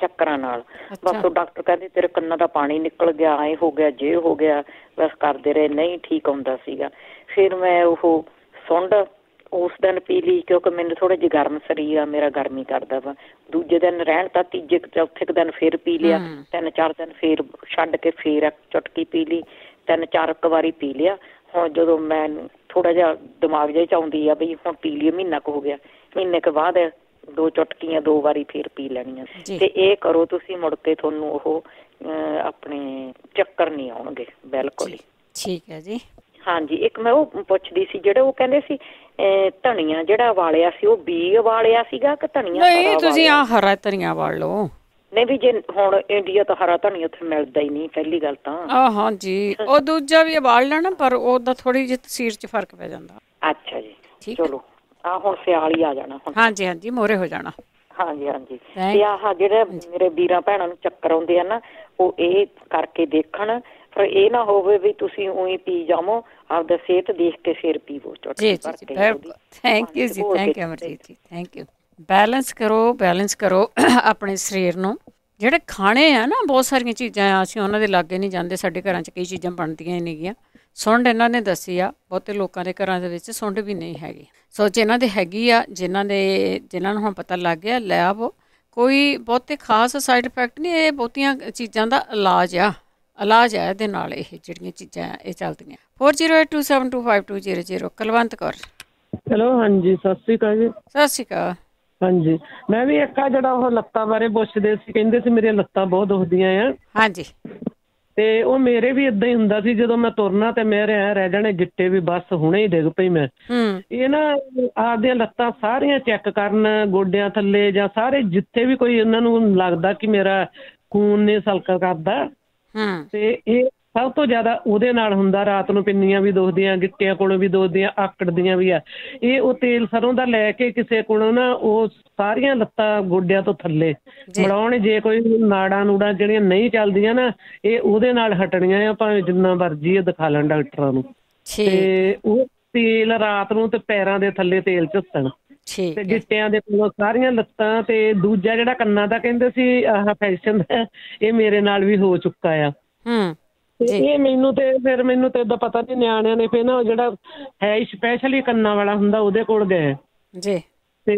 ਚੱਕਰਾਂ ਨਾਲ। ਬਸ ਉਹ ਡਾਕਟਰ ਕਹਿੰਦੇ ਤੇਰੇ ਕੰਨਾਂ ਦਾ ਪਾਣੀ ਨਿਕਲ ਗਿਆ, ਐਂ ਹੋ ਗਿਆ, ਜੇ ਹੋ ਗਿਆ, ਬਸ ਕਰਦੇ ਰਹੇ, ਨਹੀਂ ਠੀਕ ਆਉਂਦਾ ਸੀਗਾ। ਫਿਰ ਮੈਂ ਉਹ ਸੁੰਡ ਉਸ ਦਿਨ ਪੀ ਲਈ, ਕਿਉਂਕਿ ਮੈਨੂੰ ਥੋੜ੍ਹਾ ਜਿਹਾ ਗਰਮ ਸਰੀਰ ਆ, ਮੇਰਾ ਗਰਮੀ ਕਰਦਾ ਵਾ। ਦੂਜੇ ਦਿਨ ਰਹਿਣ ਤਾਂ ਤੀਜੇ ਚੌਥੇ ਕੁ ਦਿਨ ਫਿਰ ਪੀ ਲਿਆ। 3-4 ਦਿਨ ਫਿਰ ਛੱਡ ਕੇ ਫਿਰ 1 ਚੁਟਕੀ ਪੀ ਲਈ। 3-4 ਵਾਰੀ ਪੀ ਲਿਆ। ਹੁਣ ਜਦੋਂ ਮੈਨੂੰ ਥੋੜ੍ਹਾ ਜਿਹਾ ਦਿਮਾਗ ਜਿਹਾ 'ਚ ਆਉਂਦੀ ਆ ਬਈ ਹੁਣ ਪੀ ਲਈਏ, ਮਹੀਨਾ ਕੁ ਹੋ ਗਿਆ, ਮਹੀਨੇ ਕੁ ਬਾਅਦ 2 ਚੁਟਕੀਆਂ 2 ਵਾਰੀ ਫਿਰ ਪੀ ਲੈਣੀਆਂ। ਤੇ ਇਹ ਕਰੋ ਤੁਸੀਂ, ਮੁੜ ਕੇ ਤੁਹਾਨੂੰ ਉਹ ਆਪਣੇ ਚੱਕਰ ਨਹੀਂ ਆਉਣਗੇ ਬਿਲਕੁਲ ਹੀ। ਠੀਕ ਹੈ ਜੀ। ਹਾਂਜੀ, ਇੱਕ ਮੈਂ ਉਹ ਪੁੱਛਦੀ ਸੀ, ਜਿਹੜੇ ਉਹ ਕਹਿੰਦੇ ਸੀ ਧਨੀਆ ਜਿਹੜਾ ਉਬਾਲਿਆ ਸੀ, ਉਹ ਬੀ ਉਬਾਲਿਆ ਸੀਗਾ ਕਿ ਧਨੀਆ? ਨਹੀਂ, ਤੁਸੀਂ ਆ ਹਰਾ ਧਨੀਆ ਉਬਾਲ ਲਓ। ਨਹੀਂ ਵੀ ਜੇ ਹੁਣ ਇੰਡੀਆ ਤਾਂ ਹਰਾ ਧਨੀਆ ਉੱਥੇ ਮਿਲਦਾ ਹੀ ਨਹੀਂ, ਪਹਿਲੀ ਗੱਲ ਤਾਂ। ਹਾਂਜੀ, ਉਹ ਦੂਜਾ ਵੀ ਉਬਾਲ ਲੈਣਾ, ਪਰ ਉਹਦਾ ਥੋੜੀ ਜਿਹੀ ਤਸੀਰ 'ਚ ਫਰਕ ਪੈ ਜਾਂਦਾ। ਅੱਛਾ ਜੀ, ਚਲੋ ਹੁਣ ਸਿਆਲ ਹੀ ਆ ਜਾਣਾ ਹੁਣ। ਹਾਂਜੀ ਹਾਂਜੀ, ਮੋਹਰੇ ਹੋ ਜਾਣਾ। ਹਾਂਜੀ ਹਾਂਜੀ। ਤੇ ਆਹ ਜਿਹੜੇ ਮੇਰੇ ਵੀਰਾਂ ਭੈਣਾਂ ਨੂੰ ਚੱਕਰ ਆਉਂਦੇ ਆ ਨਾ, ਉਹ ਇਹ ਕਰਕੇ ਦੇਖਣ। ਪਰ ਇਹ ਨਾ ਹੋਵੇ ਵੀ ਤੁਸੀਂ ਉਹੀ ਪੀ ਜਾਵੋ, ਆਪਦਾ ਸਿਹਤ ਦੇਖ ਕੇ ਫਿਰ ਪੀਵੋ। ਥੈਂਕ ਯੂ ਜੀ, ਥੈਂਕ ਯੂ ਅਮਰਜੀਤ ਜੀ, ਥੈਂਕ ਯੂ। ਬੈਲੈਂਸ ਕਰੋ ਆਪਣੇ ਸਰੀਰ ਨੂੰ। ਜਿਹੜੇ ਖਾਣੇ ਆ ਨਾ, ਬਹੁਤ ਸਾਰੀਆਂ ਚੀਜ਼ਾਂ ਆ, ਅਸੀਂ ਉਹਨਾਂ ਦੇ ਲਾਗੇ ਨਹੀਂ ਜਾਂਦੇ। ਸਾਡੇ ਘਰਾਂ 'ਚ ਕਈ ਚੀਜ਼ਾਂ ਬਣਦੀਆਂ ਹੀ ਨਹੀਂ ਗੀਆਂ। ਸੁੰਡ ਇਹਨਾਂ ਨੇ ਦੱਸੀ ਆ, ਬਹੁਤੇ ਲੋਕਾਂ ਦੇ ਘਰਾਂ ਦੇ ਵਿੱਚ ਸੁੰਡ ਵੀ ਨਹੀਂ ਹੈਗੀ। ਸੋ ਜਿਨ੍ਹਾਂ ਦੇ ਹੈਗੀ ਆ, ਜਿਨ੍ਹਾਂ ਨੂੰ ਹੁਣ ਪਤਾ ਲੱਗ ਗਿਆ, ਲੈ ਆਵੋ। ਕੋਈ ਬਹੁਤੇ ਖਾਸ ਸਾਈਡ ਇਫੈਕਟ ਨਹੀਂ, ਇਹ ਬਹੁਤੀਆਂ ਚੀਜ਼ਾਂ ਦਾ ਇਲਾਜ ਆ ਇਹਦੇ ਨਾਲ। ਇਹ ਜਿਹੜੀਆਂ ਚੀਜ਼ਾਂ ਇਹ ਚੱਲਦੀਆਂ। 4082725200। ਕੁਲਵੰਤ ਕੌਰ। ਹੈਲੋ, ਹਾਂਜੀ, ਸਤਿ ਸ਼੍ਰੀ ਅਕਾਲ ਜੀ। ਸਤਿ ਸ਼੍ਰੀ ਅਕਾਲ। ਹਾਂਜੀ, ਮੈਂ ਵੀ ਇੱਕ ਜਿਹੜਾ ਉਹ ਲੱਤਾਂ ਬਾਰੇ ਪੁੱਛਦੇ ਸੀ, ਕਹਿੰਦੇ ਸੀ ਮੇਰੀਆਂ ਲੱਤਾਂ ਬਹੁਤ ਦੁਖਦੀਆਂ ਆ। ਹਾਂਜੀ। ਤੇ ਉਹ ਮੇਰੇ ਵੀ ਏਦਾਂ ਹੀ ਹੁੰਦਾ ਸੀ, ਜਦੋਂ ਮੈਂ ਤੁਰਨਾ ਤੇ ਮੇਰੇ ਰਹਿ ਜਾਣੇ ਗਿੱਟੇ ਵੀ, ਬਸ ਹੁਣੇ ਹੀ ਡਿੱਗ ਪਈ ਮੈਂ। ਇਹ ਨਾ ਆਪਦੀਆਂ ਲੱਤਾਂ ਸਾਰੀਆਂ ਚੈੱਕ ਕਰਨ, ਗੋਡਿਆਂ ਥੱਲੇ ਜਾਂ ਸਾਰੇ ਜਿੱਥੇ ਵੀ ਕੋਈ ਇਹਨਾਂ ਨੂੰ ਲੱਗਦਾ ਕਿ ਮੇਰਾ ਖੂਨ ਨੇ ਸਲਕਾ ਕਰਦਾ, ਤੇ ਇਹ ਸਭ ਤੋਂ ਜ਼ਿਆਦਾ ਉਹਦੇ ਨਾਲ ਹੁੰਦਾ। ਰਾਤ ਨੂੰ ਪਿੰਨੀਆਂ ਵੀ ਦੁਖਦੀਆਂ, ਗਿੱਟਿਆਂ ਕੋਲੋਂ ਵੀ ਦੁਖਦੀਆਂ, ਆਕੜਦੀਆਂ ਵੀ ਆ। ਇਹ ਉਹ ਤੇਲ ਸਰੋਂ ਦਾ ਲੈ ਕੇ ਕਿਸੇ ਕੋਲੋਂ ਨਾ ਉਹ ਸਾਰੀਆਂ ਲੱਤਾਂ ਗੋਡਿਆਂ ਤੋਂ ਥੱਲੇ ਬਣਾਉਣ। ਜੇ ਕੋਈ ਨਾੜਾਂ ਜਿਹੜੀਆਂ ਨਹੀਂ ਚੱਲਦੀਆਂ ਨਾ, ਇਹ ਉਹਦੇ ਨਾਲ ਹਟਣੀਆਂ ਆ, ਭਾਵੇਂ ਜਿੰਨਾ ਮਰਜ਼ੀ ਦਿਖਾ ਲੈਣ ਡਾਕਟਰਾਂ ਨੂੰ। ਤੇ ਉਹ ਤੇਲ ਰਾਤ ਨੂੰ ਤੇ ਪੈਰਾਂ ਦੇ ਥੱਲੇ ਤੇਲ ਝੁੱਸਣ, ਤੇ ਗਿੱਟਿਆਂ ਦੇ ਕੋਲੋਂ ਸਾਰੀਆਂ ਲੱਤਾਂ। ਤੇ ਦੂਜਾ ਜਿਹੜਾ ਕੰਨਾਂ ਦਾ ਕਹਿੰਦੇ ਸੀ ਆਹ ਫੈਸ਼ਨ, ਇਹ ਮੇਰੇ ਨਾਲ ਵੀ ਹੋ ਚੁੱਕਾ ਆ। ਇਹ ਮੈਨੂੰ ਤੇ ਏਦਾਂ ਪਤਾ ਨਹੀਂ, ਨਿਆਣਿਆਂ ਨੇ ਫਿਰ ਨਾ ਜਿਹੜਾ ਹੈ ਸਪੈਸ਼ਲੀ ਕੰਨਾਂ ਵਾਲਾ ਹੁੰਦਾ, ਉਹਦੇ ਕੋਲ ਗਏ ਜੀ। ਤੇ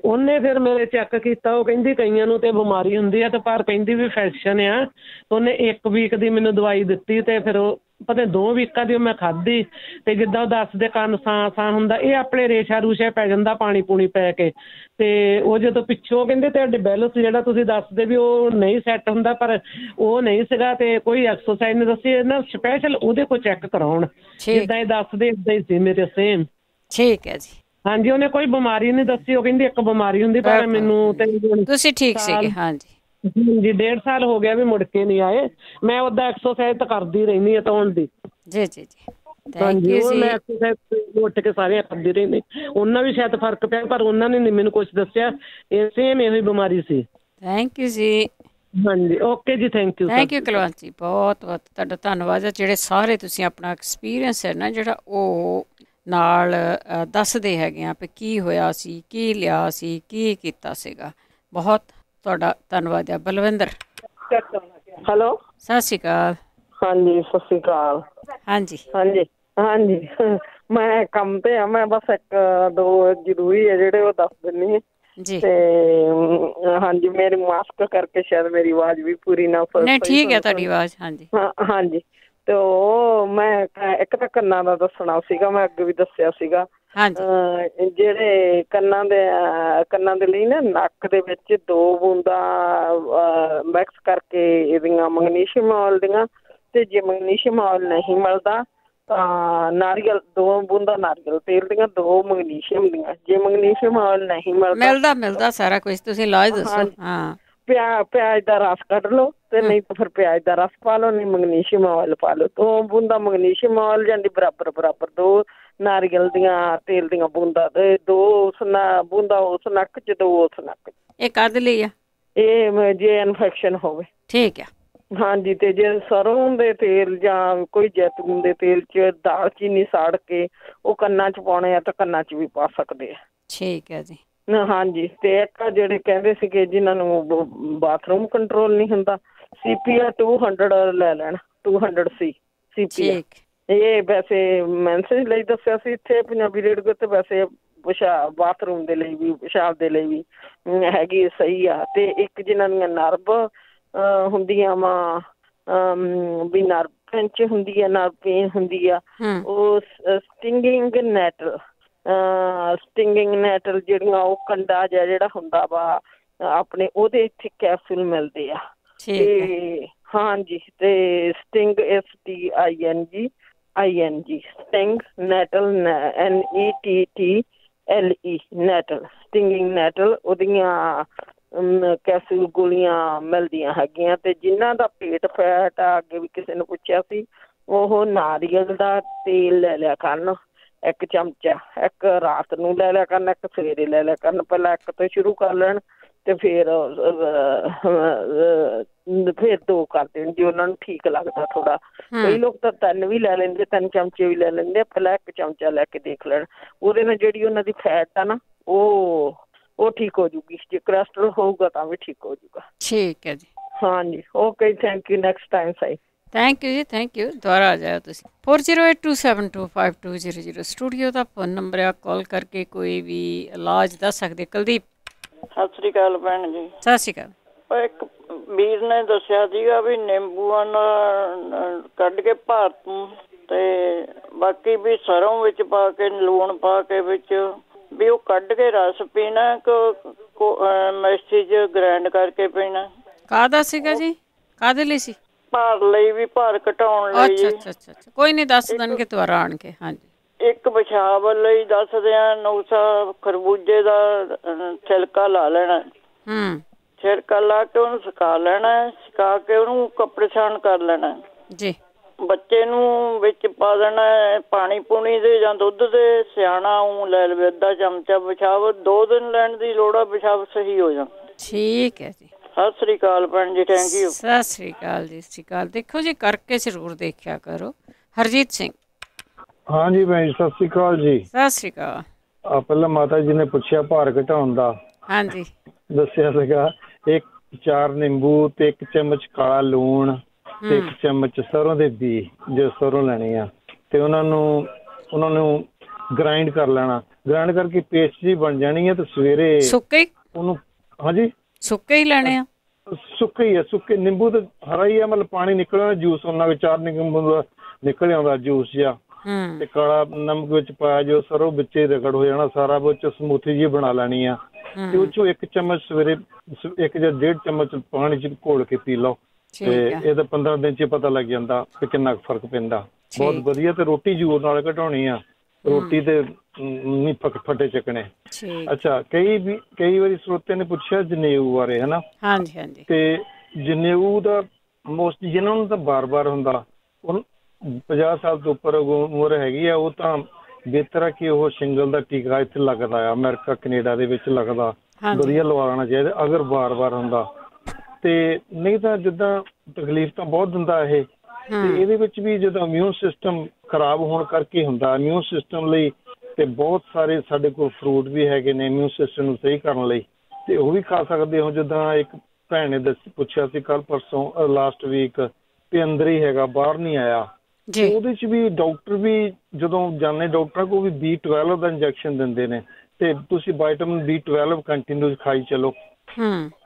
ਉਹਨੇ ਫਿਰ ਮੇਰੇ ਚੈੱਕ ਕੀਤਾ। ਉਹ ਕਹਿੰਦੀ ਕਈਆਂ ਨੂੰ ਤੇ ਬਿਮਾਰੀ ਹੁੰਦੀ ਆ, ਤੇ ਪਰ ਕਹਿੰਦੀ ਵੀ ਫੈਸ਼ਨ ਆ। ਉਹਨੇ 1 ਵੀਕ ਦੀ ਮੈਨੂੰ ਦਵਾਈ ਦਿੱਤੀ, ਤੇ ਫਿਰ ਉਹ ਪਤਾ 2 ਵੀਕਾਂ ਦੀ ਮੈਂ ਖਾਧੀ। ਤੇ ਜਿੱਦਾਂ ਉਹ ਦੱਸਦੇ ਕੰਨ ਸਾਂ ਹੁੰਦਾ, ਇਹ ਆਪਣੇ ਰੇਸ਼ਾ ਪੈ ਜਾਂਦਾ ਪਾਣੀ ਪੂਣੀ ਪੈ ਕੇ। ਤੇ ਉਹ ਜਦੋਂ ਪਿੱਛੋਂ ਕਹਿੰਦੇ ਤੁਹਾਡੇ ਬੈਲੈਂਸ ਜਿਹੜਾ ਤੁਸੀਂ ਦੱਸਦੇ ਵੀ ਉਹ ਨਹੀਂ ਸੈੱਟ ਹੁੰਦਾ, ਪਰ ਉਹ ਨਹੀਂ ਸੀਗਾ। ਤੇ ਕੋਈ ਐਕਸਰਸਾਈਜ਼ ਨਹੀਂ ਦੱਸੀ ਨਾ, ਸਪੈਸ਼ਲ ਉਹਦੇ ਕੋਲ ਚੈੱਕ ਕਰਾਉਣ। ਜਿੱਦਾਂ ਇਹ ਦੱਸਦੇ ਏਦਾਂ ਹੀ ਸੀ ਮੇਰੇ ਸੇਮ। ਠੀਕ ਹੈ ਜੀ। ਹਾਂਜੀ, ਉਹਨੇ ਕੋਈ ਬਿਮਾਰੀ ਨਹੀਂ ਦੱਸੀ। ਉਹ ਕਹਿੰਦੀ ਇੱਕ ਬਿਮਾਰੀ ਹੁੰਦੀ, ਪਰ ਮੈਨੂੰ ਤੇ ਤੁਸੀਂ ਠੀਕ ਸੀਗੇ। ਹਾਂਜੀ ਜੀ, 1.5 ਸਾਲ ਹੋ ਗਿਆ ਵੀ ਮੁੜ ਕੇ ਨਹੀਂ ਆਏ। ਮੈਂ ਉਹਦਾ ਐਕਸਰਸਾਈਜ਼ ਤਾਂ ਕਰਦੀ ਰਹਿੰਦੀ ਆ ਧੋਣ ਦੀ। ਜੀ ਜੀ ਜੀ, ਹਾਂਜੀ, ਉਹ ਮੈਂ ਐਕਸਰਸਾਈਜ਼ ਉੱਠ ਕੇ ਸਾਰੀਆਂ ਕਰਦੀ ਰਹਿੰਦੀ। ਉਹਨਾਂ ਵੀ ਸ਼ਾਇਦ ਫਰਕ ਪਿਆ, ਪਰ ਉਹਨਾਂ ਨੇ ਨਹੀਂ ਮੈਨੂੰ ਕੁਛ ਦੱਸਿਆ। ਇਹ ਸੇਮ ਇਹੋ ਹੀ ਬਿਮਾਰੀ ਸੀ। ਥੈਂਕ ਯੂ ਜੀ। ਹਾਂਜੀ, ਓਕੇ ਜੀ, ਥੈਂਕ ਯੂ ਕੁਲਵੰਤ ਜੀ, ਬਹੁਤ ਬਹੁਤ ਤੁਹਾਡਾ ਧੰਨਵਾਦ ਹੈ। ਜਿਹੜੇ ਸਾਰੇ ਤੁਸੀਂ ਆਪਣਾ ਐਕਸਪੀਰੀਅੰਸ ਹੈ ਨਾ ਜਿਹੜਾ ਉਹ ਨਾਲ ਦੱਸਦੇ ਹੈਗੇ ਆ ਵੀ ਕੀ ਹੋਇਆ ਸੀ, ਕੀ ਲਿਆ ਸੀ, ਕੀ ਕੀਤਾ ਸੀਗਾ। ਬਹੁਤ ਤੁਹਾਡਾ ਧੰਨਵਾਦ ਹੈ। ਬਲਵਿੰਦਰ। ਹੈਲੋ, ਸਤਿ ਸ਼੍ਰੀ ਅਕਾਲ। ਹਾਂਜੀ, ਸਤਿ ਸ਼੍ਰੀ ਅਕਾਲ। ਹਾਂਜੀ ਹਾਂਜੀ ਹਾਂਜੀ, ਮੈਂ ਕੰਮ ਤੇ ਆ। ਮੈਂ ਬਸ 1-2 ਜ਼ਰੂਰੀ ਹੈ ਜਿਹੜੇ ਉਹ ਦੱਸ ਦਿੰਦੀ ਹਾਂ ਜੀ। ਤੇ ਹਾਂਜੀ, ਮੇਰੀ ਮਾਸਕ ਕਰਕੇ ਸ਼ਾਇਦ ਮੇਰੀ ਆਵਾਜ਼ ਵੀ ਪੂਰੀ ਨਾ ਨਹੀਂ, ਠੀਕ ਹੈ ਤੁਹਾਡੀ ਆਵਾਜ਼। ਹਾਂਜੀ ਹਾਂਜੀ, ਤੇ ਉਹ ਮੈਂ ਇੱਕ ਤਾਂ ਕੰਨਾਂ ਦਾ ਦੱਸਣਾ ਸੀਗਾ, ਮੈਂ ਅੱਗੇ ਵੀ ਦੱਸਿਆ ਸੀਗਾ। ਜਿਹੜੇ ਕੰਨਾਂ ਦੇ ਲਈ ਨਾ ਨੱਕ ਦੇ ਵਿੱਚ 2 ਬੂੰਦਾਂ ਮਿਕਸ ਕਰਕੇ ਇਹਦੀਆਂ ਮੈਗਨੀਸ਼ੀਅਮ ਆਇਲ ਦੀਆਂ, ਤੇ ਜੇ ਮੈਗਨੀਸ਼ੀਅਮ ਆਇਲ ਨਹੀਂ ਮਿਲਦਾ ਤਾਂ ਨਾਰੀਅਲ 2 ਬੂੰਦਾਂ ਨਾਰੀਅਲ ਤੇਲ ਦੀਆਂ, 2 ਮੈਗਨੀਸ਼ੀਅਮ ਦੀਆਂ। ਜੇ ਮੈਗਨੀਸ਼ੀਅਮ ਆਇਲ ਨਹੀਂ ਮਿਲਦਾ ਸਾਰਾ ਕੁਝ, ਤੁਸੀਂ ਇਲਾਜ ਦੱਸੋ। ਹਾਂ, ਪਿਆਜ਼ ਦਾ ਰਸ ਕੱਢ ਲਓ, ਤੇ ਨਹੀਂ ਤਾਂ ਫਿਰ ਪਿਆਜ਼ ਦਾ ਰਸ ਪਾ ਲਓ, ਨਹੀਂ ਮੈਗਨੀਸ਼ੀਅਮ ਆਇਲ ਪਾ ਲਓ। 2 ਬੂੰਦਾਂ ਮੈਗਨੀਸ਼ੀਅਮ ਆਇਲ ਜਾਂਦੀ ਬਰਾਬਰ 2 ਨਾਰੀਅਲ ਦੀਆਂ ਤੇਲ ਦੀਆਂ ਬੂੰਦਾਂ, ਤੇ 2 ਬੂੰਦਾਂ ਉਸ ਨੱਕ 'ਚ, 2 ਉਸ ਨੱਕ 'ਚ। ਇਹ ਕਾਹਦੇ ਲਈ ਆ? ਇਹ ਜੇ ਇਨਫੈਕਸ਼ਨ ਹੋਵੇ। ਠੀਕ ਆ। ਹਾਂਜੀ, ਤੇ ਜੇ ਸਰੋਂ ਦੇ ਤੇਲ ਜਾਂ ਕੋਈ ਜੈਤੂਨ ਦੇ ਤੇਲ 'ਚ ਦਾਲਚੀਨੀ ਸਾੜ ਕੇ ਉਹ ਕੰਨਾਂ 'ਚ ਪਾਉਣੇ ਆ ਤਾਂ ਕੰਨਾਂ 'ਚ ਵੀ ਪਾ ਸਕਦੇ ਆ। ਠੀਕ ਹੈ ਜੀ। ਹਾਂਜੀ, ਤੇ ਇੱਕ ਜਿਹੜੇ ਕਹਿੰਦੇ ਸੀਗੇ ਜਿਨ੍ਹਾਂ ਨੂੰ ਬਾਥਰੂਮ ਕੰਟਰੋਲ ਨਹੀਂ ਹੁੰਦਾ, CPR 200 ਲੈ ਲੈਣ, 200 CPR। ਇਹ ਵੈਸੇ ਮੈਂਸੇਜ ਲਈ ਦੱਸਿਆ ਸੀ ਇੱਥੇ ਪੰਜਾਬੀ ਰੇਡੀਓ ਤੇ, ਵੈਸੇ ਬਾਥਰੂਮ ਦੇ ਲਈ ਵੀ, ਪਿਸ਼ਾਬ ਦੇ ਲਈ ਵੀ ਹੈਗੀ, ਸਹੀ ਆ। ਤੇ ਇੱਕ ਜਿਨ੍ਹਾਂ ਦੀਆਂ ਨਰਵ ਹੁੰਦੀਆਂ ਵਾ ਵੀ ਨਰਵ ਪਿੰਚ ਹੁੰਦੀ ਆ, ਨਰਵ ਪੇਨ ਹੁੰਦੀ ਆ, ਉਹ ਸਟਿੰਗਿੰਗ ਨੈਟਲ ਜਿਹੜੀਆਂ ਉਹ ਕੰਡਾ ਜਿਹਾ ਜਿਹੜਾ ਹੁੰਦਾ ਵਾ ਆਪਣੇ, ਉਹਦੇ ਇੱਥੇ ਕੈਪਸੂਲ ਮਿਲਦੇ ਆ। ਤੇ ਹਾਂਜੀ, ਤੇ sting STING sting nettle NETTLE nettle, stinging nettle, ਉਹਦੀਆਂ ਕੈਪਸੂਲ ਗੋਲੀਆਂ ਮਿਲਦੀਆਂ ਹੈਗੀਆਂ। ਤੇ ਜਿਨ੍ਹਾਂ ਦਾ ਪੇਟ ਫੈਟ ਆ, ਅੱਗੇ ਵੀ ਕਿਸੇ ਨੇ ਪੁੱਛਿਆ ਸੀ, ਉਹ ਨਾਰੀਅਲ ਦਾ ਤੇਲ ਲੈ ਲਿਆ ਕਰਨ 1 ਚਮਚਾ, ਇੱਕ ਰਾਤ ਨੂੰ ਲੈ ਲਿਆ ਕਰਨ, ਇੱਕ ਸਵੇਰੇ ਲੈ ਲਿਆ ਕਰਨ। ਪਹਿਲਾਂ 1 ਤੋਂ ਸ਼ੁਰੂ ਕਰ ਲੈਣ ਤੇ ਫਿਰ 2 ਕਰ ਦੇਣ ਜੇ ਉਹਨਾਂ ਨੂੰ ਠੀਕ ਲੱਗਦਾ ਥੋੜਾ। ਕਈ ਲੋਕ ਤਾਂ 3 ਵੀ ਲੈ ਲੈਂਦੇ, 3 ਚਮਚੇ ਵੀ ਲੈ ਲੈਂਦੇ। ਪਹਿਲਾਂ 1 ਚਮਚਾ ਲੈ ਕੇ ਦੇਖ ਲੈਣ, ਉਹਦੇ ਨਾਲ ਜਿਹੜੀ ਉਹਨਾਂ ਦੀ ਫੈਟ ਆ ਨਾ ਉਹ ਠੀਕ ਹੋ ਜੂਗੀ। ਜੇ ਕੋਲੈਸਟਰੋਲ ਹੋਊਗਾ ਤਾਂ ਵੀ ਠੀਕ ਹੋ ਜੂਗਾ। ਠੀਕ ਹੈ ਜੀ। ਹਾਂਜੀ, okay, thank you. Next time ਸਹੀ। ਥੈਂਕ ਯੂ ਜੀ, ਥੈਂਕ ਯੂ। ਦੁਬਾਰਾ ਆ ਜਾਓ ਤੁਸੀਂ। 4082725200 ਸਟੂਡੀਓ ਦਾ ਫੋਨ ਨੰਬਰ ਆ, ਕਾਲ ਕਰਕੇ ਕੋਈ ਵੀ ਇਲਾਜ ਦੱਸ ਸਕਦੇ। ਕੁਲਦੀਪ। ਸਤਿ ਸ੍ਰੀ ਅਕਾਲ ਭੈਣ ਜੀ। ਸਤਿ ਸ੍ਰੀ ਅਕਾਲ। ਇੱਕ ਵੀਰ ਨੇ ਦੱਸਿਆ ਸੀਗਾ ਵੀ ਨਿੰਬੂਆਂ ਨਾਲ ਕੱਢ ਕੇ ਭਾਰ ਤੋਂ, ਤੇ ਬਾਕੀ ਵੀ ਸਰੋਂ ਵਿੱਚ ਪਾ ਕੇ, ਲੂਣ ਪਾ ਕੇ ਵਿੱਚ ਵੀ ਉਹ ਕੱਢ ਕੇ ਰਸ ਪੀਣਾ, ਮਿਕਸੀ 'ਚ ਗ੍ਰਾਈਂਡ ਕਰਕੇ ਪੀਣਾ। ਕਾਹਦਾ ਸੀਗਾ ਜੀ? ਕਾਹਦੇ ਲਈ ਸੀ? ਭਾਰ ਲਈ ਵੀ, ਭਾਰ ਘਟਾਉਣ ਲਈ। ਅੱਛਾ, ਕੋਈ ਨਹੀਂ, ਦੱਸ ਦੇਣਗੇ ਦੁਬਾਰਾ ਆਣ ਕੇ। ਹਾਂਜੀ। ਇੱਕ ਪਿਸ਼ਾਬ ਲਈ ਦੱਸਦੇ ਆ ਨੁਕਸਾ, ਖਰਬੂਜੇ ਦਾ ਛਿਲਕਾ ਲਾ ਲੈਣਾ। ਛਿਲਕਾ ਲਾ ਕੇ ਉਹਨੂੰ ਸੁਕਾ ਲੈਣਾ, ਸੁਕਾ ਕੇ ਉਹਨੂੰ ਕੱਪੜੇ ਛਾਣ ਕਰ ਲੈਣਾ ਜੀ। ਬੱਚੇ ਨੂੰ ਵਿੱਚ ਪਾ ਦੇਣਾ ਪਾਣੀ ਪੂਣੀ ਦੇ ਜਾਂ ਦੁੱਧ ਦੇ, ਸਿਆਣਾ ਉਹ ਲੈ ਲਵੇ 1/2 ਚਮਚਾ। ਪਿਸ਼ਾਬ 2 ਦਿਨ ਲੈਣ ਦੀ ਲੋੜ ਆ, ਪਿਸ਼ਾਬ ਸਹੀ ਹੋ ਜਾਂਦਾ। ਠੀਕ ਹੈ ਜੀ। ਸਤਿ ਸ੍ਰੀ ਅਕਾਲ ਭੈਣ ਜੀ, ਥੈਂਕ ਯੂ। ਸਤਿ ਸ੍ਰੀ ਅਕਾਲ ਜੀ। ਸਤਿ ਸ੍ਰੀ ਅਕਾਲ। ਦੇਖੋ ਜੀ, ਕਰਕੇ ਜ਼ਰੂਰ ਦੇਖਿਆ ਕਰੋ। ਹਰਜੀਤ ਸਿੰਘ। ਹਾਂਜੀ ਭੈਣ ਜੀ, ਸਤਿ ਸ੍ਰੀ ਅਕਾਲ ਜੀ। ਸਤਿ ਸ੍ਰੀ ਅਕਾਲ। ਪਹਿਲਾਂ ਮਾਤਾ ਜੀ ਨੇ ਪੁੱਛਿਆ ਭਾਰ ਘਟਾਉਣ ਦਾ। ਹਾਂਜੀ। ਦੱਸਿਆ ਸੀਗਾ 4 ਨਿੰਬੂ ਤੇ 1 ਚਮਚ ਕਾਲਾ ਲੂਣ ਤੇ 1 ਚਮਚ ਸਰੋਂ ਦੇ ਬੀਜ, ਜੋ ਸਰੋਂ ਲੈਣੇ ਆ, ਤੇ ਉਹਨਾਂ ਨੂੰ ਗ੍ਰਾਈਂਡ ਕਰ ਲੈਣਾ। ਗ੍ਰਾਈਂਡ ਕਰਕੇ ਪੇਸਟ ਜੀ ਬਣ ਜਾਣੀ ਹੈ। ਤੇ ਸਵੇਰੇ ਸੁੱਕੇ ਉਹਨੂੰ, ਹਾਂਜੀ ਸੁੱਕੇ ਹੀ ਲੈਣੇ ਆ। ਸੁੱਕੇ ਹੀ ਆ, ਸੁੱਕੇ ਨਿੰਬੂ ਤੇ ਹਰਾ ਹੀ ਆ, ਮਤਲਬ ਪਾਣੀ ਨਿਕਲਣਾ, ਜੂਸ ਉਹਨਾਂ ਵਿੱਚ 4 ਨਿੰਬੂ ਦਾ ਨਿਕਲ ਆਉਂਦਾ ਜੂਸ ਜਿਹਾ। ਤੇ ਕਾਲਾ ਨਮਕ ਵਿੱਚ ਪਾਇਆ, ਜੋ ਸਰੋਂ ਵਿੱਚ ਹੀ ਰਗੜ ਹੋ ਜਾਣਾ ਸਾਰਾ, ਵਿੱਚ ਸਮੂਥੀ ਜੀ ਬਣਾ ਲੈਣੀ ਆ। ਤੇ ਉਹ ਚੋਂ 1 ਚਮਚ ਸਵੇਰੇ, 1 ਜਾਂ 1.5 ਚਮਚ ਪਾਣੀ ਚ ਘੋਲ ਕੇ ਪੀ ਲਓ। ਤੇ ਇਹ ਤਾਂ 15 ਦਿਨ ਚ ਪਤਾ ਲੱਗ ਜਾਂਦਾ ਕਿ ਕਿੰਨਾ ਫਰਕ ਪੈਂਦਾ। ਬਹੁਤ ਵਧੀਆ। ਤੇ ਰੋਟੀ ਜ਼ੋਰ ਨਾਲ ਘਟਾਉਣੀ ਆ, ਰੋਟੀ ਤੇ ਨਹੀਂ ਫੱਟੇ ਚੱਕਣੇ। ਅੱਛਾ, ਕਈ ਵਾਰੀ ਸਰੋਤੇ ਨੇ ਪੁੱਛਿਆ ਜਨੇਊ ਬਾਰੇ, ਹਨਾ? ਹਾਂਜੀ। ਤੇ ਜਨੇਊ ਦਾ ਮੋਸਟ ਜਿਹਨਾਂ ਨੂੰ ਤਾਂ ਬਾਰ ਹੁੰਦਾ, 50 ਸਾਲ ਤੋਂ ਉੱਪਰ ਉਮਰ ਹੈਗੀ ਆ, ਉਹ ਤਾਂ ਬਿਹਤਰ ਆ ਕਿ ਉਹ ਸਿੰਗਲ ਦਾ ਟੀਕਾ ਇੱਥੇ ਲੱਗਦਾ ਆ, ਅਮਰੀਕਾ ਕੈਨੇਡਾ ਦੇ ਵਿੱਚ ਲੱਗਦਾ, ਵਧੀਆ ਲਵਾ ਲੈਣਾ ਚਾਹੀਦਾ ਅਗਰ ਬਾਰ ਹੁੰਦਾ। ਤੇ ਨਹੀਂ ਤਾਂ ਜਿੱਦਾਂ ਤਕਲੀਫ ਤਾਂ ਬਹੁਤ ਦਿੰਦਾ ਇਹ। ਤੇ ਇਹਦੇ ਵਿੱਚ ਵੀ ਜਦੋਂ ਇਮਿਊਨ ਸਿਸਟਮ ਖਰਾਬ ਹੋਣ ਕਰਕੇ ਹੁੰਦਾ, ਇਮਿਊਨ ਸਿਸਟਮ ਲਈ ਤੇ ਬਹੁਤ ਸਾਰੇ ਸਾਡੇ ਕੋਲ ਫਰੂਟ ਵੀ ਹੈਗੇ ਨੇ ਇਮਿਊਨ ਸਿਸਟਮ ਨੂੰ ਸਹੀ ਕਰਨ ਲਈ, ਤੇ ਉਹ ਵੀ ਖਾ ਸਕਦੇ ਹੋ। ਜਿੱਦਾਂ ਇੱਕ ਭੈਣ ਨੇ ਪੁੱਛਿਆ ਸੀ ਕੱਲ ਪਰਸੋਂ, ਲਾਸਟ ਵੀਕ, ਤੇ ਅੰਦਰ ਹੀ ਹੈਗਾ, ਬਾਹਰ ਨਹੀਂ ਆਇਆ। ਉਹਦੇ ਚ ਵੀ ਡਾਕਟਰ ਵੀ ਜਦੋਂ ਜਾਂਦੇ ਡਾਕਟਰਾਂ ਕੋਲ ਵੀ B12 ਦਾ ਇੰਜੈਕਸ਼ਨ ਦਿੰਦੇ ਨੇ, ਤੇ ਤੁਸੀਂ ਵਿਟਾਮਿਨ B12 ਕੰਟੀਨਿਊ ਖਾਈ ਚਲੋ,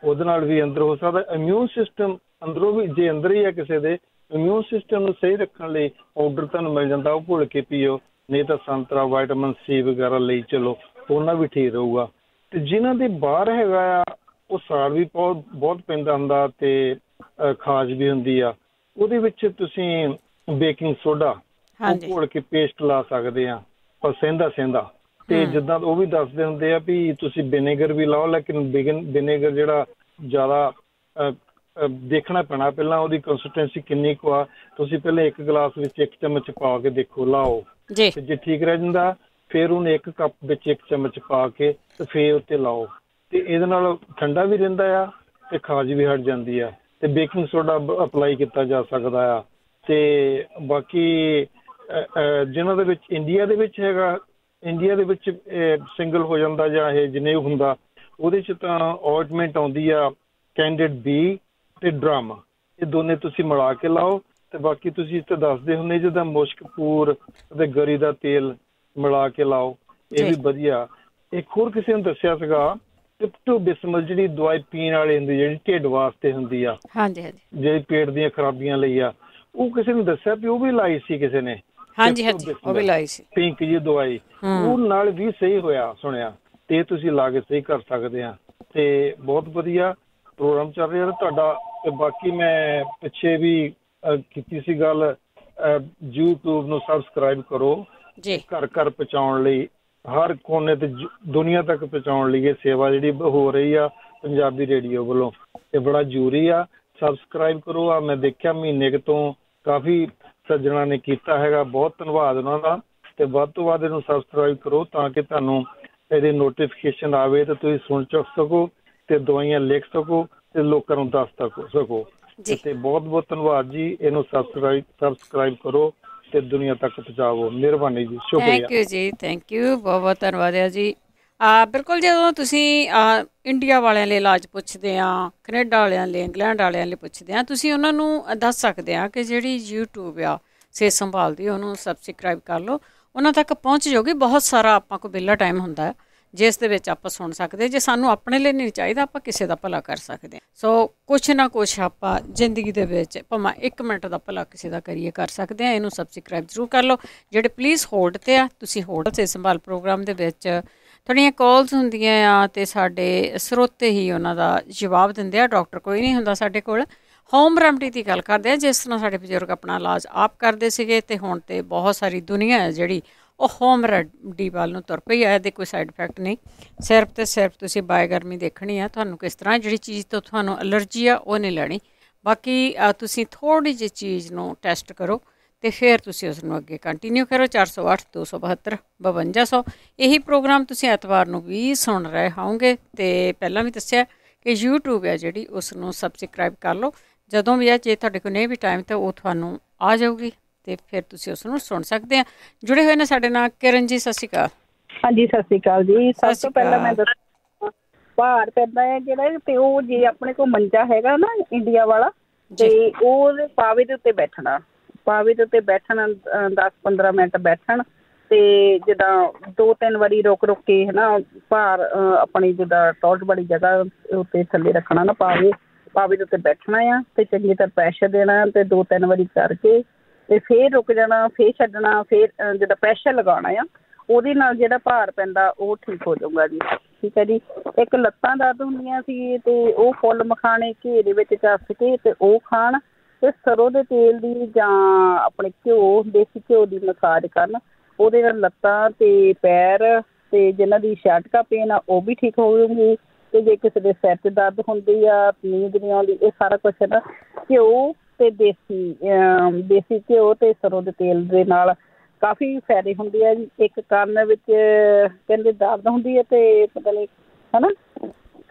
ਉਹਦੇ ਨਾਲ ਵੀ ਅੰਦਰ ਹੋ ਸਕਦਾ। ਇਮਿਊਨ ਸਿਸਟਮ ਅੰਦਰੋਂ ਵੀ, ਜੇ ਅੰਦਰ ਹੀ ਹੈ ਕਿਸੇ ਦੇ, ਇਮਿਊਨ ਸਿਸਟਮ ਨੂੰ ਸਹੀ ਰੱਖਣ ਲਈ ਪਾਊਡਰ ਤੁਹਾਨੂੰ ਮਿਲ ਜਾਂਦਾ, ਉਹ ਘੋਲ ਕੇ ਪੀਓ ਨਹੀਂ ਤਾਂ ਸੰਤਰਾ ਵਿਟਾਮਿਨ C ਵਗੈਰਾ ਲਈ ਚਲੋ, ਉਹਨਾਂ ਵੀ ਠੀਕ ਰਹੂਗਾ। ਤੇ ਜਿਨ੍ਹਾਂ ਦੇ ਬਾਹਰ ਹੈਗਾ ਆ ਉਹ ਸਾੜ ਵੀ ਬਹੁਤ ਪੈਂਦਾ ਹੁੰਦਾ ਤੇ ਖਾਜ ਵੀ ਹੁੰਦੀ ਆ, ਉਹਦੇ ਵਿੱਚ ਤੁਸੀਂ ਬੇਕਿੰਗ ਸੋਡਾ ਘੋਲ ਕੇ ਪੇਸਟ ਲਾ ਸਕਦੇ ਆ ਪਰ ਸਹਿੰਦਾ। ਤੇ ਜਿੱਦਾਂ ਉਹ ਵੀ ਦੱਸਦੇ ਹੁੰਦੇ ਆ ਵੀ ਤੁਸੀਂ ਵਿਨੇਗਰ ਵੀ ਲਾਓ, ਲੇਕਿਨ ਵਿਨੇਗਰ ਜਿਹੜਾ ਜ਼ਿਆਦਾ ਦੇਖਣਾ ਪੈਣਾ ਪਹਿਲਾਂ ਉਹਦੀ ਕੰਸਿਸਟੈਂਸੀ ਕਿੰਨੀ ਕੁ ਆ। ਤੁਸੀਂ ਪਹਿਲਾਂ 1 ਗਲਾਸ ਵਿੱਚ 1 ਚਮਚ ਪਾ ਕੇ ਦੇਖੋ, ਲਾਓ, ਤੇ ਜੇ ਠੀਕ ਰਹਿ ਜਾਂਦਾ ਫਿਰ ਉਹਨੂੰ 1 ਕੱਪ ਵਿੱਚ 1 ਚਮਚ ਪਾ ਕੇ ਤੇ ਫਿਰ ਉੱਤੇ ਲਾਓ। ਤੇ ਇਹਦੇ ਨਾਲ ਠੰਡਾ ਵੀ ਰਹਿੰਦਾ ਆ ਤੇ ਖਾਜ ਵੀ ਹਟ ਜਾਂਦੀ ਆ। ਤੇ ਬੇਕਿੰਗ ਸੋਡਾ ਅਪਲਾਈ ਕੀਤਾ ਜਾ ਸਕਦਾ ਆ। ਤੇ ਬਾਕੀ ਜਿਹਨਾਂ ਦੇ ਵਿੱਚ ਇੰਡੀਆ ਦੇ ਵਿੱਚ ਹੈਗਾ, ਇੰਡੀਆ ਦੇ ਵਿੱਚ ਸਿੰਗਲ ਹੋ ਜਾਂਦਾ ਜਾਂ ਇਹ ਜਨੇਊ ਹੁੰਦਾ, ਉਹਦੇ 'ਚ ਤਾਂ ਔਇੰਟਮੈਂਟ ਆਉਂਦੀ ਆ ਕੈਂਡੀਡ ਬੀ ਤੇ ਡਰਮ, ਇਹ ਦੋਨੇ ਤੁਸੀਂ ਮਿਲਾ ਕੇ ਲਾਓ। ਤੇ ਬਾਕੀ ਤੁਸੀਂ ਇੱਥੇ ਦੱਸਦੇ ਹੁੰਦੇ ਜਿੱਦਾਂ ਮੁਸ਼ਕਪੂਰ ਅਤੇ ਗਰੀ ਦਾ ਤੇਲ ਮਿਲਾ ਕੇ ਲਾਓ, ਇਹ ਵੀ ਵਧੀਆ। ਇੱਕ ਹੋਰ ਕਿਸੇ ਨੂੰ ਦੱਸਿਆ ਸੀਗਾ ਟ੍ਰਿਪਟੋਬਿਸਮਲ, ਜਿਹੜੀ ਦਵਾਈ ਪੀਣ ਵਾਲੀ ਹੁੰਦੀ, ਜਿਹੜੀ ਢਿੱਡ ਵਾਸਤੇ ਹੁੰਦੀ ਆ, ਜਿਹੜੀ ਪੇਟ ਦੀਆਂ ਖਰਾਬੀਆਂ ਲਈ ਆ, ਉਹ ਕਿਸੇ ਨੂੰ ਦੱਸਿਆ ਵੀ ਉਹ ਵੀ ਲਾਈ ਸੀ ਕਿਸੇ ਨੇ, ਉਹ ਵੀ ਲਾਈ ਸੀ ਪਿੰਕ ਜੀ ਦਵਾਈ, ਉਹ ਨਾਲ ਵੀ ਸਹੀ ਹੋਇਆ ਸੁਣਿਆ। ਤੇ ਤੁਸੀਂ ਲਾ ਕੇ ਸਹੀ ਕਰ ਸਕਦੇ ਆ। ਤੇ ਬਹੁਤ ਵਧੀਆ ਪ੍ਰੋਗਰਾਮ ਚੱਲ ਰਿਹਾ ਤੁਹਾਡਾ। ਤੇ ਬਾਕੀ ਮੈਂ ਪਿੱਛੇ ਵੀ ਕੀਤੀ ਸੀ ਗੱਲ, YouTube ਨੂੰ ਸਬਸਕ੍ਰਾਈਬ ਕਰੋ, ਘਰ ਘਰ ਪਹੁੰਚਾਉਣ ਲਈ, ਹਰ ਕੋਨੇ ਤੇ ਦੁਨੀਆ ਤੱਕ ਪਹੁੰਚਾਉਣ ਲਈ ਇਹ ਸੇਵਾ ਜਿਹੜੀ ਹੋ ਰਹੀ ਆ ਪੰਜਾਬੀ ਰੇਡੀਓ ਵੱਲੋਂ, ਇਹ ਬੜਾ ਜ਼ਰੂਰੀ ਆ। ਸਬਸਕ੍ਰਾਈਬ ਕਰੋ। ਆ ਮੈਂ ਦੇਖਿਆ ਮਹੀਨੇ ਕੁ ਤੋਂ ਕਾਫੀ ਸੱਜਣਾ ਨੇ ਕੀਤਾ ਹੈਗਾ, ਬਹੁਤ ਧੰਨਵਾਦ ਉਹਨਾਂ ਦਾ। ਤੇ ਵੱਧ ਤੋਂ ਵੱਧ ਇਹਨੂੰ ਸਬਸਕ੍ਰਾਈਬ ਕਰੋ ਤਾਂ ਕਿ ਤੁਹਾਨੂੰ ਇਹਦੀ ਨੋਟੀਫਿਕੇਸ਼ਨ ਆਵੇ ਤੇ ਤੁਸੀਂ ਸੁਣ ਚੁੱਕ ਸਕੋ ਤੇ ਦਵਾਈਆਂ ਲਿਖ ਸਕੋ ਤੇ ਲੋਕਾਂ ਨੂੰ ਦੱਸ ਸਕੋ। ਤੇ ਬਹੁਤ ਬਹੁਤ ਧੰਨਵਾਦ ਜੀ। ਇਹਨੂੰ ਸਬਸਕ੍ਰਾਈਬ ਕਰੋ ਤੇ ਦੁਨੀਆ ਤੱਕ ਪਹੁੰਚਾਓ। ਮਿਹਰਬਾਨੀ ਜੀ, ਸ਼ੁਕਰੀਆ। ਥੈਂਕ ਯੂ ਜੀ, ਥੈਂਕ ਯੂ, ਬਹੁਤ ਬਹੁਤ ਧੰਨਵਾਦ ਹੈ ਜੀ। ਬਿਲਕੁਲ, ਜਦੋਂ ਤੁਸੀਂ ਇੰਡੀਆ ਵਾਲਿਆਂ ਲਈ ਇਲਾਜ ਪੁੱਛਦੇ ਆ, ਕੈਨੇਡਾ ਵਾਲਿਆਂ ਲਈ, ਇੰਗਲੈਂਡ ਵਾਲਿਆਂ ਲਈ ਪੁੱਛਦੇ ਆ, ਤੁਸੀਂ ਉਹਨਾਂ ਨੂੰ ਦੱਸ ਸਕਦੇ ਆ ਕਿ ਜਿਹੜੀ YouTube ਆ ਸਿਹਤ ਸੰਭਾਲ ਦੀ, ਉਹਨੂੰ ਸਬਸਕ੍ਰਾਈਬ ਕਰ ਲਓ, ਉਹਨਾਂ ਤੱਕ ਪਹੁੰਚ ਜਾਓਗੇ। ਬਹੁਤ ਸਾਰਾ ਆਪਾਂ ਕੋਲ ਵਿਹਲਾ ਟਾਈਮ ਹੁੰਦਾ ਜਿਸ ਦੇ ਵਿੱਚ ਆਪਾਂ ਸੁਣ ਸਕਦੇ। ਜੇ ਸਾਨੂੰ ਆਪਣੇ ਲਈ ਨਹੀਂ ਚਾਹੀਦਾ, ਆਪਾਂ ਕਿਸੇ ਦਾ ਭਲਾ ਕਰ ਸਕਦੇ ਹਾਂ। ਸੋ ਕੁਛ ਨਾ ਕੁਛ ਆਪਾਂ ਜ਼ਿੰਦਗੀ ਦੇ ਵਿੱਚ ਭਾਵੇਂ 1 ਮਿੰਟ ਦਾ ਭਲਾ ਕਿਸੇ ਦਾ ਕਰੀਏ, ਕਰ ਸਕਦੇ ਹਾਂ। ਇਹਨੂੰ ਸਬਸਕ੍ਰਾਈਬ ਜ਼ਰੂਰ ਕਰ ਲਓ। ਜਿਹੜੇ ਪਲੀਜ਼ ਹੋਲਡ 'ਤੇ ਆ, ਤੁਸੀਂ ਹੋਲਡ ਸਿਹਤ ਸੰਭਾਲ ਪ੍ਰੋਗਰਾਮ ਦੇ ਵਿੱਚ ਤੁਹਾਡੀਆਂ ਕਾਲਸ ਹੁੰਦੀਆਂ ਆ ਅਤੇ ਸਾਡੇ ਸਰੋਤੇ ਹੀ ਉਹਨਾਂ ਦਾ ਜਵਾਬ ਦਿੰਦੇ ਆ। ਡਾਕਟਰ ਕੋਈ ਨਹੀਂ ਹੁੰਦਾ ਸਾਡੇ ਕੋਲ। ਹੋਮ ਰੈਮਡੀ ਦੀ ਗੱਲ ਕਰਦੇ ਆ, ਜਿਸ ਤਰ੍ਹਾਂ ਸਾਡੇ ਬਜ਼ੁਰਗ ਆਪਣਾ ਇਲਾਜ ਆਪ ਕਰਦੇ ਸੀਗੇ ਅਤੇ ਹੁਣ ਤਾਂ ਬਹੁਤ ਸਾਰੀ ਦੁਨੀਆ ਹੈ ਜਿਹੜੀ ਉਹ ਹੋਮ ਰੈਮਡੀ ਵੱਲ ਨੂੰ ਤੁਰ ਪਈ ਆ। ਇਹਦੇ ਕੋਈ ਸਾਈਡ ਇਫੈਕਟ ਨਹੀਂ, ਸਿਰਫ ਅਤੇ ਸਿਰਫ ਤੁਸੀਂ ਬਾਇਓਗਰਮੀ ਦੇਖਣੀ ਆ, ਤੁਹਾਨੂੰ ਕਿਸ ਤਰ੍ਹਾਂ ਜਿਹੜੀ ਚੀਜ਼ ਤੋਂ ਤੁਹਾਨੂੰ ਐਲਰਜੀ ਆ ਉਹ ਨਹੀਂ ਲੈਣੀ। ਬਾਕੀ ਤੁਸੀਂ ਥੋੜ੍ਹੀ ਜਿਹੀ ਚੀਜ਼ ਨੂੰ ਟੈਸਟ ਕਰੋ ਅਤੇ ਫਿਰ ਤੁਸੀਂ ਉਸ ਨੂੰ ਅੱਗੇ ਕੰਟੀਨਿਊ ਕਰੋ। 408 272 5200 ਇਹੀ ਪ੍ਰੋਗਰਾਮ ਤੁਸੀਂ ਐਤਵਾਰ ਨੂੰ ਵੀ ਸੁਣ ਰਹੇ ਹੋਵੋਗੇ। ਅਤੇ ਪਹਿਲਾਂ ਵੀ ਦੱਸਿਆ ਕਿ YouTube ਹੈ ਜਿਹੜੀ, ਉਸ ਨੂੰ ਸਬਸਕ੍ਰਾਈਬ ਕਰ ਲਓ। ਜਦੋਂ ਵੀ ਆ, ਜੇ ਤੁਹਾਡੇ ਕੋਲ ਨਹੀਂ ਵੀ ਟਾਈਮ ਤਾਂ ਉਹ ਤੁਹਾਨੂੰ ਆ ਜਾਊਗੀ ਅਤੇ ਫਿਰ ਤੁਸੀਂ ਉਸ ਨੂੰ ਸੁਣ ਸਕਦੇ ਆ। ਜੁੜੇ ਹੋਏ ਨੇ ਸਾਡੇ ਨਾਲ ਕਿਰਨ ਜੀ, ਸਤਿ ਸ਼੍ਰੀ ਅਕਾਲ। ਹਾਂਜੀ, ਸਤਿ ਸ਼੍ਰੀ ਅਕਾਲ ਜੀ। ਸਭ ਤੋਂ ਪਹਿਲਾਂ ਮੈਂ ਦੱਸਾਂ, ਭਾਰ ਪੈਂਦਾ ਹੈ ਜਿਹੜਾ, ਤੇ ਉਹ ਜੇ ਆਪਣੇ ਕੋਲ ਮੰਜਾ ਹੈਗਾ ਨਾ ਇੰਡੀਆ ਵਾਲਾ, ਤੇ ਉਹ ਪਾਵੇ ਦੇ ਉੱਤੇ ਬੈਠਣਾ, ਪਾਵੇ ਦੇ ਉੱਤੇ ਬੈਠਣ 10-15 ਮਿੰਟ ਬੈਠਣ, ਤੇ ਜਿੱਦਾਂ 2-3 ਵਾਰੀ ਰੁਕ ਕੇ ਹੈ ਨਾ, ਭਾਰ ਆਪਣੀ ਜਿੱਦਾਂ ਟੋਇਲਟ ਵਾਲੀ ਜਗ੍ਹਾ ਉੱਤੇ ਥੱਲੇ ਰੱਖਣਾ ਨਾ, ਪਾਵੇ ਦੇ ਉੱਤੇ ਬੈਠਣਾ ਆ, ਤੇ ਚੰਗੀ ਤਰ੍ਹਾਂ ਪ੍ਰੈਸ਼ਰ ਦੇਣਾ, ਤੇ 2-3 ਵਾਰੀ ਕਰਕੇ ਤੇ ਫੇਰ ਰੁਕ ਜਾਣਾ, ਫੇਰ ਛੱਡਣਾ, ਫੇਰ ਜਿੱਦਾਂ ਪ੍ਰੈਸ਼ਰ ਲਗਾਉਣਾ ਆ। ਉਹਦੇ ਨਾਲ ਜਿਹੜਾ ਭਾਰ ਪੈਂਦਾ ਉਹ ਠੀਕ ਹੋ ਜਾਊਗਾ ਜੀ। ਠੀਕ ਹੈ ਜੀ। ਇੱਕ ਲੱਤਾਂ ਦਰਦ ਹੁੰਦੀਆਂ ਸੀ ਤੇ ਉਹ ਫੁੱਲ ਮਖਾਣੇ ਘੇ ਦੇ ਵਿੱਚ ਚੱਸ ਕੇ ਤੇ ਉਹ ਖਾਣ, ਤੇ ਸਰੋਂ ਦੇ ਤੇਲ ਦੀ ਜਾਂ ਆਪਣੇ ਦੇਸੀ ਘਿਓ ਦੀ ਮਸਾਜ ਕਰਨ, ਉਹਦੇ ਨਾਲ ਲੱਤਾਂ ਤੇ ਪੈਰ ਤੇ ਜਿਹਨਾਂ ਦੀ ਸ਼ਾਟਕਾ ਪੇਨ ਆ ਉਹ ਵੀ ਠੀਕ ਹੋ ਜਾਊਗੀ। ਤੇ ਜੇ ਕਿਸੇ ਦੇ ਸਿਰ 'ਚ ਦਰਦ ਹੁੰਦੀ ਆ, ਨੀਂਦ ਨਹੀਂ ਆਉਂਦੀ, ਇਹ ਸਾਰਾ ਕੁਛ ਹੈ ਨਾ ਘਿਓ ਤੇ ਦੇਸੀ ਘਿਓ ਤੇ ਸਰੋਂ ਦੇ ਤੇਲ ਦੇ ਨਾਲ ਕਾਫੀ ਫਾਇਦੇ ਹੁੰਦੇ ਆ ਜੀ। ਇੱਕ ਕੰਨ ਵਿੱਚ ਕਹਿੰਦੇ ਦਰਦ ਹੁੰਦੀ ਹੈ ਤੇ ਪਤਾ ਨਹੀਂ ਹੈ ਨਾ,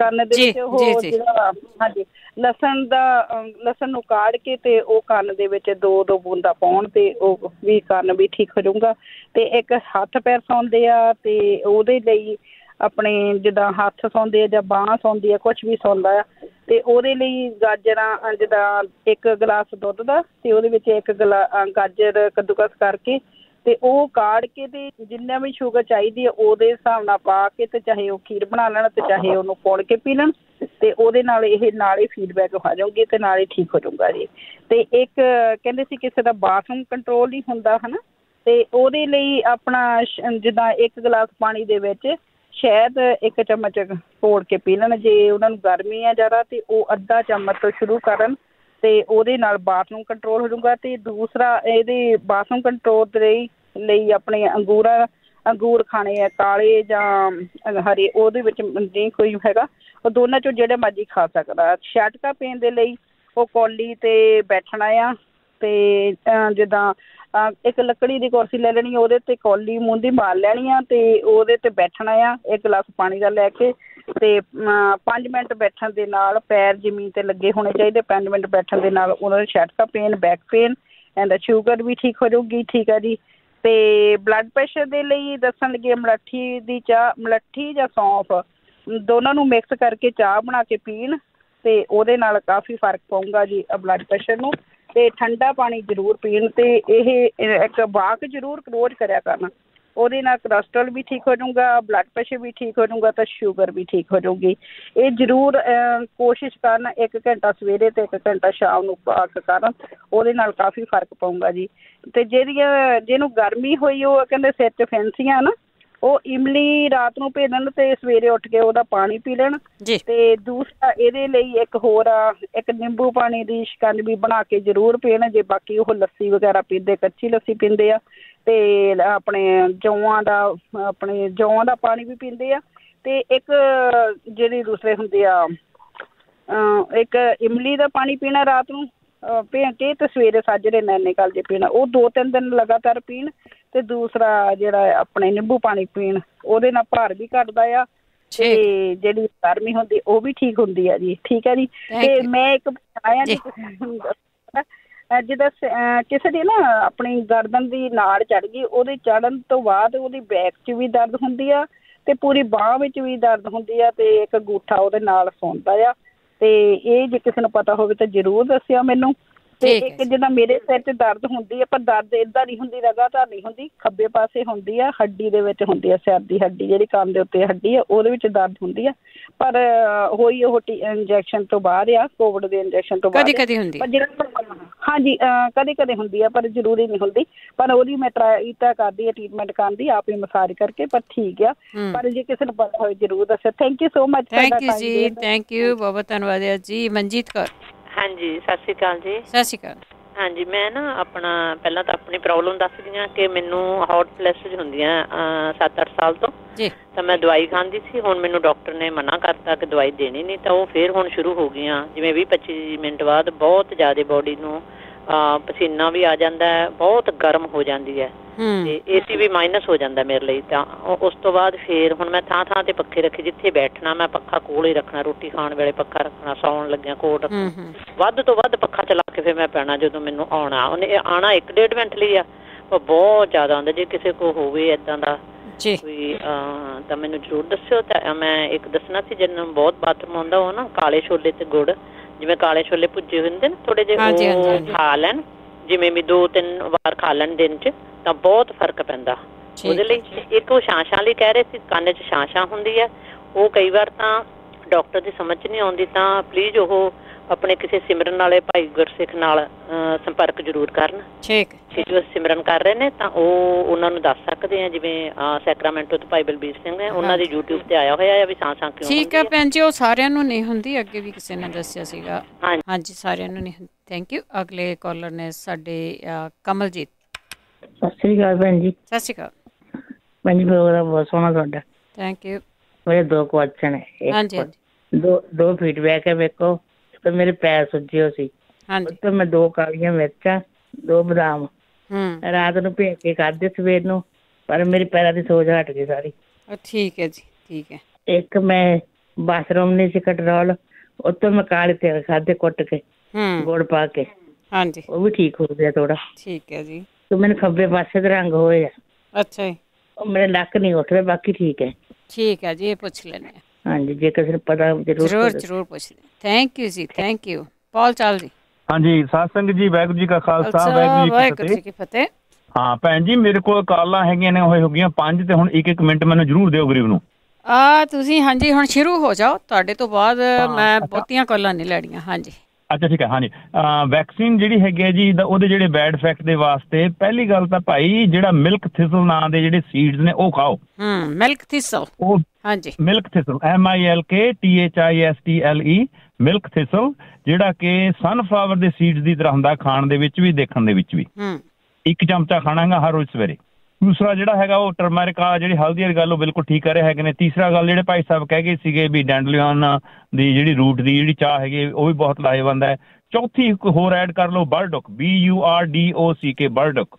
ਕੰਨ ਦੇ ਵਿੱਚ ਉਹ ਜਿਹੜਾ ਹਾਂਜੀ ਲਸਣ ਨੂੰ ਕਾੜ ਕੇ ਤੇ ਉਹ ਕੰਨ ਦੇ ਵਿੱਚ 2-2 ਬੂੰਦਾਂ ਪਾਉਣ ਤੇ ਉਹ ਵੀ ਕੰਨ ਵੀ ਠੀਕ ਹੋ ਜਾਊਗਾ। ਤੇ ਇੱਕ ਹੱਥ ਪੈਰ ਸੌਂਦੇ ਆ ਤੇ ਉਹਦੇ ਲਈ ਆਪਣੇ ਜਿੱਦਾਂ ਹੱਥ ਸੌਂਦੇ ਆ ਜਾਂ ਬਾਂਹ ਸੌਂਦੀ ਆ, ਕੁਛ ਵੀ ਸੌਂਦਾ ਆ, ਤੇ ਉਹਦੇ ਲਈ ਗਾਜਰਾਂ ਜਿੱਦਾਂ 1 ਗਲਾਸ ਦੁੱਧ ਦਾ ਤੇ ਉਹਦੇ ਵਿੱਚ 1 ਗਾਜਰ ਕੱਦੂਕਸ ਕਰਕੇ ਤੇ ਉਹ ਕਾੜ ਕੇ ਤੇ ਜਿੰਨਾ ਵੀ ਸ਼ੂਗਰ ਚਾਹੀਦੀ ਆ ਉਹਦੇ ਹਿਸਾਬ ਨਾਲ ਪਾ ਕੇ ਤੇ ਚਾਹੇ ਉਹ ਖੀਰ ਬਣਾ ਲੈਣ ਤੇ ਚਾਹੇ ਉਹਨੂੰ ਪੁਣ ਕੇ ਪੀ ਲੈਣ, ਤੇ ਉਹਦੇ ਨਾਲ ਇਹ ਨਾਲ ਹੀ ਫੀਡਬੈਕ ਆ ਜਾਊਗੀ ਤੇ ਨਾਲ ਹੀ ਠੀਕ ਹੋ ਜਾਊਗਾ ਜੀ। ਤੇ ਇੱਕ ਕਹਿੰਦੇ ਸੀ ਕਿਸੇ ਦਾ ਬਾਥਰੂਮ ਕੰਟਰੋਲ ਨਹੀਂ ਹੁੰਦਾ ਹੈ ਨਾ, ਤੇ ਉਹਦੇ ਲਈ ਆਪਣਾ ਜਿੱਦਾਂ 1 ਗਲਾਸ ਪਾਣੀ ਦੇ ਵਿੱਚ ਸ਼ਹਿਦ 1 ਚਮਚ ਘੋਲ ਕੇ ਪੀ ਲੈਣ। ਜੇ ਉਹਨਾਂ ਨੂੰ ਗਰਮੀ ਆ ਜ਼ਿਆਦਾ ਤੇ ਉਹ ਅੱਧਾ ਚਮਚ ਤੋਂ ਸ਼ੁਰੂ ਕਰਨ ਤੇ ਉਹਦੇ ਨਾਲ ਬਾਥਰੂਮ ਕੰਟਰੋਲ ਹੋ ਜਾਊਗਾ। ਤੇ ਦੂਸਰਾ ਇਹਦੇ ਬਾਥਰੂਮ ਕੰਟਰੋਲ ਦੇ ਲਈ ਆਪਣੇ ਅੰਗੂਰ ਖਾਣੇ ਆ, ਕਾਲੇ ਜਾਂ ਹਰੇ, ਉਹਦੇ ਵਿੱਚ ਨਹੀਂ ਕੋਈ ਹੈਗਾ, ਉਹ ਦੋਨਾਂ ਚੋਂ ਜਿਹੜੇ ਮਰਜ਼ੀ ਖਾ ਸਕਦਾ। ਛਟਕਾ ਪੀਣ ਦੇ ਲਈ ਉਹ ਕੌਲੀ ਤੇ ਬੈਠਣਾ ਆ ਤੇ ਜਿੱਦਾਂ 1 ਲੱਕੜੀ ਦੀ ਕੁਰਸੀ ਲੈ ਲੈਣੀ, ਉਹਦੇ ਤੇ ਕੌਲੀ ਮੂੰਹ ਦੀ ਮਾਰ ਲੈਣੀ ਆ ਤੇ ਉਹਦੇ ਤੇ ਬੈਠਣਾ ਆ 1 ਗਲਾਸ ਪਾਣੀ ਦਾ ਲੈ ਕੇ ਤੇ 5 ਮਿੰਟ ਬੈਠਣ ਦੇ ਨਾਲ ਪੈਰ ਜ਼ਮੀਨ ਤੇ ਲੱਗੇ ਹੋਣੇ ਚਾਹੀਦੇ। 5 ਮਿੰਟ ਬੈਠਣ ਦੇ ਨਾਲ ਉਹਨਾਂ ਦਾ ਛਟਕਾ pain, back pain and sugar ਵੀ ਠੀਕ ਹੋ ਜਾਊਗੀ। ਠੀਕ ਹੈ ਜੀ। ਤੇ ਬਲੱਡ ਪ੍ਰੈਸ਼ਰ ਦੇ ਲਈ ਦੱਸਣ ਲੱਗੇ ਮਲੱਠੀ ਦੀ ਚਾਹ, ਮਲੱਠੀ ਜਾਂ ਸੌਂਫ ਦੋਨਾਂ ਨੂੰ ਮਿਕਸ ਕਰਕੇ ਚਾਹ ਬਣਾ ਕੇ ਪੀਣ ਤੇ ਉਹਦੇ ਨਾਲ ਕਾਫੀ ਫਰਕ ਪਊਗਾ ਜੀ ਬਲੱਡ ਪ੍ਰੈਸ਼ਰ ਨੂੰ। ਤੇ ਠੰਡਾ ਪਾਣੀ ਜ਼ਰੂਰ ਪੀਣ ਤੇ ਇਹ 1 ਵਾਕ ਜ਼ਰੂਰ ਰੋਜ਼ ਕਰਿਆ ਕਰਨਾ। ਉਹਦੇ ਨਾਲ ਕੋਲੈਸਟਰੋਲ ਵੀ ਠੀਕ ਹੋ ਜਾਊਗਾ, ਬਲੱਡ ਪ੍ਰੈਸ਼ਰ ਵੀ ਠੀਕ ਹੋ ਜਾਊਗਾ ਤਾਂ ਸ਼ੂਗਰ ਵੀ ਠੀਕ ਹੋ ਜਾਊਗੀ। ਇਹ ਜ਼ਰੂਰ ਕੋਸ਼ਿਸ਼ ਕਰਨ 1 ਘੰਟਾ ਸਵੇਰੇ ਤੇ 1 ਘੰਟਾ ਸ਼ਾਮ ਨੂੰ ਵਾਕ ਕਰਨ, ਉਹਦੇ ਨਾਲ ਕਾਫੀ ਫਰਕ ਪਊਗਾ ਜੀ। ਤੇ ਜਿਹਨੂੰ ਗਰਮੀ ਹੋਈ ਉਹ ਕਹਿੰਦੇ ਸਿਰ 'ਚ ਫੈਂਸੀਆਂ ਨਾ, ਉਹ ਇਮਲੀ ਰਾਤ ਨੂੰ ਭੇ ਦੇਣ ਤੇ ਸਵੇਰੇ ਉੱਠ ਕੇ ਉਹਦਾ ਪਾਣੀ ਪੀ ਲੈਣ। ਤੇ ਦੂਸਰਾ ਇਹਦੇ ਲਈ 1 ਹੋਰ 1 ਨਿੰਬੂ ਪਾਣੀ ਦੀ ਸ਼ਿਕੰਜਵੀ ਬਣਾ ਕੇ ਜ਼ਰੂਰ ਪੀਣ। ਜੇ ਬਾਕੀ ਉਹ ਲੱਸੀ ਵਗੈਰਾ ਪੀਂਦੇ, ਕੱਚੀ ਲੱਸੀ ਪੀਂਦੇ ਆ ਤੇ ਆਪਣੇ ਜੌਆਂ ਦਾ ਪਾਣੀ ਵੀ ਪੀਂਦੇ ਆ। ਤੇ 1 ਜਿਹੜੀ ਦੂਸਰੇ ਹੁੰਦੇ ਆ 1 ਇਮਲੀ ਦਾ ਪਾਣੀ ਪੀਣਾ ਰਾਤ ਨੂੰ ਭੇ ਕੇ ਤੇ ਸਵੇਰੇ ਸਾਜਰੇ ਨੈਣੇ ਕਾਲ ਜੇ ਪੀਣਾ। ਉਹ 2-3 ਦਿਨ ਲਗਾਤਾਰ ਪੀਣ। ਤੇ ਦੂਸਰਾ ਜਿਹੜਾ ਆਪਣੇ ਨਿੰਬੂ ਪਾਣੀ ਪੀਣ, ਉਹਦੇ ਨਾਲ ਭਾਰ ਵੀ ਘੱਟਦਾ ਆ ਤੇ ਜਿਹੜੀ ਗਰਮੀ ਹੁੰਦੀ ਉਹ ਵੀ ਠੀਕ ਹੁੰਦੀ ਆ ਜੀ। ਠੀਕ ਹੈ ਜੀ। ਤੇ ਮੈਂ ਇੱਕ ਆਇਆ ਜੀ ਜਿੱਦਾਂ ਕਿਸੇ ਦੀ ਨਾ ਆਪਣੀ ਗਰਦਨ ਦੀ ਨਾੜ ਚੜ੍ਹ ਗਈ, ਉਹਦੇ ਚੜ੍ਹਨ ਤੋਂ ਬਾਅਦ ਉਹਦੀ ਬੈਕ 'ਚ ਵੀ ਦਰਦ ਹੁੰਦੀ ਆ ਤੇ ਪੂਰੀ ਬਾਂਹ ਵਿੱਚ ਵੀ ਦਰਦ ਹੁੰਦੀ ਆ ਤੇ 1 ਅੰਗੂਠਾ ਉਹਦੇ ਨਾਲ ਸੌਂਦਾ ਆ। ਤੇ ਇਹ ਜੇ ਕਿਸੇ ਨੂੰ ਪਤਾ ਹੋਵੇ ਤਾਂ ਜ਼ਰੂਰ ਦੱਸਿਓ ਮੈਨੂੰ। ਤੇ 1 ਜਿੱਦਾਂ ਮੇਰੇ ਸਿਰ 'ਚ ਦਰਦ ਹੁੰਦੀ ਆ, ਪਰ ਦਰਦ ਏਦਾਂ ਨਹੀਂ ਹੁੰਦੀ, ਲਗਾਤਾਰ ਨਹੀਂ ਹੁੰਦੀ, ਖੱਬੇ ਪਾਸੇ ਹੁੰਦੀ ਆ, ਹੱਡੀ ਦੇ ਵਿੱਚ ਹੁੰਦੀ ਆ, ਸਿਰ ਦੀ ਹੱਡੀ ਜਿਹੜੀ ਕੰਨ ਦੇ ਉੱਤੇ ਹੱਡੀ ਆ ਉਹਦੇ ਵਿੱਚ ਦਰਦ ਹੁੰਦੀ ਆ। ਪਰ ਹੋਈ ਉਹ ਇੰਜੈਕਸ਼ਨ ਤੋਂ ਬਾਅਦ ਆ, ਕੋਵਿਡ ਦੇ ਇੰਜੈਕਸ਼ਨ ਤੋਂ ਬਾਅਦ ਕਦੀ ਹੁੰਦੀ ਹਾਂਜੀ ਕਦੇ ਹੁੰਦੀ ਆ, ਪਰ ਜ਼ਰੂਰੀ ਨਹੀਂ ਹੁੰਦੀ। ਪਰ ਉਹਦੀ ਮੈਂ ਟਰਾਈ ਤਾਂ ਕਰਦੀ ਆ, ਟਰੀਟਮੈਂਟ ਕਰਨ ਦੀ, ਆਪ ਹੀ ਮਸਾਜ ਕਰਕੇ, ਪਰ ਠੀਕ ਆ। ਪਰ ਜੇ ਕਿਸੇ ਨੂੰ ਪਤਾ ਹੋਵੇ ਜ਼ਰੂਰ ਦੱਸਿਓ। Thank you so much. Thank you ਜੀ, ਥੈਂਕ ਯੂ, ਬਹੁਤ ਧੰਨਵਾਦ ਜੀ। ਮਨਜੀਤ ਕੌਰ। ਹਾਂਜੀ, ਸਤਿ ਸ਼੍ਰੀ ਅਕਾਲ ਜੀ। ਸਤਿ ਸ਼੍ਰੀ ਅਕਾਲ। ਹਾਂਜੀ, ਮੈਂ ਨਾ ਆਪਣਾ ਪਹਿਲਾਂ ਤਾਂ ਆਪਣੀ ਪ੍ਰੋਬਲਮ ਦੱਸਦੀ ਹਾਂ ਕਿ ਮੈਨੂੰ ਹਾਰਟ ਫਲੈਸ਼ਜ਼ ਹੁੰਦੀਆਂ 7-8 ਸਾਲ ਤੋਂ ਜੀ। ਤਾਂ ਮੈਂ ਦਵਾਈ ਖਾਂਦੀ ਸੀ। ਹੁਣ ਮੈਨੂੰ ਡਾਕਟਰ ਨੇ ਮਨਾ ਕਰਤਾ ਕਿ ਦਵਾਈ ਦੇਣੀ ਨਹੀਂ, ਤਾਂ ਉਹ ਫਿਰ ਹੁਣ ਸ਼ੁਰੂ ਹੋ ਗਈਆਂ। ਜਿਵੇਂ 20-25 ਮਿੰਟ ਬਾਅਦ ਬਹੁਤ ਜ਼ਿਆਦਾ ਬੋਡੀ ਨੂੰ ਪਸੀਨਾ ਵੀ ਆ ਜਾਂਦਾ ਹੈ, ਬਹੁਤ ਗਰਮ ਹੋ ਜਾਂਦੀ ਹੈ ਤੇ AC ਵੀ ਮਾਈਨਸ ਹੋ ਜਾਂਦਾ ਮੇਰੇ ਲਈ। ਤਾਂ ਉਸ ਤੋਂ ਬਾਅਦ ਫਿਰ ਹੁਣ ਮੈਂ ਥਾਂ ਤੇ ਪੱਖੇ ਰੱਖੇ, ਜਿੱਥੇ ਬੈਠਣਾ ਮੈਂ ਪੱਖਾ ਕੋਲ ਹੀ ਰੱਖਣਾ, ਰੋਟੀ ਖਾਣ ਵੇਲੇ ਪੱਖਾ ਰੱਖਣਾ, ਸੌਣ ਲੱਗਿਆ ਕੋਲ ਰੱਖਣਾ, ਵੱਧ ਤੋਂ ਵੱਧ ਪੱਖਾ ਚਲਾ ਕੇ ਫਿਰ ਮੈਂ ਪੈਣਾ। ਜਦੋਂ ਮੈਨੂੰ ਆਉਣਾ, ਉਹਨੇ ਆਉਣਾ 1-1.5 ਮਿੰਟ ਲਈ ਆ, ਉਹ ਬਹੁਤ ਜ਼ਿਆਦਾ ਆਉਂਦਾ। ਜੇ ਕਿਸੇ ਕੋਲ ਹੋਵੇ ਏਦਾਂ ਦਾ ਕੋਈ ਤਾਂ ਮੈਨੂੰ ਜ਼ਰੂਰ ਦੱਸਿਓ। ਤਾਂ ਮੈਂ ਇੱਕ ਦੱਸਣਾ ਸੀ, ਜਿਹਨੂੰ ਬਹੁਤ ਬਾਥਰੂਮ ਆਉਂਦਾ, ਉਹ ਨਾ ਕਾਲੇ ਛੋਲੇ ਤੇ ਗੁੜ, ਜਿਵੇਂ ਕਾਲੇ ਛੋਲੇ ਭੁੱਜੇ ਹੁੰਦੇ ਨੇ ਥੋੜੇ ਜਿਹੇ, ਉਹ ਖਾ ਲੈਣ, ਜਿਵੇਂ ਵੀ 2-3 ਵਾਰ ਖਾ ਲੈਣ ਦਿਨ 'ਚ, ਤਾਂ ਬਹੁਤ ਫਰਕ ਪੈਂਦਾ ਉਹਦੇ ਲਈ। ਇੱਕ ਉਹ ਛਾਂਛਾਂ ਲਈ ਕਹਿ ਰਹੇ ਸੀ, ਕੰਨ 'ਚ ਛਾਂਛਾਂ ਹੁੰਦੀ ਹੈ, ਉਹ ਕਈ ਵਾਰ ਤਾਂ ਡਾਕਟਰ ਦੀ ਸਮਝ ਨਹੀਂ ਆਉਂਦੀ, ਤਾਂ ਪਲੀਜ਼ ਉਹ ਆਪਣੇ ਕਿਸੇ ਸਿਮਰਨ ਵਾਲੇ ਭਾਈ ਗੁਰਸਿੱਖ ਨਾਲ ਸੰਪਰਕ ਜ਼ਰੂਰ ਕਰਨ। ਠੀਕ, ਜੋ ਸਿਮਰਨ ਕਰ ਰਹੇ ਨੇ ਤਾਂ ਉਹ ਉਹਨਾਂ ਨੂੰ ਦੱਸ ਸਕਦੇ ਆ। ਜਿਵੇਂ ਸੈਕਰਾਮੈਂਟੋ ਤੋਂ ਭਾਈ ਬਲਬੀਰ ਸਿੰਘ ਹੈ, ਉਹਨਾਂ ਦੀ YouTube ਤੇ ਆਇਆ ਹੋਇਆ ਆ ਵੀ ਛਾਂਛਾਂ ਕਿਉਂ। ਠੀਕ ਹੈ ਭੈਣ ਜੀ, ਉਹ ਸਾਰਿਆਂ ਨੂੰ ਨਹੀਂ ਹੁੰਦੀ, ਅੱਗੇ ਵੀ ਕਿਸੇ ਨੇ ਦੱਸਿਆ ਸੀਗਾ। ਹਾਂਜੀ, ਸਾਰਿਆਂ ਨੂੰ ਨਹੀਂ ਹੁੰਦੀ। Thank you. ਅਗਲੇ ਕਾਲਰ ਨੇ ਸਾਡੇ ਕਮਲਜੀਤ। ਸਤਿ ਸ਼੍ਰੀ ਅਕਾਲ ਭੈਣ ਜੀ। ਸਤਿ ਸ਼੍ਰੀ ਅਕਾਲ ਭੈਣ ਜੀ, ਪ੍ਰੋਗਰਾਮ ਬਹੁਤ ਸੋਹਣਾ ਤੁਹਾਡਾ। Thank you. ਮੇਰੇ 2 ਕੁਐਸਚਨ ਹੈ। ਹਾਂਜੀ। 2 ਫੀਡਬੈਕ ਹੈ ਮੇਰੇ ਕੋਲ। ਤੇ ਮੇਰੇ ਪੈਰ ਸੁੱਜੇ ਹੋ ਸੀ, ਤੇ ਮੈਂ 2 ਕਾਲੀਆਂ ਮਿਰਚਾਂ, 2 ਬਦਾਮ ਰਾਤ ਨੂੰ ਭੇਜ ਕੇ ਖਾਧੇ ਸਵੇਰ ਨੂੰ, ਪਰ ਮੇਰੇ ਪੈਰਾਂ ਦੀ ਸੋਜ ਹਟ ਗਈ ਸਾਰੀ। ਠੀਕ ਹੈ ਜੀ, ਠੀਕ ਹੈ। ਇੱਕ ਮੈਂ ਬਾਥਰੂਮ ਨਹੀਂ ਸੀ ਕੰਟਰੋਲ, ਉੱਤੋਂ ਮੈਂ ਕਾਲੇ ਤੇਲ ਖਾਧੇ ਕੁੱਟ ਕੇ, ਗੁੜ ਪਾ ਕੇ। ਹਾਂਜੀ, ਉਹ ਵੀ ਠੀਕ ਹੋ ਗਿਆ ਥੋੜਾ। ਠੀਕ ਹੈ ਜੀ। ਤੇ ਮੈਨੂੰ ਖੱਬੇ ਪਾਸੇ ਦੇ ਰੰਗ ਹੋਏ ਆ। ਅੱਛਾ ਜੀ। ਉਹ ਮੇਰੇ ਲੱਕ ਨਹੀਂ ਉੱਠ ਰਿਹਾ, ਬਾਕੀ ਠੀਕ ਹੈ। ਠੀਕ ਹੈ ਜੀ, ਇਹ ਪੁੱਛ ਲੈਣੇ ਆ। ਹਾਂਜੀ, ਜੇ ਕਿਸੇ ਨੂੰ ਪਤਾ ਜ਼ਰੂਰ ਪੁੱਛ ਲੈ। ਥੈਂਕ ਯੂ ਜੀ, ਥੈਂਕ ਯੂ। ਪਾਲ ਚਾਲ ਜੀ। ਹਾਂਜੀ, ਸਤਸੰਗ ਜੀ, ਵਾਹਿਗੁਰੂ ਜੀ ਕਾ ਖਾਲਸਾ, ਵਾਹਿਗੁਰੂ ਜੀ ਕੀ ਫਤਿਹ। ਹਾਂ ਭੈਣ ਜੀ, ਮੇਰੇ ਕੋਲ ਕਾਲਾਂ ਹੈਗੀਆਂ ਨੇ, ਹੋ ਗਈਆਂ 5, ਤੇ ਹੁਣ 1-1 ਮਿੰਟ ਮੈਨੂੰ ਜ਼ਰੂਰ ਦਿਓ ਗਰੀਬ ਨੂੰ। ਤੁਸੀਂ ਹਾਂਜੀ ਹੁਣ ਸ਼ੁਰੂ ਹੋ ਜਾਓ, ਤੁਹਾਡੇ ਤੋਂ ਬਾਅਦ ਮੈਂ ਬਹੁਤੀਆਂ ਕਾਲਾਂ ਨਹੀਂ ਲੈਣੀਆਂ। ਹਾਂਜੀ, ਅੱਛਾ ਠੀਕ ਹੈ। ਹਾਂਜੀ, ਵੈਕਸੀਨ ਜਿਹੜੀ ਹੈਗੀ ਹੈ ਜੀ ਉਹਦੇ ਜਿਹੜੇ ਬੈਡ ਇਫੈਕਟ ਦੇ ਵਾਸਤੇ ਪਹਿਲੀ ਗੱਲ ਤਾਂ ਭਾਈ ਜਿਹੜਾ ਮਿਲਕ ਥਿਸਲ ਨਾਂ ਦੇ ਜਿਹੜੇ ਸੀਡਸ ਨੇ ਉਹ ਖਾਓ। ਮਿਲਕ ਥਿਸਲ, ਉਹ ਹਾਂਜੀ ਮਿਲਕ ਥਿਸਲ MILKTHISTLE ਮਿਲਕ ਥਿਸਲ, ਜਿਹੜਾ ਕਿ ਸਨਫਲਾਵਰ ਦੇ ਸੀਡਸ ਦੀ ਤਰ੍ਹਾਂ ਹੁੰਦਾ ਖਾਣ ਦੇ ਵਿੱਚ ਵੀ ਦੇਖਣ ਦੇ ਵਿੱਚ ਵੀ। 1 ਚਮਚਾ ਖਾਣਾ ਹੈਗਾ ਹਰ ਰੋਜ਼ ਸਵੇਰੇ। ਦੂਸਰਾ ਜਿਹੜਾ ਹੈਗਾ ਉਹ ਟਰਮੈਰਿਕ ਆ ਜਿਹੜੀ ਹਲਦੀ ਵਾਲੀ ਗੱਲ ਉਹ ਬਿਲਕੁਲ ਠੀਕ ਕਰ ਰਹੇ ਹੈਗੇ ਨੇ। ਤੀਸਰਾ ਗੱਲ ਜਿਹੜੇ ਭਾਈ ਸਾਹਿਬ ਕਹਿ ਗਏ ਸੀਗੇ ਵੀ ਡੈਂਡਲੀਅਨ ਦੀ ਜਿਹੜੀ ਰੂਟ ਦੀ ਜਿਹੜੀ ਚਾਹ ਹੈਗੀ ਉਹ ਵੀ ਬਹੁਤ ਲਾਹੇਵੰਦ ਹੈ। ਚੌਥੀ ਇੱਕ ਹੋਰ ਐਡ ਕਰ ਲਓ ਬਰਡੁਕ, BURDOCK ਬਰਡੁਕ।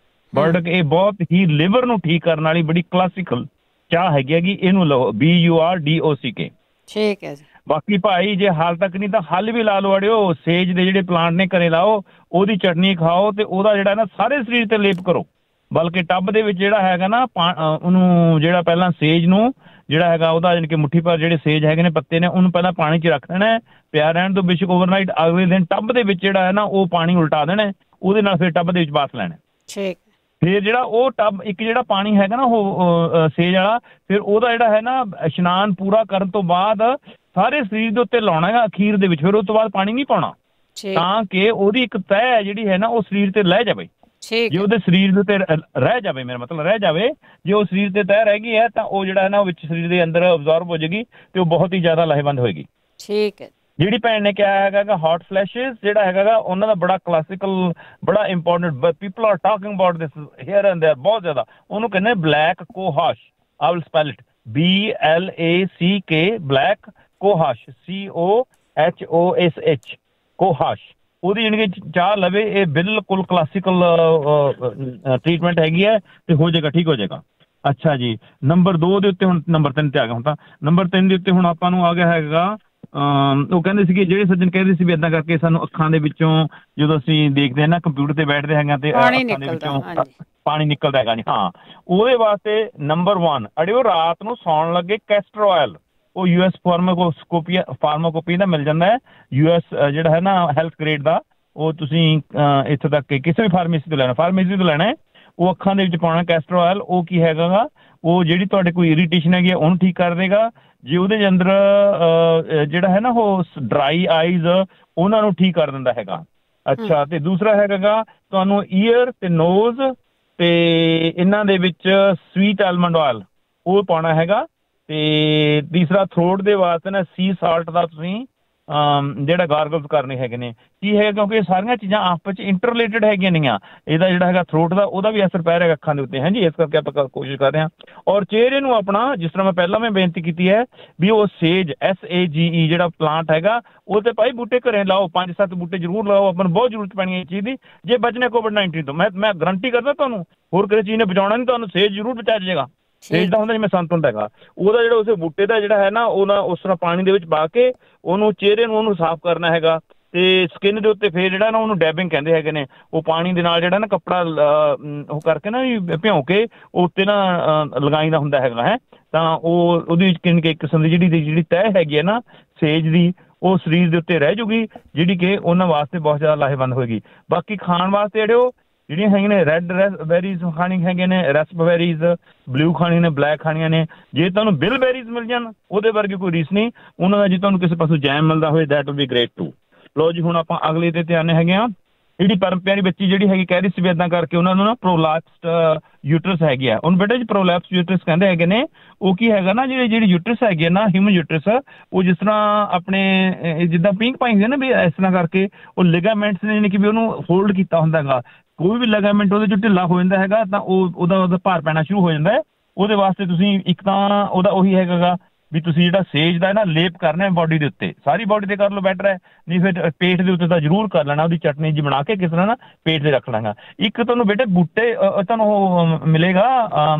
ਇਹ ਬਹੁਤ ਹੀ ਲਿਵਰ ਨੂੰ ਠੀਕ ਕਰਨ ਵਾਲੀ ਬੜੀ ਕਲਾਸੀਕਲ ਚਾਹ ਹੈਗੀ, ਇਹਨੂੰ ਲਓ BURDOCK। ਠੀਕ ਹੈ ਜੀ। ਬਾਕੀ ਭਾਈ ਜੇ ਹਾਲ ਤੱਕ ਨਹੀਂ ਤਾਂ ਹੱਲ ਵੀ ਲਾ ਲਓ ਅੜਿਓ, ਸੇਜ ਦੇ ਜਿਹੜੇ ਪਲਾਂਟ ਨੇ ਘਰੇ ਲਾਓ, ਉਹਦੀ ਚਟਨੀ ਖਾਓ ਤੇ ਉਹਦਾ ਜਿਹੜਾ ਨਾ ਸਾਰੇ ਸਰੀਰ ਤੇ ਲੇਪ ਕਰੋ। ਬਲਕਿ ਟੱਬ ਦੇ ਵਿੱਚ ਜਿਹੜਾ ਹੈਗਾ ਨਾ ਉਹਨੂੰ ਜਿਹੜਾ ਪਹਿਲਾਂ ਸੇਜ ਨੂੰ ਜਿਹੜਾ ਹੈਗਾ ਉਹਦਾ ਜਾਣੀ ਕਿ ਮੁੱਠੀ ਭਰ ਜਿਹੜੇ ਸੇਜ ਹੈਗੇ ਨੇ ਪੱਤੇ ਨੇ ਉਹਨੂੰ ਪਹਿਲਾਂ ਪਾਣੀ 'ਚ ਰੱਖ ਦੇਣਾ, ਪਿਆ ਰਹਿਣ ਤੋਂ ਬੇਸ਼ੱਕ ਓਵਰਨਾਈਟ। ਅਗਲੇ ਦਿਨ ਟੱਬ ਦੇ ਵਿੱਚ ਜਿਹੜਾ ਹੈ ਨਾ ਉਹ ਪਾਣੀ ਉਲਟਾ ਦੇਣਾ, ਉਹਦੇ ਨਾਲ ਫਿਰ ਟੱਬ ਦੇ ਵਿੱਚ ਬਾਥ ਲੈਣਾ। ਠੀਕ। ਫਿਰ ਜਿਹੜਾ ਉਹ ਟੱਬ ਇੱਕ ਜਿਹੜਾ ਪਾਣੀ ਹੈਗਾ ਨਾ ਉਹ ਸੇਜ ਵਾਲਾ, ਫਿਰ ਉਹਦਾ ਜਿਹੜਾ ਹੈ ਨਾ ਇਸ਼ਨਾਨ ਪੂਰਾ ਕਰਨ ਤੋਂ ਬਾਅਦ ਸਾਰੇ ਸਰੀਰ ਦੇ ਉੱਤੇ ਲਾਉਣਾ ਹੈਗਾ ਅਖੀਰ ਦੇ ਵਿੱਚ। ਫਿਰ ਉਸ ਤੋਂ ਬਾਅਦ ਪਾਣੀ ਨਹੀਂ ਪਾਉਣਾ, ਤਾਂ ਕਿ ਉਹਦੀ ਇੱਕ ਤਹਿ ਜਿਹੜੀ ਹੈ ਨਾ ਉਹ ਸਰੀਰ ਤੇ ਲੈ ਜਾਵੇ। ਜੇ ਉਹਦੇ ਸਰੀਰ ਦੇ ਉੱਤੇ ਰਹਿ ਜਾਵੇ, ਮੇਰਾ ਮਤਲਬ ਰਹਿ ਜਾਵੇ, ਜੇ ਉਹ ਸਰੀਰ ਤੇ ਤਹਿ ਰਹਿ ਗਈ ਹੈ ਤਾਂ ਉਹ ਜਿਹੜਾ ਹੈ ਨਾ ਉਹ ਵਿੱਚ ਸਰੀਰ ਦੇ ਅੰਦਰ ਅਬਜ਼ੌਰਬ ਹੋ ਜਾਏਗੀ ਤੇ ਉਹ ਬਹੁਤ ਹੀ ਜ਼ਿਆਦਾ ਲਾਹੇਵੰਦ ਹੋਏਗੀ। ਠੀਕ ਹੈ। ਜਿਹੜੀ ਭੈਣ ਨੇ ਕਿਹਾ ਹੈਗਾ ਹੌਟ ਫਲੈਸ਼ਿਸ ਜਿਹੜਾ ਹੈਗਾ ਉਹਨਾਂ ਦਾ ਬੜਾ ਕਲਾਸੀਕਲ ਬੜਾ important, people are talking about this here and there ਬਹੁਤ ਜ਼ਿਆਦਾ। ਉਹਨੂੰ ਕਹਿੰਦੇ black cohosh. I will spell it BLACK black cohosh COHOSH cohosh. ਉਹਦੀ ਜਾਣੀ ਕਿ ਚਾਹ ਲਵੇ, ਇਹ ਬਿਲਕੁਲ ਕਲਾਸੀਕਲ ਟ੍ਰੀਟਮੈਂਟ ਹੈਗੀ ਹੈ ਤੇ ਹੋ ਜਾਏਗਾ, ਠੀਕ ਹੋ ਜਾਏਗਾ। ਅੱਛਾ ਜੀ, ਨੰਬਰ 2 ਦੇ ਉੱਤੇ ਹੁਣ ਨੰਬਰ 3 ਤੇ ਆ ਗਿਆ। ਹੁਣ ਤਾਂ ਨੰਬਰ 3 ਦੇ ਉੱਤੇ ਹੁਣ ਆਪਾਂ ਨੂੰ ਆ ਗਿਆ ਹੈਗਾ ਉਹ ਕਹਿੰਦੇ ਸੀਗੇ ਜਿਹੜੇ ਸੱਜਣ ਕਹਿੰਦੇ ਸੀ ਵੀ ਏਦਾਂ ਕਰਕੇ ਸਾਨੂੰ ਅੱਖਾਂ ਦੇ ਵਿੱਚੋਂ ਜਦੋਂ ਅਸੀਂ ਦੇਖਦੇ ਹਾਂ ਨਾ ਕੰਪਿਊਟਰ ਤੇ ਬੈਠਦੇ ਹੈਗੇ ਤੇ ਅੱਖਾਂ ਦੇ ਵਿੱਚੋਂ ਪਾਣੀ ਨਿਕਲਦਾ ਹੈਗਾ ਜੀ। ਹਾਂ, ਉਹਦੇ ਵਾਸਤੇ ਨੰਬਰ 1 ਅੜਿਓ ਰਾਤ ਨੂੰ ਸੌਣ ਲੱਗੇ ਕੈਸਟਰ ਆਇਲ। ਉਹ US ਫਾਰਮਾਕੋਪੀ ਦਾ ਮਿਲ ਜਾਂਦਾ ਹੈ, US ਜਿਹੜਾ ਹੈ ਨਾ ਹੈਲਥ ਗ੍ਰੇਡ ਦਾ। ਉਹ ਤੁਸੀਂ ਇੱਥੋਂ ਤੱਕ ਕਿਸੇ ਵੀ ਫਾਰਮੇਸੀ ਤੋਂ ਲੈਣਾ ਹੈ। ਉਹ ਅੱਖਾਂ ਦੇ ਵਿੱਚ ਪਾਉਣਾ ਕੈਸਟਰ ਆਇਲ। ਉਹ ਕੀ ਹੈਗਾ ਗਾ, ਉਹ ਜਿਹੜੀ ਤੁਹਾਡੇ ਕੋਈ ਇਰੀਟੇਸ਼ਨ ਹੈਗੀ ਉਹਨੂੰ ਠੀਕ ਕਰ ਦੇਗਾ। ਜੇ ਉਹਦੇ ਅੰਦਰ ਜਿਹੜਾ ਹੈ ਨਾ ਉਹ ਡਰਾਈ ਆਈਜ਼ ਉਹਨਾਂ ਨੂੰ ਠੀਕ ਕਰ ਦਿੰਦਾ ਹੈਗਾ। ਅੱਛਾ, ਤੇ ਦੂਸਰਾ ਹੈਗਾ ਗਾ ਤੁਹਾਨੂੰ ਈਅਰ ਤੇ ਨੋਜ਼ ਤੇ ਇਹਨਾਂ ਦੇ ਵਿੱਚ ਸਵੀਟ ਆਲਮੰਡ ਆਇਲ ਉਹ ਪਾਉਣਾ ਹੈਗਾ। ਤੇ ਤੀਸਰਾ ਥਰੋਟ ਦੇ ਵਾਸਤੇ ਨਾ ਸੀ ਸਾਲਟ ਦਾ ਤੁਸੀਂ ਜਿਹੜਾ ਗਾਰਗਲਸ ਕਰਨੇ ਹੈਗੇ ਨੇ। ਕੀ ਹੈਗਾ ਕਿਉਂਕਿ ਇਹ ਸਾਰੀਆਂ ਚੀਜ਼ਾਂ ਆਪਸ 'ਚ ਇੰਟਰਰਿਲੇਟਡ ਹੈਗੀਆਂ ਨੇਗੀਆਂ। ਇਹਦਾ ਜਿਹੜਾ ਹੈਗਾ ਥਰੋਟ ਦਾ ਉਹਦਾ ਵੀ ਅਸਰ ਪੈ ਰਿਹਾ ਅੱਖਾਂ ਦੇ ਉੱਤੇ ਹੈ ਜੀ। ਇਸ ਕਰਕੇ ਆਪਾਂ ਕੋਸ਼ਿਸ਼ ਕਰ ਰਹੇ ਹਾਂ। ਔਰ ਚਿਹਰੇ ਨੂੰ ਆਪਣਾ ਜਿਸ ਤਰ੍ਹਾਂ ਮੈਂ ਪਹਿਲਾਂ ਬੇਨਤੀ ਕੀਤੀ ਹੈ ਵੀ ਉਹ ਸੇਜ SAGE ਜਿਹੜਾ ਪਲਾਂਟ ਹੈਗਾ ਉਹ ਤੇ ਭਾਈ ਬੂਟੇ ਘਰੇ ਲਾਓ, 5-7 ਬੂਟੇ ਜ਼ਰੂਰ ਲਾਓ। ਆਪਾਂ ਨੂੰ ਬਹੁਤ ਜ਼ਰੂਰਤ ਪੈਣੀ ਹੈ ਇਸ ਚੀਜ਼ ਦੀ ਜੇ ਬਚਣੇ COVID-19 ਤੋਂ। ਮੈਂ ਗਰੰਟੀ ਕਰਦਾ ਤੁਹਾਨੂੰ, ਹੋਰ ਕਿਸੇ ਚੀਜ਼ ਨੇ ਬਚਾਉਣਾ ਨਹੀਂ ਤੁਹਾਨੂੰ, ਸੇਜ ਜ਼ਰੂਰ ਬਚਾ ਜਾਏਗਾ। ਸੇਜ ਦਾ ਹੁੰਦਾ ਜਿਵੇਂ ਸੰਤੁਲਨ ਹੈਗਾ ਉਹਦਾ ਜਿਹੜਾ ਉਸ ਬੂਟੇ ਦਾ ਜਿਹੜਾ ਹੈ ਨਾ ਉਹ ਨਾ ਉਸ ਤਰ੍ਹਾਂ ਪਾਣੀ ਦੇ ਵਿੱਚ ਪਾ ਕੇ ਉਹਨੂੰ ਚਿਹਰੇ ਨੂੰ ਉਹਨੂੰ ਸਾਫ਼ ਕਰਨਾ ਹੈਗਾ। ਤੇ ਸਕਿਨ ਦੇ ਉੱਤੇ ਫਿਰ ਜਿਹੜਾ ਨਾ ਉਹਨੂੰ ਡੈਬਿੰਗ ਕਹਿੰਦੇ ਹੈਗੇ ਨੇ। ਉਹ ਪਾਣੀ ਦੇ ਨਾਲ ਜਿਹੜਾ ਨਾ ਕੱਪੜਾ ਉਹ ਕਰਕੇ ਨਾ ਭਿਉਂ ਕੇ ਉੱਤੇ ਨਾ ਲਗਾਈਦਾ ਹੁੰਦਾ ਹੈਗਾ ਹੈ। ਤਾਂ ਉਹਦੇ ਵਿੱਚ ਇੱਕ ਕਿਸਮ ਦੀ ਜਿਹੜੀ ਤਹਿ ਹੈਗੀ ਹੈ ਨਾ ਸੇਜ ਦੀ ਉਹ ਸਰੀਰ ਦੇ ਉੱਤੇ ਰਹਿ ਜੂਗੀ, ਜਿਹੜੀ ਕਿ ਉਹਨਾਂ ਵਾਸਤੇ ਬਹੁਤ ਜ਼ਿਆਦਾ ਲਾਹੇਵੰਦ ਹੋਏਗੀ। ਬਾਕੀ ਖਾਣ ਵਾਸਤੇ ਜਿਹੜੀਆਂ ਹੈਗੀਆਂ ਨੇ ਰੈੱਡ ਬੈਰੀਜ਼ ਖਾਣੀ ਹੈਗੀਆਂ ਨੇ, ਰੈਸਪਬੈਰੀਜ਼ ਬਲੂ ਖਾਣੀਆਂ ਨੇ, ਬਲੈਕ ਖਾਣੀਆਂ ਨੇ। ਜੇ ਤੁਹਾਨੂੰ ਬਿਲਬੈਰੀਜ਼ ਮਿਲ ਜਾਣ ਉਹਦੇ ਵਰਗੀ ਕੋਈ ਰੀਸ ਨਹੀਂ। ਉਹਨਾਂ ਦਾ ਜੇ ਤੁਹਾਨੂੰ ਕਿਸੇ ਪਾਸੋਂ ਜੈਮ ਮਿਲਦਾ ਹੋਵੇ that will be great too. ਲੋ ਜੀ, ਹੁਣ ਆਪਾਂ ਅਗਲੇ ਤੇ ਧਿਆਨ ਹੈਗੇ ਆ। ਜਿਹੜੀ ਪਰਮ ਪਿਆਰੀ ਬੱਚੀ ਜਿਹੜੀ ਹੈਗੀ ਕਹਿ ਰਹੀ ਸੀ ਵੀ ਏਦਾਂ ਕਰਕੇ ਉਹਨਾਂ ਨੂੰ ਨਾ ਪ੍ਰੋਲੈਪਸਡ ਯੂਟਰਸ ਹੈਗੀ ਆ। ਉਹਨੂੰ ਬੇਟਾ ਜੀ ਪ੍ਰੋਲੈਪਸ ਯੂਟਰਸ ਕਹਿੰਦੇ ਹੈਗੇ ਨੇ। ਉਹ ਕੀ ਹੈਗਾ ਨਾ ਜਿਹੜੀ ਯੂਟਰਸ ਹੈਗੀ ਆ ਨਾ ਹਿਊਮਨ ਯੂਟਰਸ, ਉਹ ਜਿਸ ਤਰ੍ਹਾਂ ਆਪਣੇ ਜਿੱਦਾਂ ਪਿੰਕ ਪਾਈ ਹੁੰਦੀ ਨਾ ਵੀ ਇਸ ਤਰ੍ਹਾਂ ਕਰਕੇ ਉਹ ਲਿਗਾਮੈਂਟਸ ਨੇ, ਯਾਨੀ ਕਿ ਵੀ ਉਹਨੂੰ ਹੋਲਡ ਕੀਤਾ ਹੁੰਦਾ ਹੈਗਾ। ਕੋਈ ਵੀ ਲਿਗਾਮੈਂਟ ਉਹਦੇ 'ਚ ਢਿੱਲਾ ਹੋ ਜਾਂਦਾ ਹੈਗਾ ਤਾਂ ਉਹਦਾ ਭਾਰ ਪੈਣਾ ਸ਼ੁਰੂ ਹੋ ਜਾਂਦਾ ਹੈ। ਉਹਦੇ ਵਾਸਤੇ ਤੁਸੀਂ ਇੱਕ ਤਾਂ ਉਹਦਾ ਉਹੀ ਹੈਗਾ ਗਾ ਵੀ ਤੁਸੀਂ ਜਿਹੜਾ ਸੇਜ ਦਾ ਨਾ ਲੇਪ ਕਰਨਾ ਬੋਡੀ ਦੇ ਉੱਤੇ, ਸਾਰੀ ਬੋਡੀ ਤੇ ਕਰ ਲਓ ਬੈਟਰ ਹੈ। ਨਹੀਂ ਫਿਰ ਪੇਟ ਦੇ ਉੱਤੇ ਤਾਂ ਜ਼ਰੂਰ ਕਰ ਲੈਣਾ, ਉਹਦੀ ਚਟਨੀ ਜੀ ਬਣਾ ਕੇ ਕਿਸ ਤਰ੍ਹਾਂ ਨਾ ਪੇਟ 'ਤੇ ਰੱਖ ਲੈਣਾ। ਇੱਕ ਤੁਹਾਨੂੰ ਬੇਟੇ ਬੂਟੇ ਤੁਹਾਨੂੰ ਉਹ ਮਿਲੇਗਾ,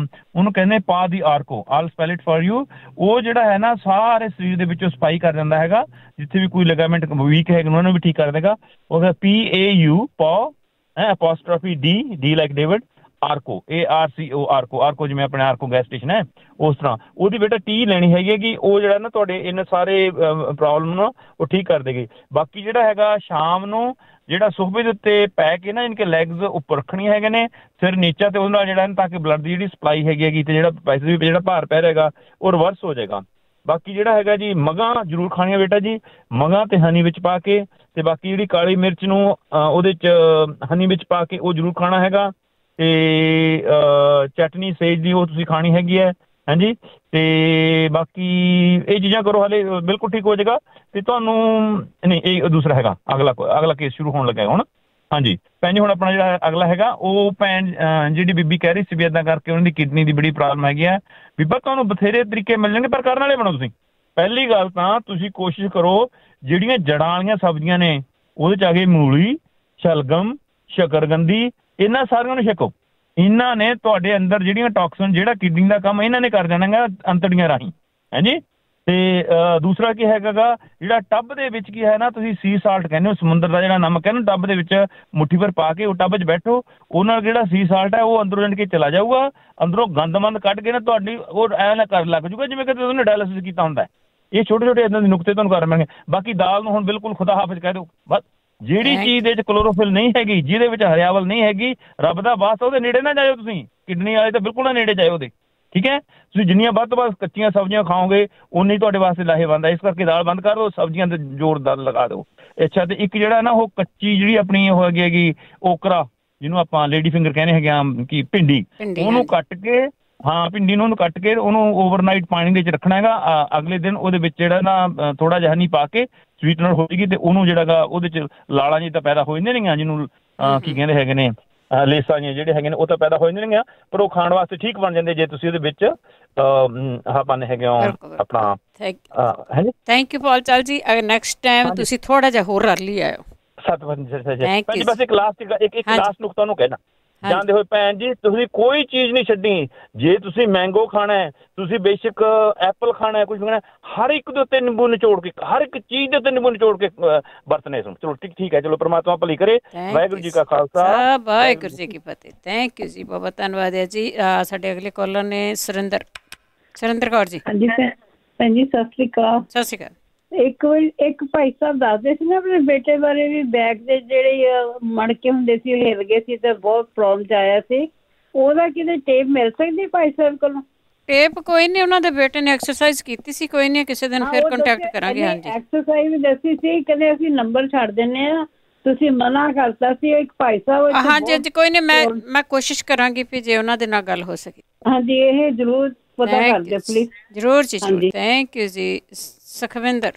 ਉਹਨੂੰ ਕਹਿੰਦੇ ਪਾ ਦੀ ਆਰਕੋ, ਆਲ ਸਪੈਲ ਇਟ ਫॉर ਯੂ। ਉਹ ਜਿਹੜਾ ਹੈ ਨਾ ਸਾਰੇ ਸਰੀਰ ਦੇ ਵਿੱਚੋਂ ਸਫਾਈ ਕਰ ਜਾਂਦਾ ਹੈਗਾ। ਜਿੱਥੇ ਵੀ ਕੋਈ ਲਿਗਾਮੈਂਟ ਵੀਕ ਹੈਗੇ ਉਹਨਾਂ ਨੂੰ ਵੀ ਠੀਕ ਕਰ ਦੇਗਾ। ਉਹਦਾ PAU ਪਾ apostrophe D like David ਆਰਕੋ ARCO ਆਰਕੋ ਜਿਵੇਂ ਆਪਣੇ ਆਰਕੋ ਗੈਸ ਸਟੇਸ਼ਨ ਹੈ ਉਸ ਤਰ੍ਹਾਂ। ਉਹਦੀ ਬੇਟਾ ਟੀ ਲੈਣੀ ਹੈਗੀ ਕਿ ਉਹ ਜਿਹੜਾ ਨਾ ਤੁਹਾਡੇ ਇਹਨਾਂ ਸਾਰੇ ਪ੍ਰੋਬਲਮ ਨੂੰ ਉਹ ਠੀਕ ਕਰ ਦੇਗੀ। ਬਾਕੀ ਜਿਹੜਾ ਹੈਗਾ ਸ਼ਾਮ ਨੂੰ ਜਿਹੜਾ ਸੋਫੇ ਦੇ ਉੱਤੇ ਪੈ ਕੇ ਨਾ ਇਨਕੇ ਲੈਗਸ ਉੱਪਰ ਰੱਖਣੀਆਂ ਹੈਗੇ ਨੇ, ਸਿਰ ਨੀਚਾ, ਤੇ ਉਹਦੇ ਨਾਲ ਜਿਹੜਾ ਤਾਂ ਕਿ ਬਲੱਡ ਦੀ ਜਿਹੜੀ ਸਪਲਾਈ ਹੈਗੀ ਤੇ ਜਿਹੜਾ ਭਾਰ ਪੈ ਰਹੇਗਾ ਉਹ ਰਿਵਰਸ ਹੋ ਜਾਏਗਾ। ਬਾਕੀ ਜਿਹੜਾ ਹੈਗਾ ਜੀ ਮਗਾਂ ਜ਼ਰੂਰ ਖਾਣੀਆਂ ਬੇਟਾ ਜੀ, ਮਗਾਂ ਤੇ ਹਨੀ ਵਿੱਚ ਪਾ ਕੇ, ਤੇ ਬਾਕੀ ਜਿਹੜੀ ਕਾਲੀ ਮਿਰਚ ਨੂੰ ਉਹਦੇ 'ਚ ਹਨੀ ਵਿੱਚ ਪਾ ਕੇ ਉਹ ਜ਼ਰੂਰ ਖਾਣਾ ਹੈਗਾ। ਤੇ ਚਟਨੀ ਸੇਜ ਦੀ ਉਹ ਤੁਸੀਂ ਖਾਣੀ ਹੈਗੀ ਹੈ। ਹਾਂਜੀ, ਤੇ ਬਾਕੀ ਇਹ ਚੀਜ਼ਾਂ ਕਰੋ, ਹਾਲੇ ਬਿਲਕੁਲ ਠੀਕ ਹੋ ਜਾਏਗਾ। ਤੇ ਤੁਹਾਨੂੰ ਨਹੀਂ, ਇਹ ਦੂਸਰਾ ਹੈਗਾ, ਅਗਲਾ ਕੇਸ ਸ਼ੁਰੂ ਹੋਣ ਲੱਗਾ ਹੁਣ। ਹਾਂਜੀ ਭੈਣ ਜੀ, ਹੁਣ ਆਪਣਾ ਜਿਹੜਾ ਅਗਲਾ ਹੈਗਾ ਉਹ ਭੈਣ ਜਿਹੜੀ ਬੀਬੀ ਕਹਿ ਰਹੀ ਸੀ ਵੀ ਇੱਦਾਂ ਕਰਕੇ ਉਹਨਾਂ ਦੀ ਕਿਡਨੀ ਦੀ ਬੜੀ ਪ੍ਰੋਬਲਮ ਹੈਗੀ ਹੈ। ਬੀਬਾ ਤੁਹਾਨੂੰ ਬਥੇਰੇ ਤਰੀਕੇ ਮਿਲ ਜਾਣਗੇ, ਪਰ ਕਰਨ ਵਾਲੇ ਬਣੋ ਤੁਸੀਂ। ਪਹਿਲੀ ਗੱਲ ਤਾਂ ਤੁਸੀਂ ਕੋਸ਼ਿਸ਼ ਕਰੋ ਜਿਹੜੀਆਂ ਜੜ੍ਹਾਂ ਵਾਲੀਆਂ ਸਬਜ਼ੀਆਂ ਨੇ ਉਹਦੇ 'ਚ ਆ ਗਏ ਮੂਲੀ, ਸ਼ਲਗਮ, ਸ਼ਕਰਗੰਦੀ, ਇਹਨਾਂ ਸਾਰਿਆਂ ਨੂੰ ਛਕੋ। ਇਹਨਾਂ ਨੇ ਤੁਹਾਡੇ ਅੰਦਰ ਜਿਹੜੀਆਂ ਟੌਕਸਿਨ, ਜਿਹੜਾ ਕਿਡਨੀ ਦਾ ਕੰਮ ਇਹਨਾਂ ਨੇ ਕਰ ਜਾਣਾ ਗਾ ਅੰਤੜੀਆਂ ਰਾਹੀਂ। ਹਾਂਜੀ, ਤੇ ਦੂਸਰਾ ਕੀ ਹੈਗਾ ਗਾ, ਜਿਹੜਾ ਟੱਬ ਦੇ ਵਿੱਚ ਕੀ ਹੈ ਨਾ, ਤੁਸੀਂ ਸੀ ਸਾਲਟ ਕਹਿੰਦੇ ਹੋ, ਸਮੁੰਦਰ ਦਾ ਜਿਹੜਾ ਨਮਕ ਹੈ ਨਾ, ਟੱਬ ਦੇ ਵਿੱਚ ਮੁੱਠੀ ਭਰ ਪਾ ਕੇ ਉਹ ਟੱਬ 'ਚ ਬੈਠੋ, ਉਹ ਨਾਲ ਜਿਹੜਾ ਸੀ ਸਾਲਟ ਹੈ ਉਹ ਅੰਦਰੋਂ ਜਾਣ ਕੇ ਚਲਾ ਜਾਊਗਾ, ਅੰਦਰੋਂ ਗੰਦਮੰਦ ਕੱਢ ਕੇ ਨਾ ਤੁਹਾਡੀ ਉਹ ਐਂ ਨਾ ਕਰ ਲੱਗ ਜੂਗਾ ਜਿਵੇਂ ਕਿ ਉਹਨੇ ਡਾਇਲਿਸਿਸ ਕੀਤਾ ਹੁੰਦਾ। ਇਹ ਛੋਟੇ ਛੋਟੇ ਇੱਦਾਂ ਦੇ ਨੁਕਤੇ ਤੁਹਾਨੂੰ ਕਰ ਮਿਲਣਗੇ। ਬਾਕੀ ਦਾਲ ਨੂੰ ਹੁਣ ਬਿਲਕੁਲ ਖੁਦਾ ਹਾਫਿਜ਼ ਕਹਿ ਦਿਓ ਬਸ। ਜਿਹੜੀ ਚੀਜ਼ ਦੇ ਵਿੱਚ ਕਲੋਰੋਫਿਲ ਨਹੀਂ ਹੈਗੀ, ਜਿਹਦੇ ਵਿੱਚ ਹਰਿਆਵਲ ਨਹੀਂ ਹੈਗੀ, ਰੱਬ ਦਾ ਵਾਸਤਾ ਉਹਦੇ ਨੇੜੇ ਨਾ ਜਾਇਓ ਤੁਸੀਂ। ਕਿਡਨੀ ਵਾਲੇ ਤਾਂ ਬਿਲਕੁਲ ਨਾ ਨੇੜੇ ਜਾਇਓ ਉਹਦੇ, ਠੀਕ ਹੈ। ਤੁਸੀਂ ਜਿੰਨੀਆਂ ਵੱਧ ਤੋਂ ਵੱਧ ਕੱਚੀਆਂ ਸਬਜ਼ੀਆਂ ਖਾਓਗੇ ਉਨੀ ਤੁਹਾਡੇ ਵਾਸਤੇ ਲਾਹੇਵੰਦ ਹੈ। ਇਸ ਕਰਕੇ ਦਾਲ ਬੰਦ ਕਰ ਦਿਓ, ਸਬਜ਼ੀਆਂ ਤੇ ਜ਼ੋਰਦਾਰ ਲਗਾ ਦਿਓ। ਅੱਛਾ, ਤੇ ਇੱਕ ਜਿਹੜਾ ਨਾ ਉਹ ਕੱਚੀ ਜਿਹੜੀ ਆਪਣੀ ਉਹ ਹੈਗੀ ਓਕਰਾ, ਜਿਹਨੂੰ ਆਪਾਂ ਲੇਡੀ ਫਿੰਗਰ ਕਹਿੰਦੇ ਹੈਗੇ ਆ, ਕਿ ਭਿੰਡੀ, ਉਹਨੂੰ ਕੱਟ ਕੇ, ਹਾਂ ਭਿੰਡੀ ਨੂੰ ਉਹਨੂੰ ਕੱਟ ਕੇ ਉਹਨੂੰ ਓਵਰਨਾਈਟ ਪਾਣੀ ਦੇ ਵਿੱਚ ਰੱਖਣਾ ਹੈਗਾ। ਅਗਲੇ ਦਿਨ ਉਹਦੇ ਵਿੱਚ ਜਿਹੜਾ ਨਾ ਥੋੜਾ ਜਿਹਾ ਹਨੀ ਪਾ ਕੇ ਸਵੀਟਨਰ ਹੋ ਜਾਏਗੀ, ਤੇ ਉਹਨੂੰ ਜਿਹੜਾ ਗਾ ਉਹਦੇ 'ਚ ਲਾਲਾਂ ਜੀ ਤਾਂ ਪੈਦਾ ਹੋ ਜਾਂਦੀਆਂ ਨੇਗੀਆਂ, ਜਿਹਨੂੰ ਕੀ ਕਹਿੰਦੇ ਹੈਗੇ ਨੇ, ਲੇਸਾਂ ਜਿਹੀਆਂ ਜਿਹੜੇ ਹੈਗੇ ਨੇ ਉਹ ਤਾਂ ਪੈਦਾ ਹੋ ਜਾਂਦੀਆਂ, ਪਰ ਉਹ ਖਾਣ ਵਾਸਤੇ ਠੀਕ ਬਣ ਜਾਂਦੇ ਜੇ ਤੁਸੀਂ ਉਹਦੇ ਵਿੱਚ ਆਹ ਪਾਉਂਦੇ ਹੈਗੇ ਹੋ ਆਪਣਾ। ਥੈਂਕ ਯੂ ਪਾਲ ਚਾਲ ਜੀ। ਨੈਕਸਟ ਟਾਈਮ ਤੁਸੀਂ ਥੋੜਾ ਜਿਹਾ ਹੋਰ ਅਰਲੀ ਆਇਓ। ਬਸ ਇੱਕ ਲਾਸਟ ਨੁਕਤਾ ਨੂੰ ਕਹਿਣਾ ਜਾਂਦੇ ਹੋਏ ਭੈਣ ਜੀ, ਤੁਸੀਂ ਕੋਈ ਚੀਜ਼ ਨਹੀਂ ਛੱਡਣੀ। ਜੇ ਤੁਸੀਂ ਮੈਂਗੋ ਖਾਣਾ ਹੈ, ਤੁਸੀਂ ਬੇਸ਼ੱਕ ਐਪਲ ਖਾਣਾ ਹੈ, ਕੁਝ ਖਾਣਾ, ਹਰ ਇੱਕ ਦੇ ਉੱਤੇ ਨਿੰਬੂ ਨਿਚੋੜ ਕੇ, ਹਰ ਇੱਕ ਚੀਜ਼ ਦੇ ਉੱਤੇ ਨਿੰਬੂ ਨਿਚੋੜ ਕੇ ਵਰਤਣੇ ਸੁਣ। ਚਲੋ ਠੀਕ ਹੈ, ਚਲੋ ਪ੍ਰਮਾਤਮਾ ਭਲੀ ਕਰੇ। ਵਾਹਿਗੁਰੂ ਜੀ ਕਾ ਖਾਲਸਾ, ਵਾਹਿਗੁਰੂ ਜੀ ਕੀ ਫਤਿਹ। ਥੈਂਕ ਯੂ ਜੀ, ਬਹੁਤ ਧੰਨਵਾਦ ਹੈ ਜੀ। ਸਾਡੇ ਅਗਲੇ ਕਾਲਰ ਨੇ ਸੁਰਿੰਦਰ ਕੌਰ ਜੀ। ਹਾਂਜੀ ਭੈਣ ਜੀ, ਸਤਿ ਸ਼੍ਰੀ ਅਕਾਲ। ਸਤਿ ਸ਼੍ਰੀ ਅਕਾਲ। ਇੱਕ ਭਾਈ ਸਾਹਿਬ ਦੱਸਦੇ ਸੀ ਨਾ ਆਪਣੇ ਬੇਟੇ ਬਾਰੇ ਵੀ, ਬੈਕ ਦੇ ਜਿਹੜੇ ਮਣਕੇ ਹੁੰਦੇ ਸੀ ਉਹ ਹਿੱਲ ਗਏ ਸੀ ਤੇ ਬਹੁਤ ਪ੍ਰੋਬਲਮ 'ਚ ਆਇਆ ਸੀ। ਉਹਦਾ ਕਿਤੇ ਟੇਪ ਮਿਲ ਸਕਦੀ ਭਾਈ ਸਾਹਿਬ ਕੋਲੋਂ? ਟੇਪ ਕੋਈ ਨਹੀਂ, ਉਹਨਾਂ ਦੇ ਬੇਟੇ ਨੇ ਐਕਸਰਸਾਈਜ਼ ਕੀਤੀ ਸੀ। ਕੋਈ ਨਹੀਂ, ਕਿਸੇ ਦਿਨ ਫਿਰ ਕੰਟੈਕਟ ਕਰਾਂਗੇ। ਹਾਂਜੀ, ਐਕਸਰਸਾਈਜ਼ ਵੀ ਦੱਸੀ ਸੀ, ਕਹਿੰਦੇ ਅਸੀਂ ਨੰਬਰ ਛੱਡ ਦਿੰਦੇ ਆ, ਤੁਸੀਂ ਮਨਾ ਕਰਤਾ ਸੀ। ਇੱਕ ਭਾਈ ਸਾਹਿਬ, ਹਾਂਜੀ ਕੋਈ ਨਹੀਂ, ਮੈਂ ਕੋਸ਼ਿਸ਼ ਕਰਾਂਗੀ ਵੀ ਜੇ ਉਹਨਾਂ ਦੇ ਨਾਲ ਗੱਲ ਹੋ ਸਕੇ। ਹਾਂਜੀ, ਇਹ ਜ਼ਰੂਰ ਪਤਾ ਕਰ ਦਿਓ ਪਲੀਜ਼। ਜ਼ਰੂਰ ਜੀ, ਜ਼ਰੂਰ। ਥੈਂਕ ਯੂ ਜੀ। ਸੁਖਵਿੰਦਰ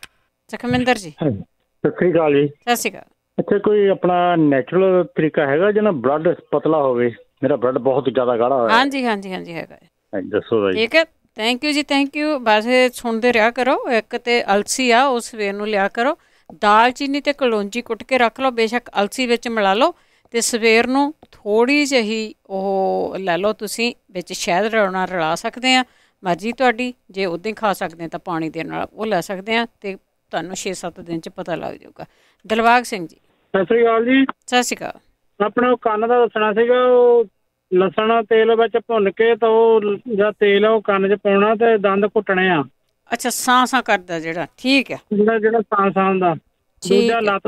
ਜੀ। ਸਤਿ ਸ਼੍ਰੀ ਅਕਾਲ ਜੀ। ਸਤਿ ਸ਼੍ਰੀ ਅਕਾਲ। ਅੱਛਾ, ਕੋਈ ਆਪਣਾ ਨੈਚੁਰਲ ਤਰੀਕਾ ਹੈਗਾ ਜਿਹਨਾਂ ਬਲੱਡ ਪਤਲਾ ਹੋਵੇ? ਮੇਰਾ ਬਲੱਡ ਬਹੁਤ ਜ਼ਿਆਦਾ ਗਾੜਾ ਹੋਇਆ। ਹਾਂਜੀ ਹੈਗਾ, ਦੱਸੋ ਜੀ। ਠੀਕ ਹੈ, ਥੈਂਕ ਯੂ ਜੀ, ਥੈਂਕ ਯੂ। ਬਸ ਸੁਣਦੇ ਰਿਹਾ ਕਰੋ। ਇੱਕ ਤੇ ਅਲਸੀ ਆ, ਉਹ ਸਵੇਰ ਨੂੰ ਲਿਆ ਕਰੋ। ਦਾਲਚੀਨੀ ਤੇ ਕਲੌਂਜੀ ਕੁੱਟ ਕੇ ਰੱਖ ਲਓ, ਬੇਸ਼ੱਕ ਅਲਸੀ ਵਿੱਚ ਮਿਲਾ ਲਓ, ਤੇ ਸਵੇਰ ਨੂੰ ਥੋੜ੍ਹੀ ਜਿਹੀ ਉਹ ਲੈ ਲਓ ਤੁਸੀਂ, ਵਿੱਚ ਸ਼ਹਿਦ ਰਲਾ ਸਕਦੇ ਆ, ਮਰਜ਼ੀ ਤੁਹਾਡੀ। ਜੇ ਉੱਦਾਂ ਹੀ ਖਾ ਸਕਦੇ ਆ ਤਾਂ ਪਾਣੀ ਦੇ ਨਾਲ ਉਹ ਲੈ ਸਕਦੇ ਆ, ਤੇ ਤੁਹਾਨੂੰ 6-7 ਦਿਨ 'ਚ ਪਤਾ ਲੱਗ ਜਾਊਗਾ। ਦਿਲਬਾਗ ਸਿੰਘ ਜੀ। ਸਤਿ ਸ਼੍ਰੀ ਅਕਾਲ ਜੀ। ਸਤਿ ਸ਼੍ਰੀ ਅਕਾਲ। ਆਪਣਾ ਉਹ ਕੰਨ ਦਾ ਦੱਸਣਾ ਸੀਗਾ। ਉਹ ਲਸਣ ਤੇਲ ਵਿੱਚ ਭੁੰਨ ਕੇ ਤਾਂ ਉਹ ਜਾਂ ਤੇਲ ਉਹ ਕੰਨ 'ਚ ਪਾਉਣਾ ਤੇ ਦੰਦ ਘੁੱਟਣੇ ਆ। ਅੱਛਾ, ਸਾਂ ਕਰਦਾ ਜਿਹੜਾ, ਠੀਕ ਹੈ। ਜਿਹੜਾ ਸਾਂ ਦਾ। ਦੂਜਾ ਲੱਤ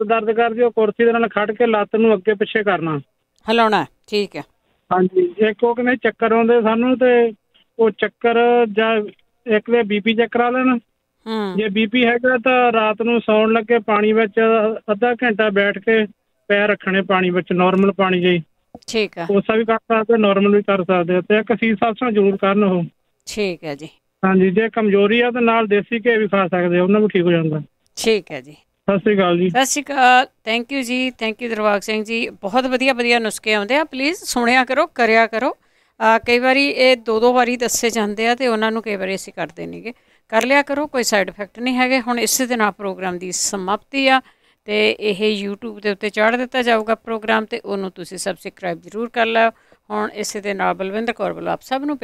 ਦਰਦ ਕਰਦੀ, ਉਹ ਕੁਰਸੀ ਦੇ ਨਾਲ ਖੜ ਕੇ ਲੱਤ ਨੂੰ ਅੱਗੇ ਪਿੱਛੇ ਕਰਨਾ, ਹਿਲਾਉਣਾ, ਠੀਕ ਹੈ। ਹਾਂਜੀ। ਇੱਕ ਉਹ ਕਹਿੰਦੇ ਚੱਕਰ ਆਉਂਦੇ ਸਾਨੂੰ, ਤੇ ਉਹ ਚੱਕਰ ਜਾਂ ਇੱਕ ਦੇ BP ਚੈੱਕ ਕਰਾ ਲੈਣਾ। ਜੇ BP ਹੈਗਾ ਤਾਂ ਰਾਤ ਨੂੰ ਸੌਣ ਲੱਗੇ ਪਾਣੀ ਵਿੱਚ ਅੱਧਾ ਘੰਟਾ ਬੈਠ ਕੇ ਪੈਰ ਰੱਖਣੇ ਪਾਣੀ ਵਿੱਚ, ਨੋਰਮਲ ਪਾਣੀ ਜਿਹੀ, ਠੀਕ ਹੈ। ਕੋਸਾ ਵੀ ਕਰ ਸਕਦੇ, ਨੋਰਮਲ ਵੀ ਕਰ ਸਕਦੇ, ਤੇ ਇੱਕ ਸੀਸ ਆਸਣ ਜ਼ਰੂਰ ਕਰਨ ਉਹ, ਠੀਕ ਹੈ ਜੀ। ਹਾਂਜੀ। ਜੇ ਕਮਜ਼ੋਰੀ ਆ ਤਾਂ ਨਾਲ ਦੇਸੀ ਘੀ ਵੀ ਖਾ ਸਕਦੇ, ਉਹਨਾਂ ਵੀ ਠੀਕ ਹੋ ਜਾਂਦਾ। ਠੀਕ ਹੈ ਜੀ। ਸਤਿ ਸ਼੍ਰੀ ਅਕਾਲ ਜੀ। ਸਤਿ ਸ਼੍ਰੀ ਅਕਾਲ। ਥੈਂਕ ਯੂ ਜੀ, ਥੈਂਕ ਯੂ ਦਿਲਬਾਗ ਸਿੰਘ ਜੀ। ਬਹੁਤ ਵਧੀਆ ਨੁਸਖੇ ਆਉਂਦੇ ਆ, ਪਲੀਜ਼ ਸੁਣਿਆ ਕਰੋ, ਕਰਿਆ ਕਰੋ। ਕਈ ਵਾਰੀ ਇਹ 2 ਵਾਰੀ ਦੱਸੇ ਜਾਂਦੇ ਆ, ਤੇ ਉਹਨਾਂ ਨੂੰ ਕਈ ਵਾਰੀ ਅਸੀਂ ਕਰਦੇ ਨਹੀਂਗੇ। ਕਰ ਲਿਆ ਕਰੋ, ਕੋਈ ਸਾਈਡ ਇਫੈਕਟ ਨਹੀਂ ਹੈਗੇ। ਹੁਣ ਇਸੇ ਦੇ ਨਾਲ ਪ੍ਰੋਗਰਾਮ ਦੀ ਸਮਾਪਤੀ ਆ, ਤੇ ਇਹ YouTube ਦੇ ਉੱਤੇ ਚਾੜ ਦਿੱਤਾ ਜਾਊਗਾ ਪ੍ਰੋਗਰਾਮ, ਤੇ ਉਹਨੂੰ ਤੁਸੀਂ ਸਬਸਕ੍ਰਾਈਬ ਜ਼ਰੂਰ ਕਰ ਲਿਓ। ਹੁਣ ਇਸੇ ਦੇ ਨਾਲ ਬਲਵਿੰਦਰ ਕੌਰ ਵੱਲੋਂ ਆਪ ਸਭ ਨੂੰ